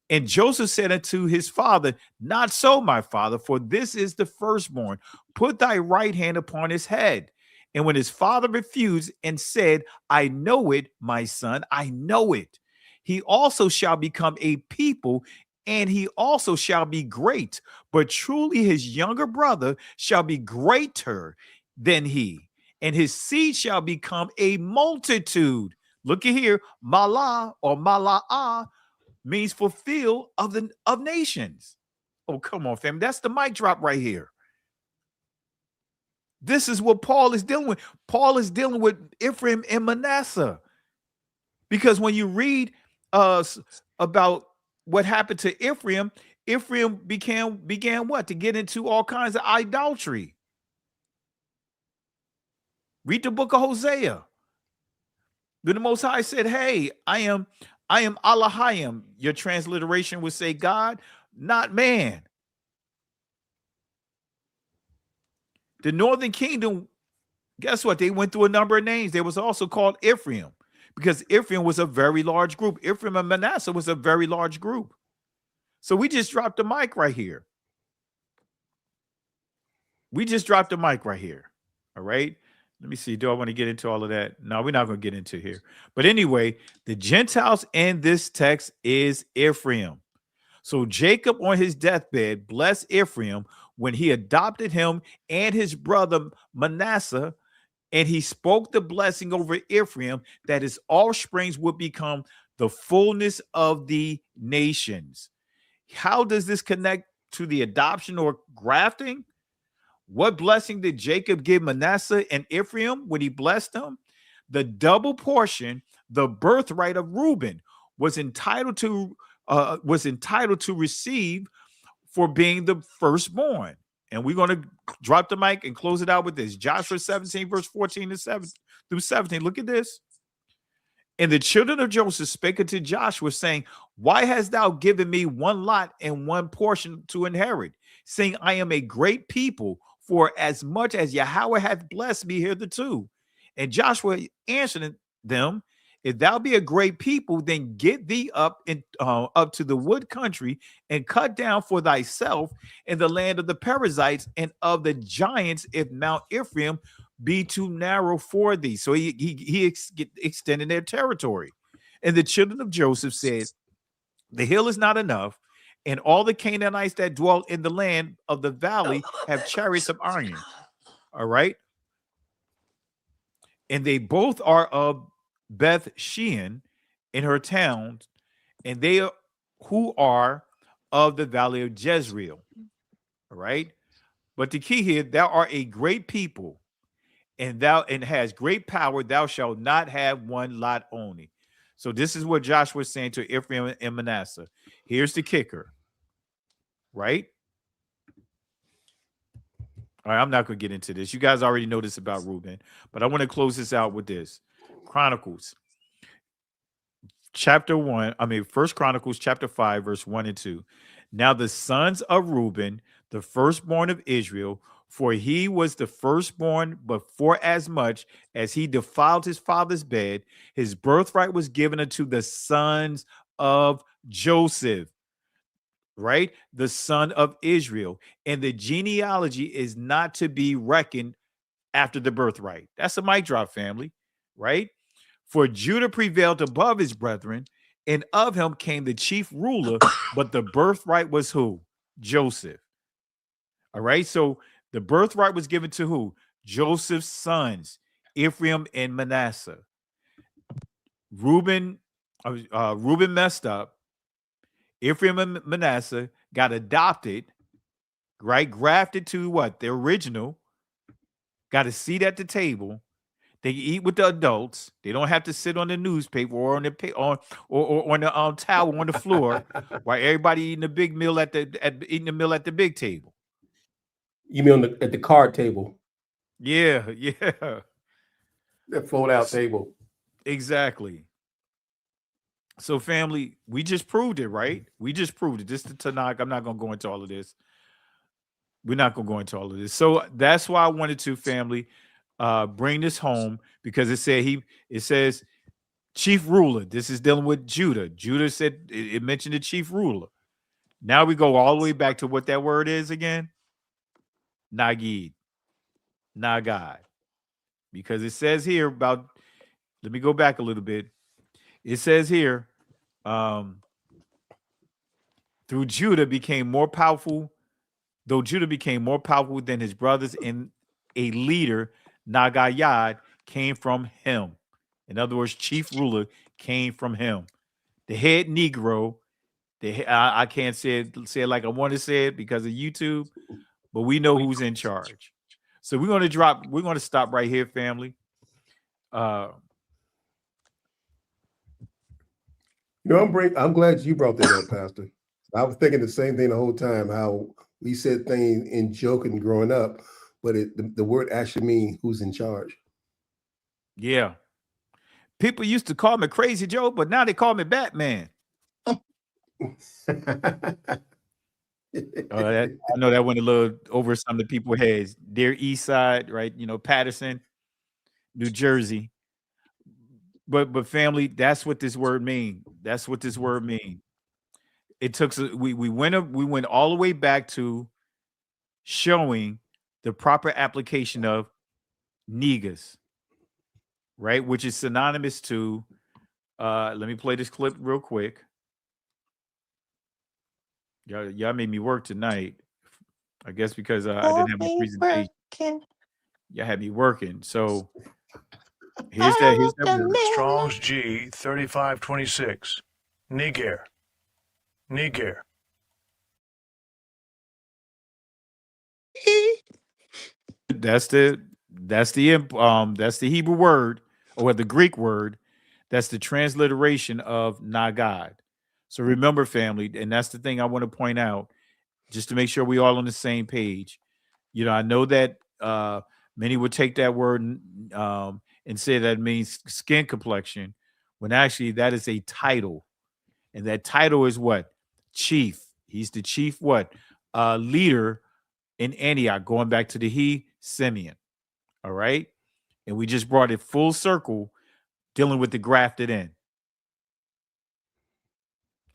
And Joseph said unto his father, not so, my father, for this is the firstborn. Put thy right hand upon his head. And when his father refused and said, I know it, my son, I know it. He also shall become a people, and he also shall be great. But truly his younger brother shall be greater than he, and his seed shall become a multitude. Look at here, Mala or Mala'ah means fulfill of nations. Oh, come on, fam. That's the mic drop right here. This is what Paul is dealing with. Paul is dealing with Ephraim and Manasseh. Because when you read about what happened to Ephraim, Ephraim began what? To get into all kinds of idolatry. Read the book of Hosea. Then the Most High said, hey, I am Elohim. Your transliteration would say God, not man. The northern kingdom, guess what? They went through a number of names. They was also called Ephraim because Ephraim was a very large group. Ephraim and Manasseh was a very large group. So we just dropped the mic right here. We just dropped the mic right here. All right. Let me see. Do I want to get into all of that? No, we're not going to get into here. But anyway, the Gentiles in this text is Ephraim. So Jacob on his deathbed blessed Ephraim when he adopted him and his brother Manasseh, and he spoke the blessing over Ephraim that his offsprings would become the fullness of the nations. How does this connect to the adoption or grafting? What blessing did Jacob give Manasseh and Ephraim when he blessed them? The double portion, the birthright of Reuben, was entitled to receive for being the firstborn. And we're going to drop the mic and close it out with this. Joshua 17, verse 14 through 17. Look at this. And the children of Joseph spake unto Joshua, saying, why hast thou given me one lot and one portion to inherit, saying, I am a great people, for as much as Yahweh hath blessed me hitherto? And Joshua answered them, if thou be a great people, then get thee up to the wood country and cut down for thyself in the land of the Perizzites and of the giants, if Mount Ephraim be too narrow for thee. So he extended their territory. And the children of Joseph said, the hill is not enough, and all the Canaanites that dwell in the land of the valley have chariots of iron. All right. And they both are of Beth Shean in her towns, and they who are of the valley of Jezreel. All right. But the key here, thou art a great people, and has great power, thou shalt not have one lot only. So this is what Joshua is saying to Ephraim and Manasseh. Here's the kicker. Right? All right, I'm not going to get into this. You guys already know this about Reuben, but I want to close this out with this. Chronicles chapter 1, First Chronicles chapter 5, verse 1 and 2. Now the sons of Reuben, the firstborn of Israel, for he was the firstborn, but for as much as he defiled his father's bed, his birthright was given unto the sons of Joseph, right? The son of Israel. And the genealogy is not to be reckoned after the birthright. That's a mic drop, family, right? For Judah prevailed above his brethren, and of him came the chief ruler, but the birthright was who? Joseph. All right. So the birthright was given to who? Joseph's sons, Ephraim and Manasseh. Reuben messed up. Ephraim and Manasseh got adopted, right? Grafted to what? The original. Got a seat at the table. They eat with the adults. They don't have to sit on the newspaper or on the or on the towel on the floor while everybody eating the big meal at the big table. You mean at the card table? Yeah, yeah. That fold out table. Exactly. So, family, we just proved it, right? We just proved it. This is the Tanakh. I'm not going to go into all of this. We're not going to go into all of this. So that's why I wanted to, family, bring this home, because it says chief ruler. This is dealing with Judah. Judah said it mentioned the chief ruler. Now we go all the way back to what that word is again. Nagid. Nagad. Because it says here about, let me go back a little bit. It says here, through Judah became more powerful, though Judah became more powerful than his brothers, and a leader, Nagayad, came from him. In other words, chief ruler came from him. The head Negro, I can't say it like I want to say it because of YouTube, but we know who's in charge. So we're going to stop right here, family. I'm glad you brought that up, Pastor. I was thinking the same thing the whole time, how we said things in joking growing up, but the word actually means who's in charge. Yeah. People used to call me Crazy Joe, but now they call me Batman. I know that went a little over some of the people's heads. Dear East Side, right? Patterson, New Jersey. But family, that's what this word means. That's what this word means. It took we went all the way back to showing the proper application of negus, right? Which is synonymous to let me play this clip real quick. Y'all made me work tonight. I guess because I didn't have my presentation. Y'all had me working. So here's that word. Strong's G 3526. Niger. That's the Hebrew word, or the Greek word. That's the transliteration of Nagad. So remember, family, and that's the thing I want to point out, just to make sure we all on the same page. I know that many would take that word and say that it means skin complexion, when actually that is a title. And that title is what? Chief. He's the chief what? Leader in Antioch, going back to the Simeon. All right. And we just brought it full circle, dealing with the grafted in.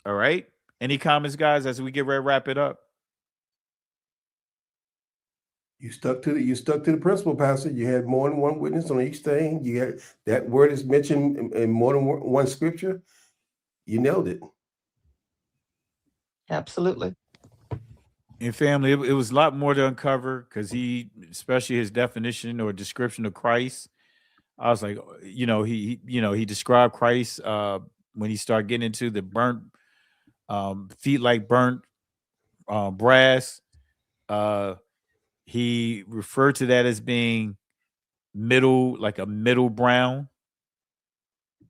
All right. Any comments, guys, as we get ready to wrap it up? You stuck to the principle, Pastor. You had more than one witness on each thing. You had that word is mentioned in more than one scripture. You nailed it. Absolutely. And family, it was a lot more to uncover, because especially his definition or description of Christ. I was like, he described Christ when he started getting into the burnt feet like burnt brass. He referred to that as being like a middle brown,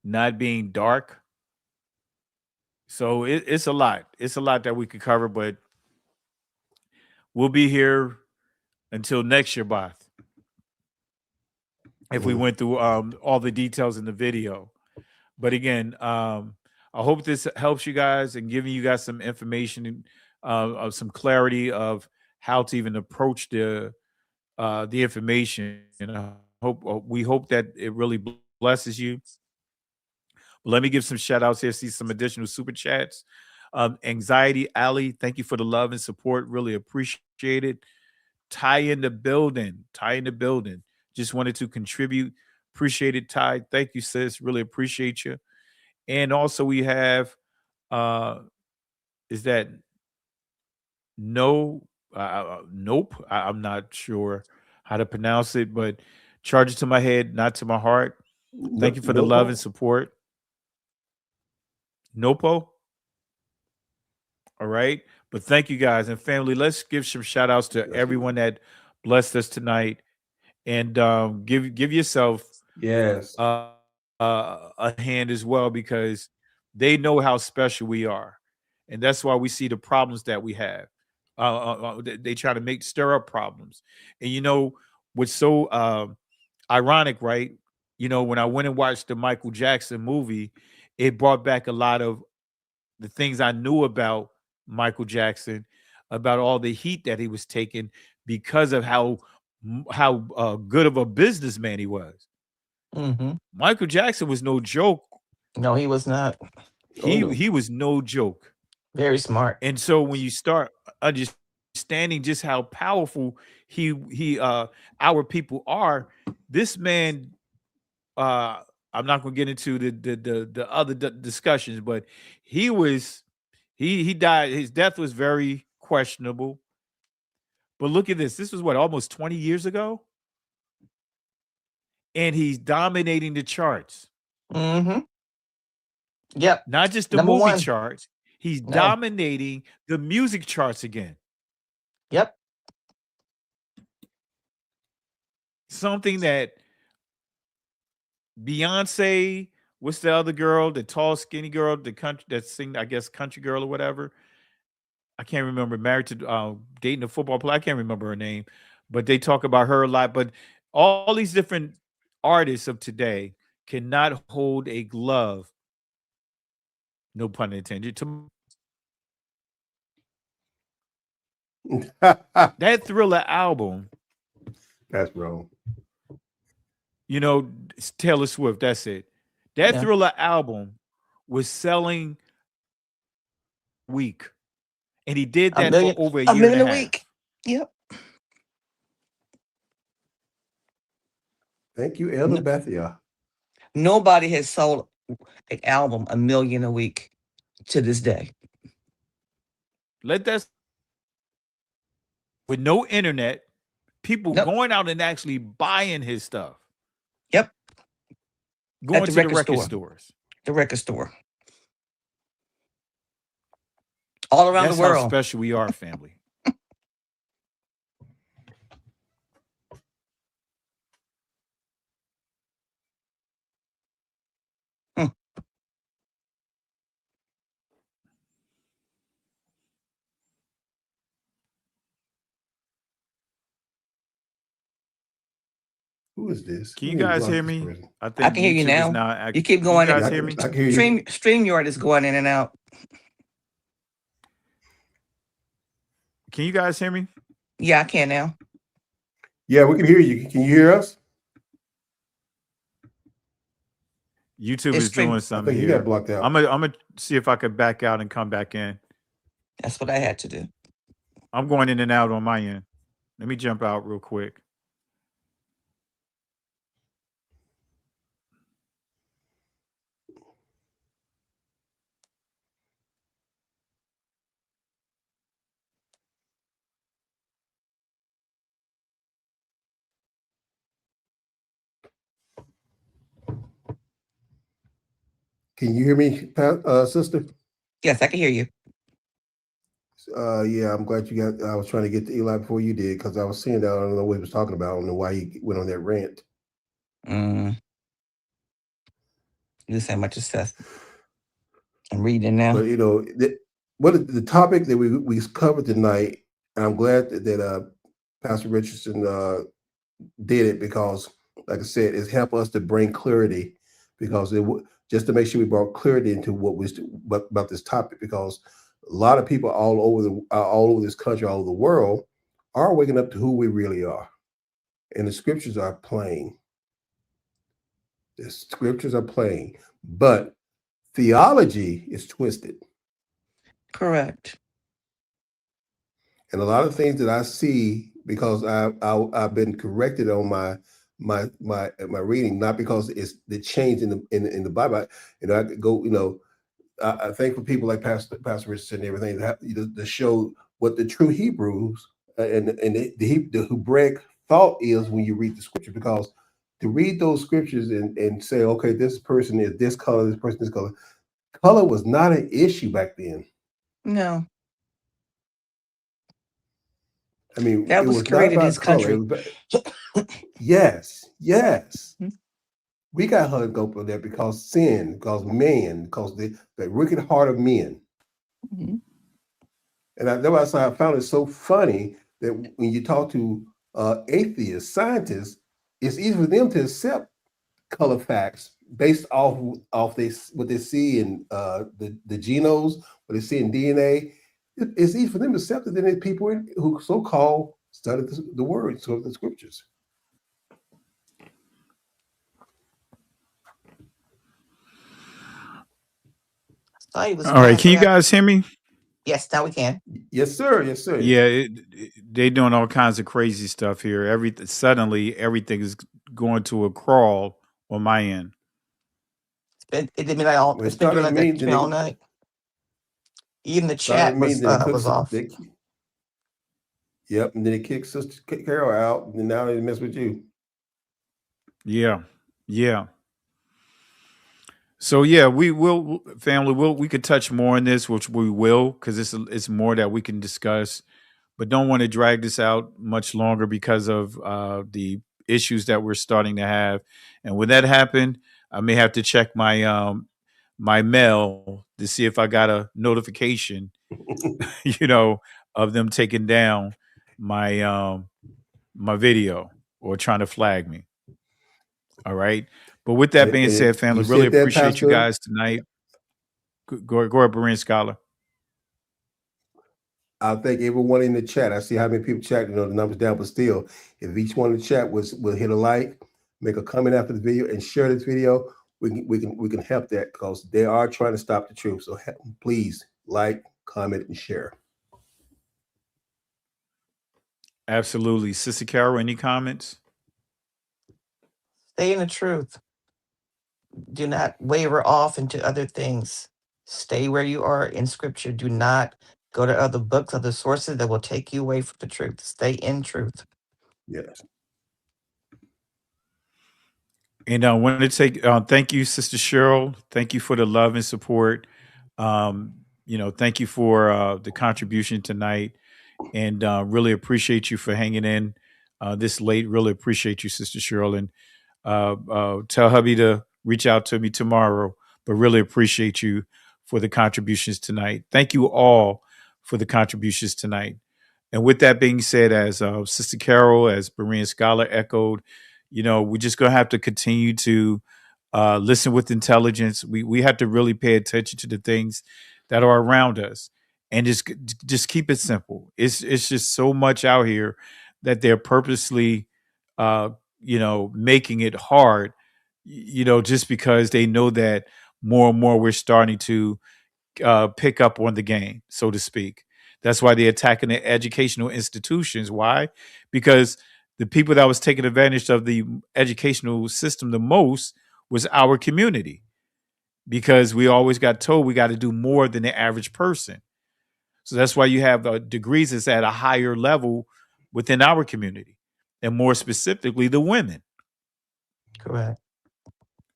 not being dark. So it's a lot. It's a lot that we could cover, but we'll be here until next Shabbat if we went through all the details in the video. But again, I hope this helps you guys and giving you guys some information, of some clarity of how to even approach the information. And we hope that it really blesses you. But let me give some shout outs here. See some additional super chats. Anxiety Alley, thank you for the love and support. Really appreciate it. Ty in the building. Just wanted to contribute. Appreciate it, Ty. Thank you, sis. Really appreciate you. And also we have is that no Nope. I'm not sure how to pronounce it, but charge it to my head, not to my heart. Thank you for the love and support. Nopo. All right. But thank you guys and family. Let's give some shout outs to everyone that blessed us tonight. And give yourself a hand as well, because they know how special we are. And that's why we see the problems that we have. They try to stir up problems. And you know what's so ironic, right? You know, when I went and watched the Michael Jackson movie, it brought back a lot of the things I knew about Michael Jackson, about all the heat that he was taking because of how good of a businessman he was. Mm-hmm. Michael Jackson was no joke. No, he was not. He was no joke. Very smart. And so when you start understanding just how powerful our people are, this man, I'm not going to get into the other discussions, but he died. His death was very questionable. But look at this. This was what, almost 20 years ago? And he's dominating the charts. Mm-hmm. Yep. Not just the movie charts. He's dominating the music charts again. Yep. Something that Beyonce, what's the other girl, the tall, skinny girl, the country that sing, I guess, country girl or whatever. I can't remember. Married to dating a football player. I can't remember her name, but they talk about her a lot. But all these different artists of today cannot hold a glove, no pun intended, to that Thriller album. That's wrong. You know, Taylor Swift, that's it. That Thriller album was selling week. And he did that for over a year million and a half. week. Yep. Thank you, Elder Bethia. Nobody has sold an album 1 million a week to this day. Let that, with no internet, people going out and actually buying his stuff. Yep. Going to the record stores. The record store. All around the world. That's how special we are, family. Who is this? Can you guys hear me? I can hear you now. You keep going. Can you guys hear me? I can hear you. StreamYard is going in and out. Can you guys hear me? Yeah, I can now. Yeah, we can hear you. Can you hear us? YouTube is doing something you here. got blocked out. I'm gonna see if I could back out and come back in. That's what I had to do. I'm going in and out on my end. Let me jump out real quick. Can you hear me, sister? Yes, I can hear you. Yeah, I'm glad you got. I was trying to get to Eli before you did because I was seeing that. I don't know what he was talking about. I don't know why he went on that rant. You say much stuff. I'm reading now. But you know, the topic that we covered tonight, and I'm glad that Pastor Richardson did it because, like I said, it's helped us to bring clarity because just to make sure we brought clarity into about this topic because a lot of people all over this country, all over the world, are waking up to who we really are, and the scriptures are plain. The scriptures are plain, but theology is twisted. Correct. And a lot of things that I see because I've been corrected on my reading, not because it's the change in the Bible. You know, I could go. You know, I think for people like Pastor Richardson and everything to show what the true Hebrews the Hebraic thought is when you read the scripture, because to read those scriptures and say, okay, this person is this color, this person is this color. Color was not an issue back then. No. I mean, That it was was not created in about his color. Yes. Mm-hmm. We got hung up on that because sin, because man, because the wicked heart of men. Mm-hmm. And that's why I found it so funny that when you talk to atheists, scientists, it's easy for them to accept color facts based off what they see in the genomes, what they see in DNA. It's easy for them to accept it than the people who so-called study the words of the scriptures. Thought he was All right, can passing you out. guys hear me? Yes, now we can. Yes, sir. Yes, sir. Yeah, they doing all kinds of crazy stuff here. Suddenly everything is going to a crawl on my end. It didn't like all. Well, It's been doing like that then all night. Even the started chat mean, then it was off. Yep, and then it kicked Sister Carol out, and now they mess with you. Yeah, yeah. So yeah, we will, family. We could touch more on this, which we will, because it's more that we can discuss, but don't want to drag this out much longer because of the issues that we're starting to have. And when that happened, I may have to check my my mail to see if I got a notification, of them taking down my my video or trying to flag me. All right. But with that being said, family, You really said that, appreciate you Pastor. guys tonight. Go ahead, Berean Scholar. I'll thank everyone in the chat. I see how many people chat. The numbers down, but still, if each one in the chat will hit a like, make a comment after the video, and share this video, we can help that, because they are trying to stop the truth. So please like, comment, and share. Absolutely, Sister Carol. Any comments? Stay in the truth. Do not waver off into other things. Stay where you are in scripture. Do not go to other books, other sources that will take you away from the truth. Stay in truth. Yes. And I want to take thank you, Sister Cheryl. Thank you for the love and support. Thank you for the contribution tonight, and really appreciate you for hanging in this late. Really appreciate you, Sister Cheryl, and tell hubby to reach out to me tomorrow. But really appreciate you for the contributions tonight. Thank you all for the contributions tonight. And with that being said, as Sister Carol, as Berean Scholar echoed, we're just going to have to continue to listen with intelligence. We have to really pay attention to the things that are around us, and just keep it simple. It's just so much out here that they're purposely, making it hard, just because they know that more and more we're starting to pick up on the game, so to speak. That's why they're attacking the educational institutions. Why? Because the people that was taking advantage of the educational system the most was our community. Because we always got told we got to do more than the average person. So that's why you have degrees that's at a higher level within our community, and more specifically, the women. Correct.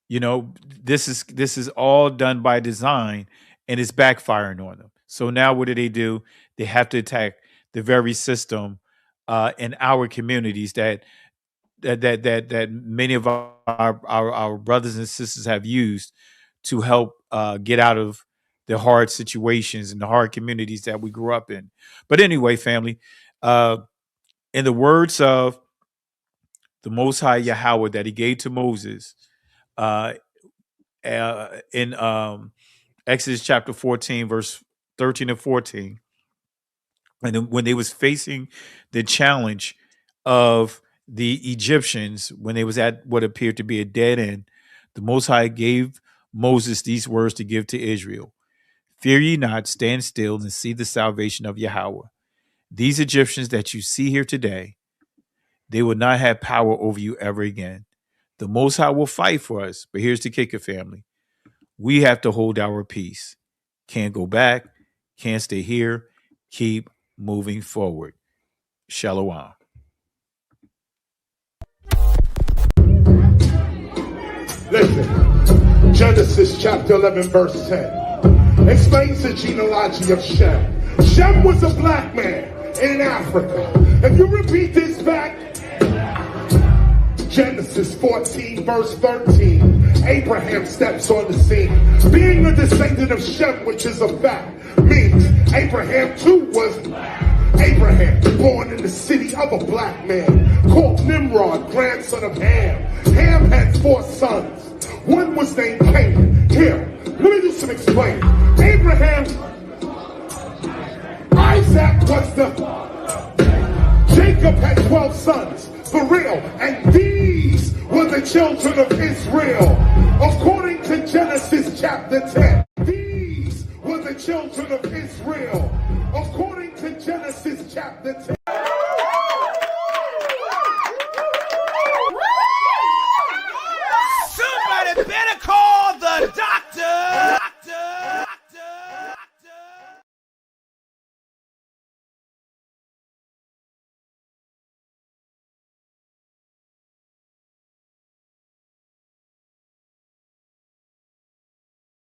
This is all done by design, and it's backfiring on them. So now what do? They have to attack the very system in our communities that many of our brothers and sisters have used to help get out of the hard situations and the hard communities that we grew up in. But anyway, family, in the words of the Most High Yahweh that He gave to Moses, in Exodus chapter 14, verse 13 and 14, and then when they was facing the challenge of the Egyptians, when they was at what appeared to be a dead end, the Most High gave Moses these words to give to Israel: "Fear ye not, stand still and see the salvation of Yahweh. These Egyptians that you see here today, they will not have power over you ever again. The Most High will fight for us." But here's the kicker, family. We have to hold our peace. Can't go back. Can't stay here. Keep moving forward. Shalom. Listen, Genesis chapter 11, verse 10 explains the genealogy of Shem. Shem was a black man in Africa. If you repeat this back, Genesis 14, verse 13, Abraham steps on the scene. Being a descendant of Shem, which is a fact, means Abraham too was black. Abraham, born in the city of a black man, called Nimrod, grandson of Ham. Ham had 4 sons. One was named Canaan. Here, let me do some explaining. Abraham, Isaac was the... Jacob had 12 sons, for real, and these were the children of Israel. According to Genesis chapter 10, these were the children of Israel. According to Genesis chapter 10.